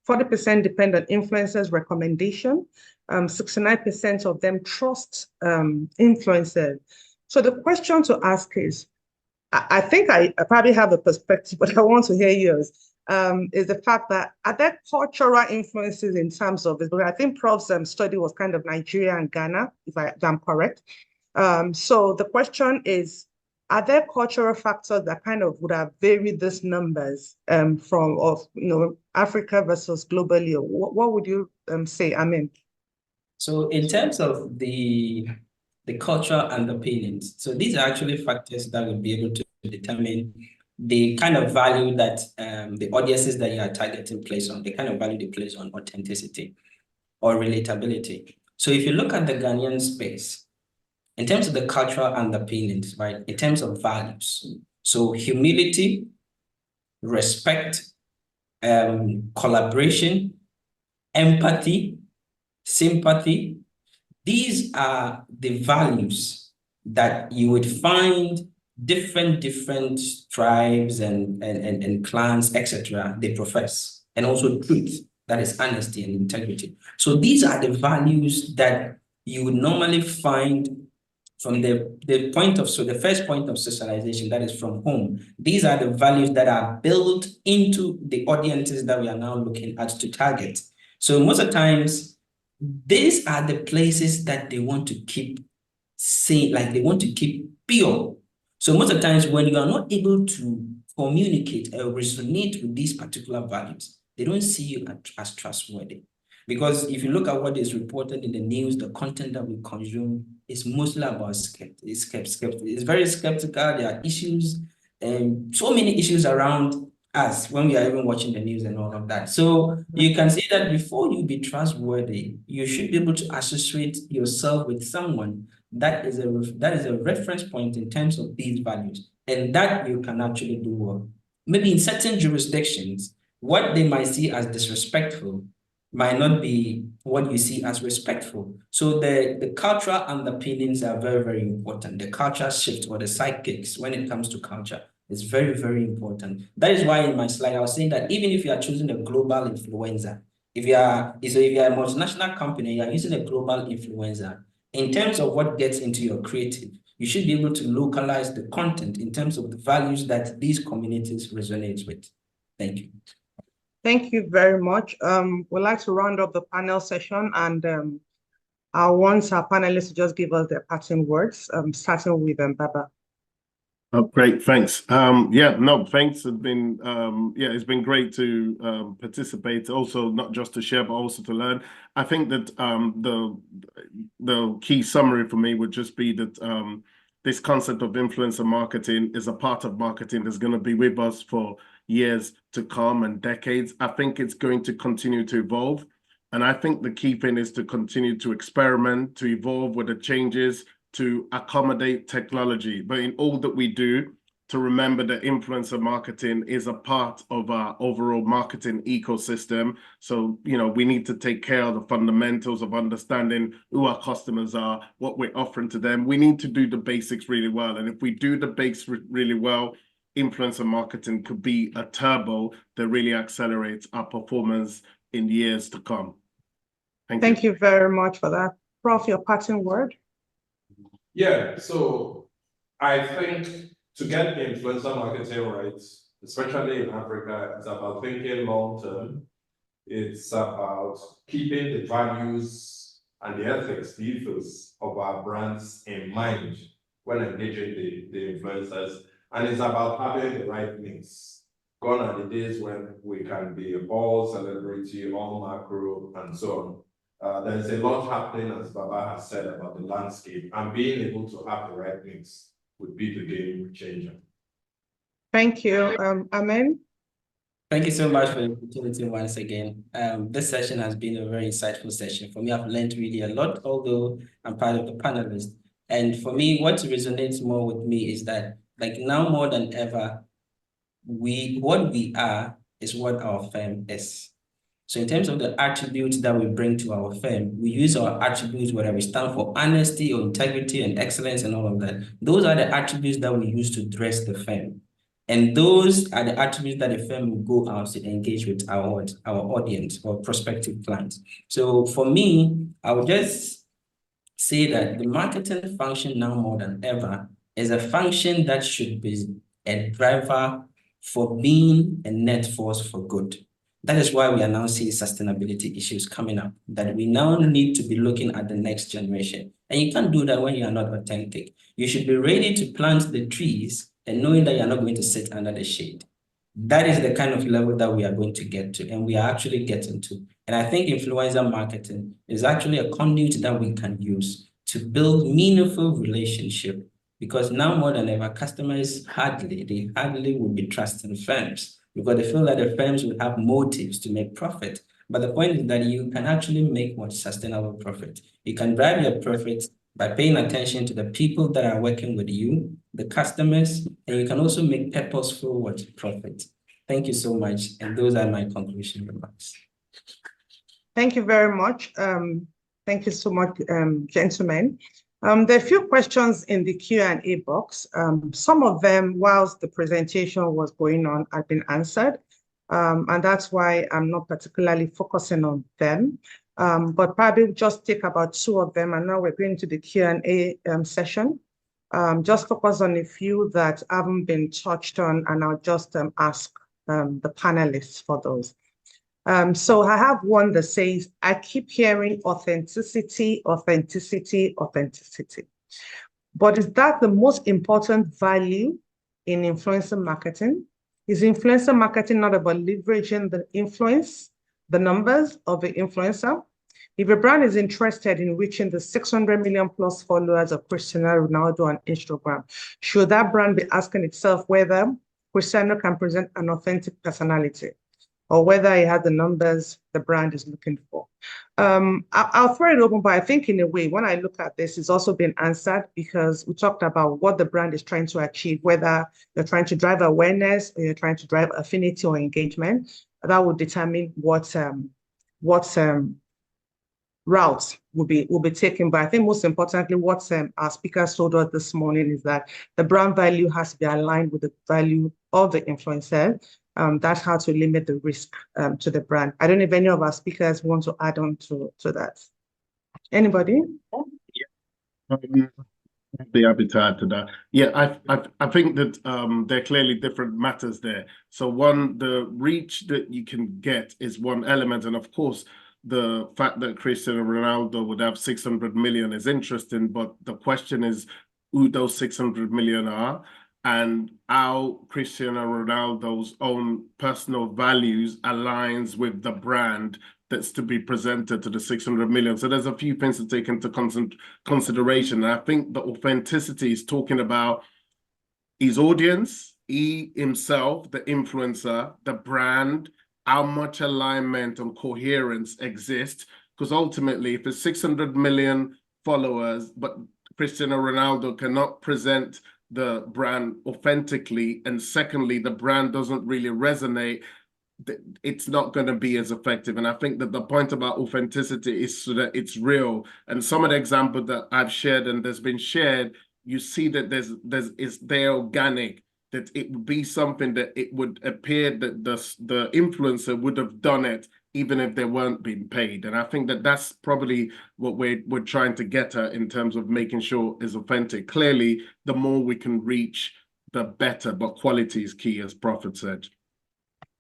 40% depend on influencers' recommendation. 69% of them trust influencers. So the question to ask is, I think I probably have a perspective, but I want to hear yours, is the fact that are there cultural influences in terms of this? Because I think Prof's study was kind of Nigeria and Ghana, if I'm correct. So the question is, are there cultural factors that kind of would have varied these numbers from Africa versus globally? What would you say, Amin? So in terms of the cultural underpinnings, so these are actually factors that will be able to determine the kind of value that the audiences that you are targeting place on, the kind of value they place on authenticity or relatability. So if you look at the Ghanaian space, in terms of the cultural underpinnings, right, in terms of values, so humility, respect, collaboration, empathy, sympathy, these are the values that you would find different tribes and clans, etc., they profess, and also truth, that is honesty and integrity. So these are the values that you would normally find from the point of, so the first point of socialization, that is from home. These are the values that are built into the audiences that we are now looking at to target. So most of the times, these are the places that they want to keep saying, like they want to keep pure. So most of the times when you are not able to communicate or resonate with these particular values, they don't see you as trustworthy. Because if you look at what is reported in the news, the content that we consume is mostly about it's very skeptical. There are issues and so many issues around us when we are even watching the news and all of that. So you can see that before you be trustworthy, you should be able to associate yourself with someone that is a reference point in terms of these values, and that you can actually do well. Maybe in certain jurisdictions, what they might see as disrespectful might not be what you see as respectful. So the cultural underpinnings are very, very important. The culture shift or the sidekicks when it comes to culture is very, very important. That is why in my slide, I was saying that even if you are choosing a global influencer, if you are a multinational company, you are using a global influencer, in terms of what gets into your creative, you should be able to localize the content in terms of the values that these communities resonate with. Thank you. Thank you very much. We'd like to round up the panel session, and I want our panelists to just give us their parting words, starting with Baba. Oh, great, thanks. Thanks. It's been great to participate. Also, not just to share, but also to learn. I think that the key summary for me would just be that this concept of influencer marketing is a part of marketing that's going to be with us for years to come and decades. I think it's going to continue to evolve. And I think the key thing is to continue to experiment, to evolve with the changes, to accommodate technology. But in all that we do, to remember that influencer marketing is a part of our overall marketing ecosystem. So, we need to take care of the fundamentals of understanding who our customers are, what we're offering to them. We need to do the basics really well. And if we do the basics really well, influencer marketing could be a turbo that really accelerates our performance in years to come. Thank you very much for that. Prof, your parting word? Yeah, so I think to get influencer marketing right, especially in Africa, it's about thinking long term. It's about keeping the values and the ethics, the ethos of our brands in mind when engaging the influencers. And it's about having the right mix. Gone are the days when we can be all celebrity, all macro, and so on. There's a lot happening, as Baba has said, about the landscape, and being able to have the right mix would be the game changer. Thank you. Amen. Thank you so much for the opportunity once again. This session has been a very insightful session. For me, I've learned really a lot, although I'm part of the panelists. And for me, what resonates more with me is that, like now more than ever, what we are is what our firm is. So in terms of the attributes that we bring to our firm, we use our attributes, whether we stand for honesty or integrity and excellence and all of that. Those are the attributes that we use to dress the firm. And those are the attributes that the firm will go out to engage with our audience or prospective clients. So for me, I would just say that the marketing function now more than ever is a function that should be a driver for being a net force for good. That is why we are now seeing sustainability issues coming up, that we now need to be looking at the next generation. And you can't do that when you are not authentic. You should be ready to plant the trees and knowing that you're not going to sit under the shade. That is the kind of level that we are going to get to, and we are actually getting to. And I think influencer marketing is actually a conduit that we can use to build meaningful relationship, because now more than ever, customers hardly will be trusting firms because they feel that the firms will have motives to make profit. But the point is that you can actually make more sustainable profit. You can drive your profits by paying attention to the people that are working with you, the customers, and you can also make purposeful profit. Thank you so much. And those are my conclusion remarks. Thank you very much. Thank you so much, gentlemen. There are a few questions in the Q&A box. Some of them, whilst the presentation was going on, had been answered. And that's why I'm not particularly focusing on them. But probably just take about two of them, and now we're going to the Q&A session. Just focus on a few that haven't been touched on, and I'll just ask the panelists for those. So I have one that says, I keep hearing authenticity, authenticity, authenticity. But is that the most important value in influencer marketing? Is influencer marketing not about leveraging the influence, the numbers of the influencer? If a brand is interested in reaching the 600 million plus followers of Cristiano Ronaldo on Instagram, should that brand be asking itself whether Cristiano can present an authentic personality, or whether he has the numbers the brand is looking for? I'll throw it open, but I think in a way, when I look at this, it's also been answered, because we talked about what the brand is trying to achieve, whether you're trying to drive awareness or you're trying to drive affinity or engagement. That will determine what routes will be taken. But I think most importantly, what our speakers told us this morning is that the brand value has to be aligned with the value of the influencer. That's how to limit the risk to the brand. I don't know if any of our speakers want to add on to that. Anybody? I'd be happy to add to that. Yeah, I think that there are clearly different matters there. So one, the reach that you can get is one element. And of course, the fact that Cristiano Ronaldo would have 600 million is interesting, but the question is who those 600 million are, and how Cristiano Ronaldo's own personal values aligns with the brand that's to be presented to the 600 million. So there's a few things to take into consideration. And I think the authenticity is talking about his audience, he himself, the influencer, the brand, how much alignment and coherence exists. Because ultimately, if it's 600 million followers, but Cristiano Ronaldo cannot present the brand authentically, and secondly, the brand doesn't really resonate, it's not going to be as effective. And I think that the point about authenticity is so that it's real. And some of the examples that I've shared and there's been shared, you see that they're organic, that it would be something that it would appear that the influencer would have done it even if they weren't being paid. And I think that that's probably what we're trying to get at in terms of making sure it's authentic. Clearly, the more we can reach, the better, but quality is key, as Prophet said.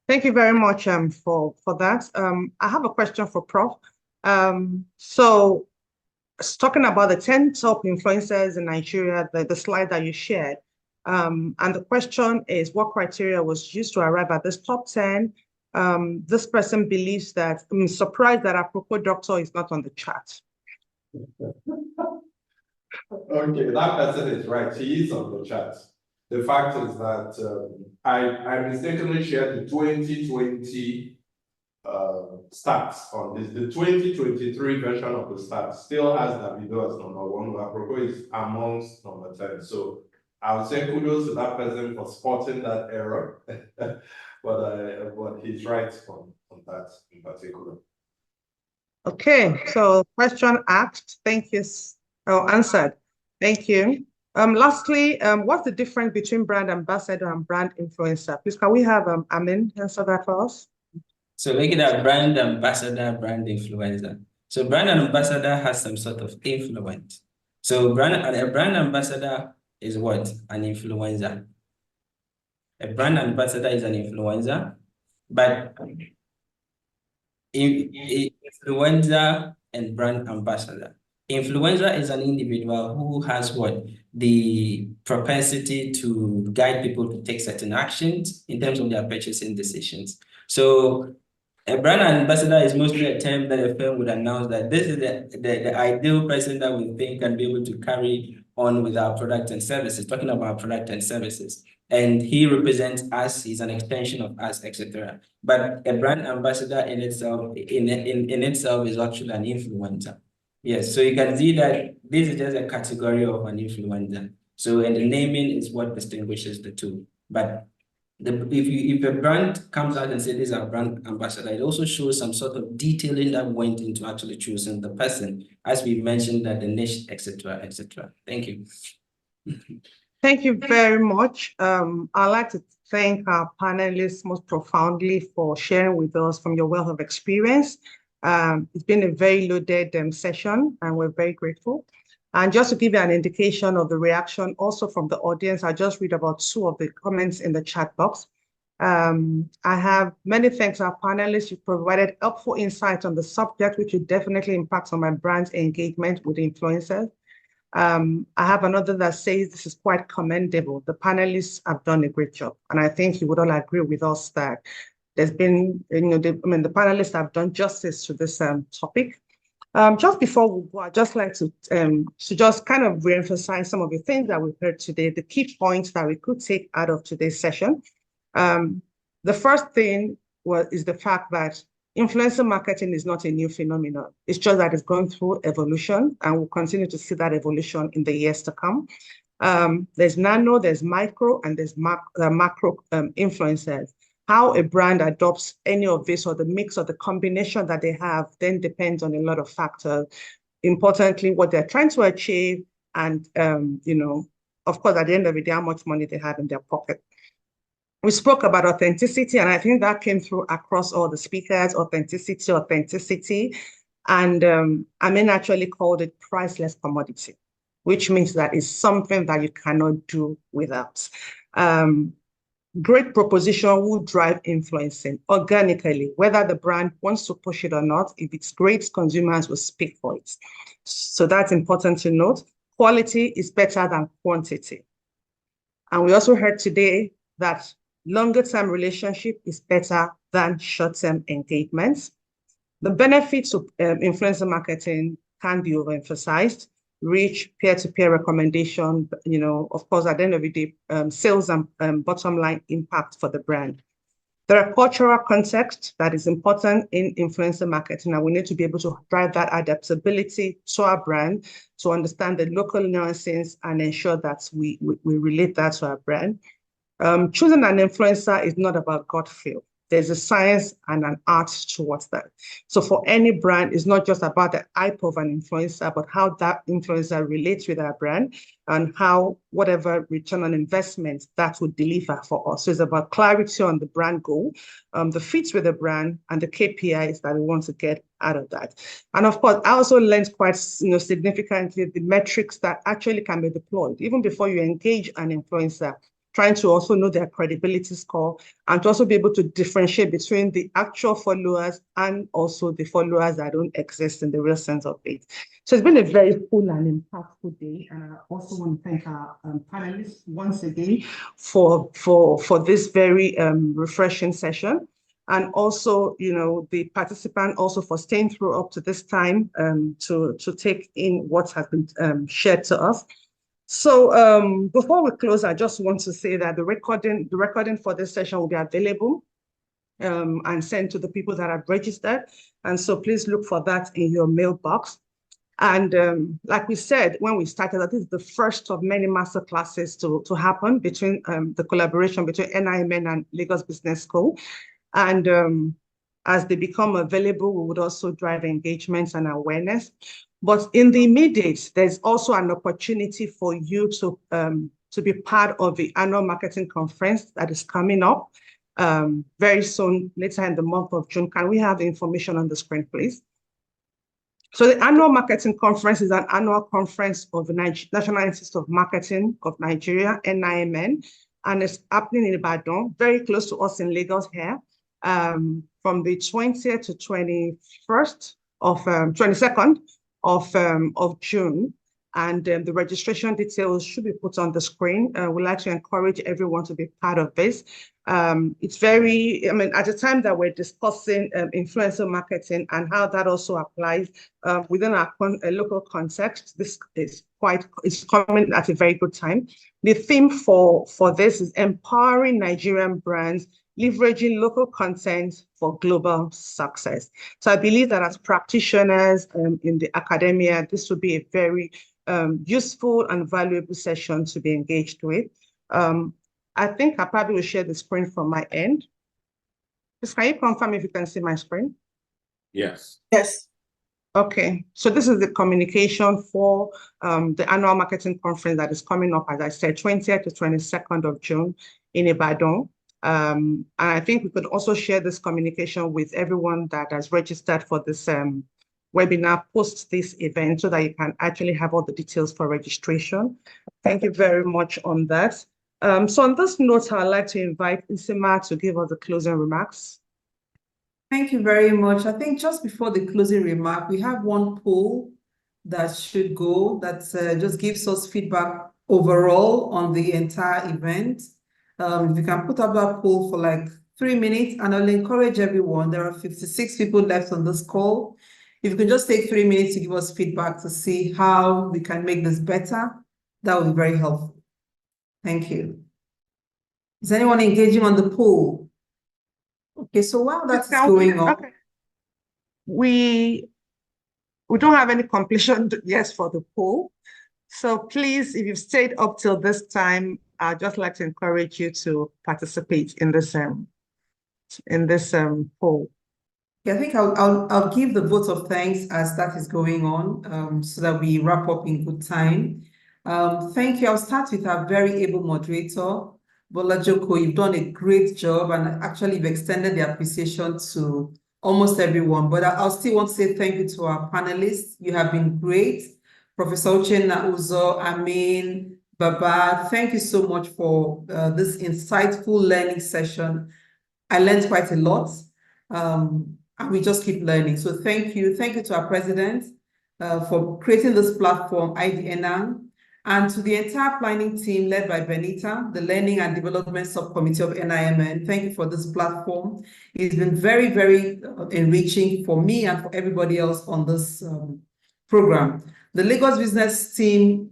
Thank you very much for that. I have a question for Prof. So talking about the 10 top influencers in Nigeria, the slide that you shared, and the question is, what criteria was used to arrive at this top 10? This person believes that, I'm surprised that Apropos Doctor is not on the chart. Okay, that person is right. He is on the chart. The fact is that I mistakenly shared the 2020 stats on this. The 2023 version of the stats still has Davido as number 1, but Apropos is amongst number 10. So I would say kudos to that person for spotting that error. But he's right on that in particular. Okay, so question asked. Thank you. Oh, answered. Thank you. Lastly, what's the difference between brand ambassador and brand influencer? Please, can we have Amin answer that for us? So looking at brand ambassador, brand influencer. So brand ambassador has some sort of influence. So a brand ambassador is what? An influencer. A brand ambassador is an influencer, but influencer and brand ambassador. Influencer is an individual who has what? The propensity to guide people to take certain actions in terms of their purchasing decisions. So a brand ambassador is mostly a term that a firm would announce that this is the ideal person that we think can be able to carry on with our product and services, talking about product and services. And he represents us, he's an extension of us, etc. But a brand ambassador in itself, in itself is actually an influencer. Yes, so you can see that this is just a category of an influencer. So, and the naming is what distinguishes the two. But if a brand comes out and says this is a brand ambassador, it also shows some sort of detailing that went into actually choosing the person, as we mentioned that the niche, etc., etc. Thank you. Thank you very much. I'd like to thank our panelists most profoundly for sharing with us from your wealth of experience. It's been a very loaded session, and we're very grateful. And just to give you an indication of the reaction also from the audience, I just read about 2 of the comments in the chat box. I have many thanks to our panelists. You provided helpful insight on the subject, which will definitely impact on my brand's engagement with influencers. I have another that says this is quite commendable. The panelists have done a great job. And I think you would all agree with us that there's been, the panelists have done justice to this topic. Just before we go, I'd just like to just kind of reemphasize some of the things that we've heard today, the key points that we could take out of today's session. The first thing is the fact that influencer marketing is not a new phenomenon. It's just that it's going through evolution, and we'll continue to see that evolution in the years to come. There's nano, there's micro, and there's macro influencers. How a brand adopts any of this or the mix or the combination that they have then depends on a lot of factors. Importantly, what they're trying to achieve, and of course, at the end of the day, how much money they have in their pocket. We spoke about authenticity, and I think that came through across all the speakers, authenticity. And Amin actually called it priceless commodity, which means that it's something that you cannot do without. Great proposition will drive influencing organically, whether the brand wants to push it or not. If it's great, consumers will speak for it. So that's important to note. Quality is better than quantity. And we also heard today that longer-term relationship is better than short-term engagements. The benefits of influencer marketing can be overemphasized. Reach, peer-to-peer recommendation, of course, at the end of the day, sales and bottom line impact for the brand. There are cultural contexts that is important in influencer marketing, and we need to be able to drive that adaptability to our brand to understand the local nuances and ensure that we relate that to our brand. Choosing an influencer is not about gut feel. There's a science and an art towards that. So for any brand, it's not just about the hype of an influencer, but how that influencer relates with our brand and how whatever return on investment that would deliver for us. So it's about clarity on the brand goal, the fits with the brand, and the KPIs that we want to get out of that. And of course, I also learned quite significantly the metrics that actually can be deployed even before you engage an influencer, trying to also know their credibility score and to also be able to differentiate between the actual followers and also the followers that don't exist in the real sense of it. So it's been a very full and impactful day. And I also want to thank our panelists once again for this very refreshing session. And also, the participant also for staying through up to this time to take in what has been shared to us. So before we close, I just want to say that the recording for this session will be available and sent to the people that have registered. And so please look for that in your mailbox. And like we said, when we started, that is the first of many masterclasses to happen between the collaboration between NIMN and Lagos Business School. And as they become available, we would also drive engagements and awareness. But in the immediate, there's also an opportunity for you to be part of the annual marketing conference that is coming up very soon, later in the month of June. Can we have the information on the screen, please? So the annual marketing conference is an annual conference of the National Institute of Marketing of Nigeria, NIMN, and it's happening in Ibadan, very close to us in Lagos here, from the 20th to 22nd of June. And the registration details should be put on the screen. We'd like to encourage everyone to be part of this. It's very, I mean, at the time that we're discussing influencer marketing and how that also applies within our local context, this is it's coming at a very good time. The theme for this is empowering Nigerian brands, leveraging local content for global success. So I believe that as practitioners in the academia, this would be a very useful and valuable session to be engaged with. I think I probably will share the screen from my end. Just can you confirm if you can see my screen? Yes. Yes. Okay, so this is the communication for the annual marketing conference that is coming up, as I said, 20th to 22nd of June in Ibadan. And I think we could also share this communication with everyone that has registered for this webinar post this event so that you can actually have all the details for registration. Thank you very much on that. So on this note, I'd like to invite Isima to give us the closing remarks. Thank you very much. I think just before the closing remark, we have one poll that should go that just gives us feedback overall on the entire event. If you can put up that poll for like 3 minutes, and I'll encourage everyone. There are 56 people left on this call. If you can just take 3 minutes to give us feedback to see how we can make this better, that would be very helpful. Thank you. Is anyone engaging on the poll? Okay, so while that's going on, okay. We don't have any completion yes for the poll. So please, if you've stayed up till this time, I'd just like to encourage you to participate in this poll. Yeah, I think I'll give the vote of thanks as that is going on, so that we wrap up in good time. Thank you. I'll start with our very able moderator, Bola Joko. You've done a great job, and actually you've extended the appreciation to almost everyone. But I'll still want to say thank you to our panelists. You have been great. Professor Uchenna Uzo, Amin, Baba, thank you so much for this insightful learning session. I learned quite a lot, and we just keep learning. So thank you. Thank you to our president for creating this platform, IDNA, and to the entire planning team led by Benita, the Learning and Development Subcommittee of NIMN. Thank you for this platform. It's been very, very enriching for me and for everybody else on this program. The Lagos Business team,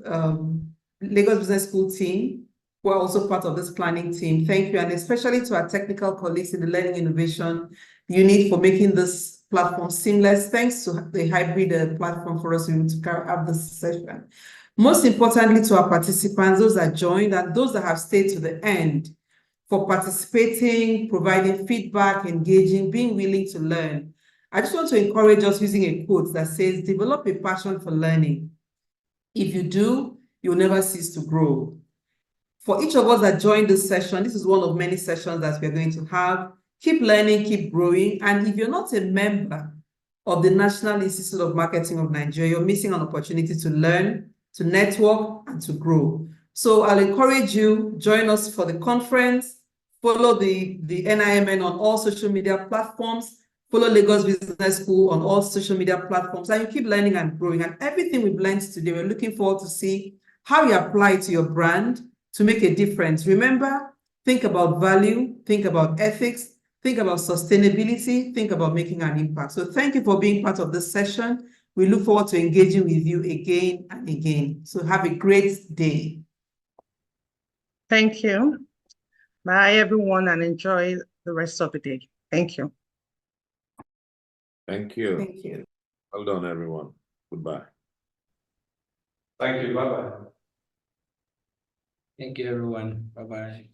Lagos Business School team, who are also part of this planning team. Thank you, and especially to our technical colleagues in the Learning Innovation Unit for making this platform seamless. Thanks to the hybrid platform for us to carry out this session. Most importantly, to our participants, those that joined and those that have stayed to the end, for participating, providing feedback, engaging, being willing to learn. I just want to encourage us using a quote that says, develop a passion for learning. If you do, you'll never cease to grow. For each of us that joined this session, this is one of many sessions that we're going to have. Keep learning, keep growing. And if you're not a member of the National Institute of Marketing of Nigeria, you're missing an opportunity to learn, to network, and to grow. So I'll encourage you, join us for the conference, follow the NIMN on all social media platforms, follow Lagos Business School on all social media platforms, and you keep learning and growing. And everything we've learned today, we're looking forward to see how you apply it to your brand to make a difference. Remember, think about value, think about ethics, think about sustainability, think about making an impact. So thank you for being part of this session. We look forward to engaging with you again and again. So have a great day. Thank you. Bye, everyone, and enjoy the rest of the day. Thank you. Thank you. Thank you. Well done, everyone. Goodbye. Thank you. Bye-bye. Thank you, everyone. Bye-bye.